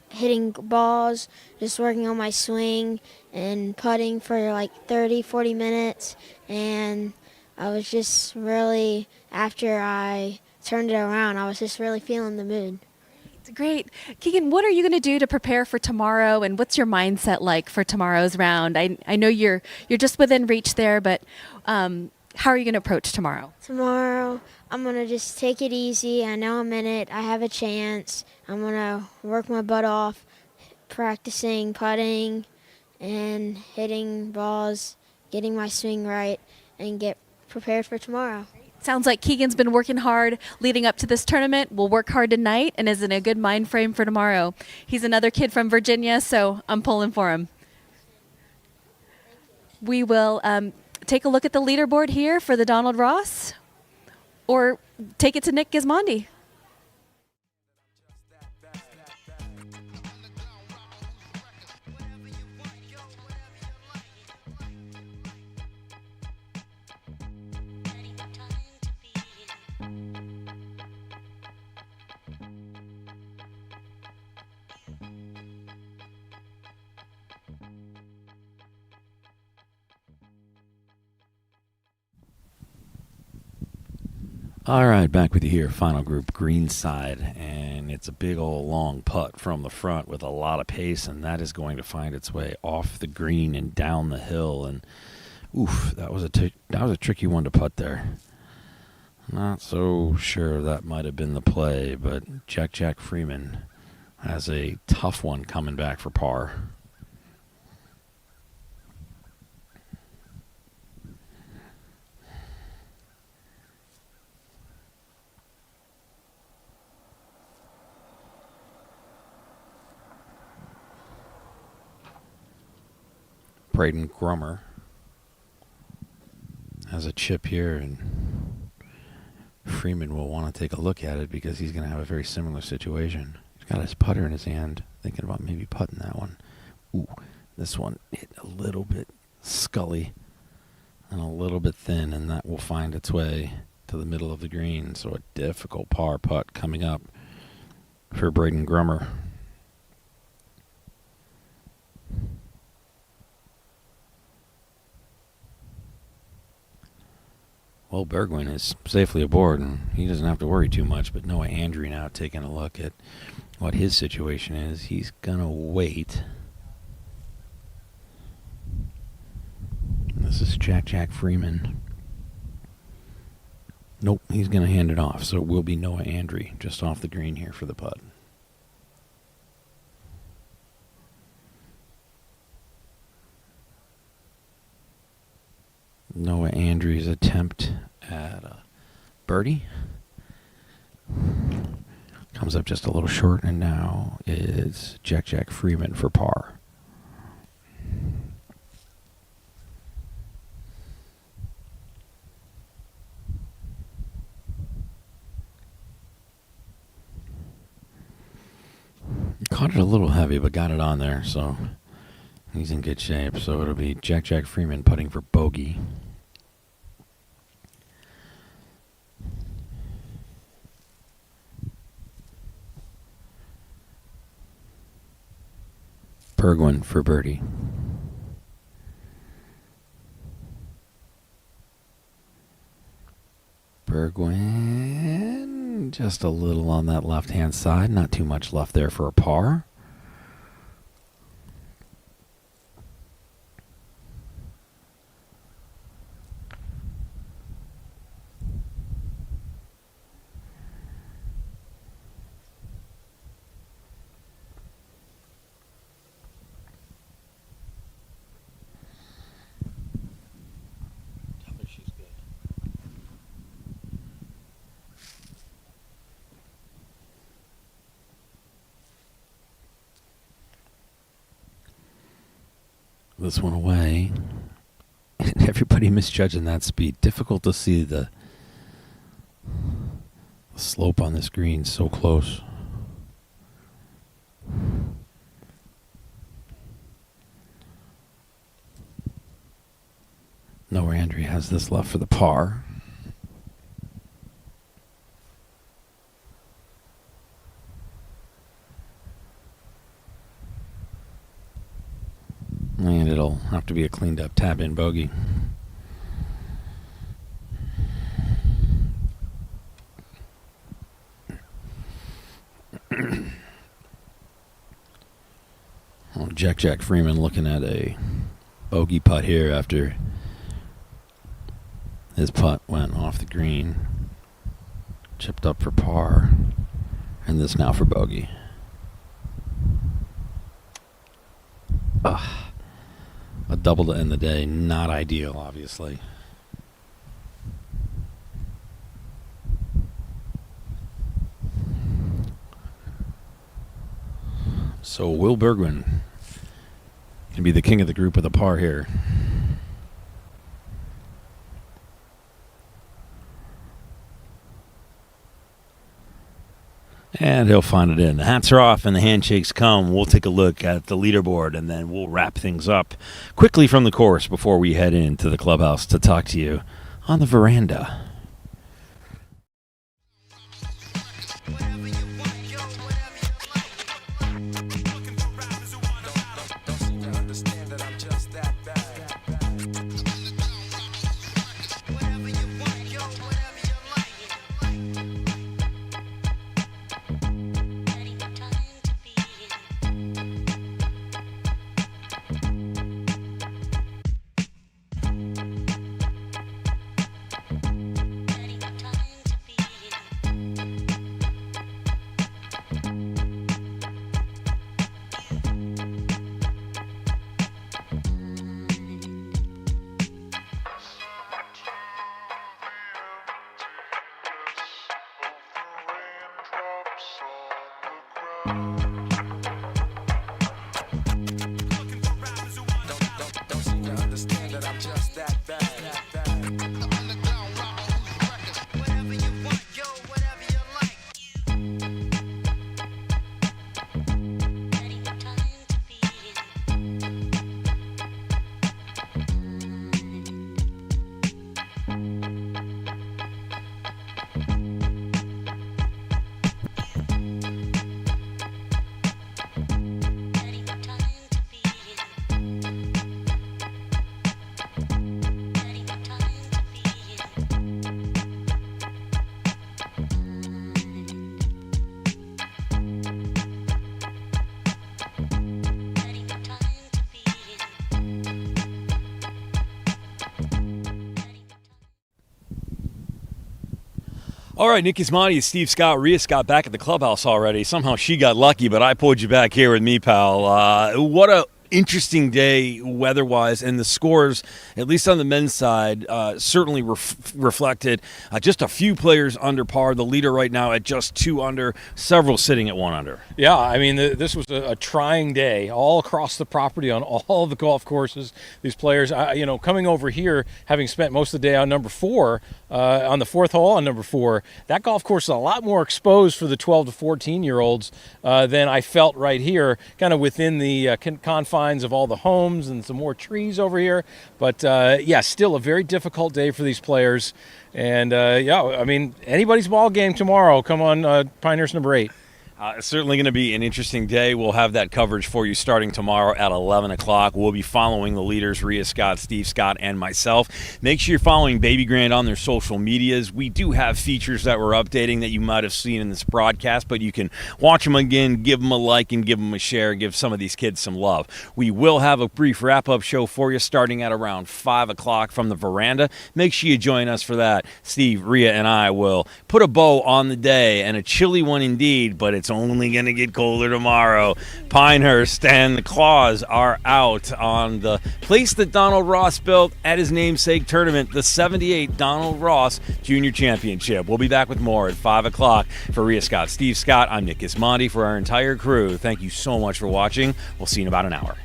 hitting balls, just working on my swing and putting for like 30, 40 minutes. And I was just really, after I turned it around, I was just really feeling the mood. Great. Keegan, what are you going to do to prepare for tomorrow, and what's your mindset like for tomorrow's round? I know you're just within reach there, but how are you going to approach tomorrow? Tomorrow, I'm going to just take it easy. I know I'm in it. I have a chance. I'm going to work my butt off, practicing putting and hitting balls, getting my swing right, and get prepared for tomorrow. Sounds like Keegan's been working hard leading up to this tournament, will work hard tonight, and is in a good mind frame for tomorrow. He's another kid from Virginia, so I'm pulling for him. We will take a look at the leaderboard here for the Donald Ross, or take it to Nick Gismondi. All right, back with you here, final group, green side, and it's a big old long putt from the front with a lot of pace, and that is going to find its way off the green and down the hill, and oof, that was a tricky one to putt there. Not so sure that might have been the play, but Jack Freeman has a tough one coming back for par. Braden Grummer has a chip here, and Freeman will want to take a look at it because he's going to have a very similar situation. He's got his putter in his hand, thinking about maybe putting that one. Ooh, this one hit a little bit scully and a little bit thin, and that will find its way to the middle of the green. So a difficult par putt coming up for Braden Grummer. Well, Bergwijn is safely aboard, and he doesn't have to worry too much. But Noah Andrew now taking a look at what his situation is. He's going to wait. This is Jack Freeman. Nope, he's going to hand it off. So it will be Noah Andrew just off the green here for the putt. Noah Andrews' attempt at a birdie comes up just a little short, and now is Jack Freeman for par. Caught it a little heavy, but got it on there, so he's in good shape. So it'll be Jack Freeman putting for bogey. Bergwijn for birdie. Bergwijn just a little on that left-hand side. Not too much left there for a par. This one away. Everybody misjudging that speed. Difficult to see the slope on this green so close. Noah Andrew has this left for the par. And it'll have to be a cleaned up tap-in bogey. Well, Jack Freeman looking at a bogey putt here after his putt went off the green. Chipped up for par. And this now for bogey. A double to end the day. Not ideal, obviously. So Will Bergwijn can be the king of the group with a par here. And he'll find it in. The hats are off and the handshakes come. We'll take a look at the leaderboard and then we'll wrap things up quickly from the course before we head into the clubhouse to talk to you on the veranda. All right, Nick Ismati, Steve Scott, Rhea Scott back at the clubhouse already. Somehow she got lucky, but I pulled you back here with me, pal. What a interesting day weather-wise, and the scores, at least on the men's side, certainly reflected just a few players under par. The leader right now at just 2 under, several sitting at 1 under. Yeah, I mean, this was a trying day all across the property on all the golf courses. These players, coming over here, having spent most of the day on number 4, on the 4th hole on number 4, that golf course is a lot more exposed for the 12 to 14-year-olds than I felt right here, kind of within the confines of all the homes and some more trees over here. But, still a very difficult day for these players. And, I mean, anybody's ball game tomorrow. Come on, Pinehurst number 8. It's certainly going to be an interesting day. We'll have that coverage for you starting tomorrow at 11 o'clock. We'll be following the leaders, Rhea Scott, Steve Scott, and myself. Make sure you're following Baby Grand on their social medias. We do have features that we're updating that you might have seen in this broadcast, but you can watch them again, give them a like, and give them a share, give some of these kids some love. We will have a brief wrap-up show for you starting at around 5 o'clock from the veranda. Make sure you join us for that. Steve, Rhea, and I will put a bow on the day, and a chilly one indeed, but it's only going to get colder tomorrow. Pinehurst and the Claws are out on the place that Donald Ross built at his namesake tournament, the 78 Donald Ross Junior Championship. We'll be back with more at 5 o'clock. For Rhea Scott, Steve Scott, I'm Nick Ismati. For our entire crew, thank you so much for watching. We'll see you in about an hour.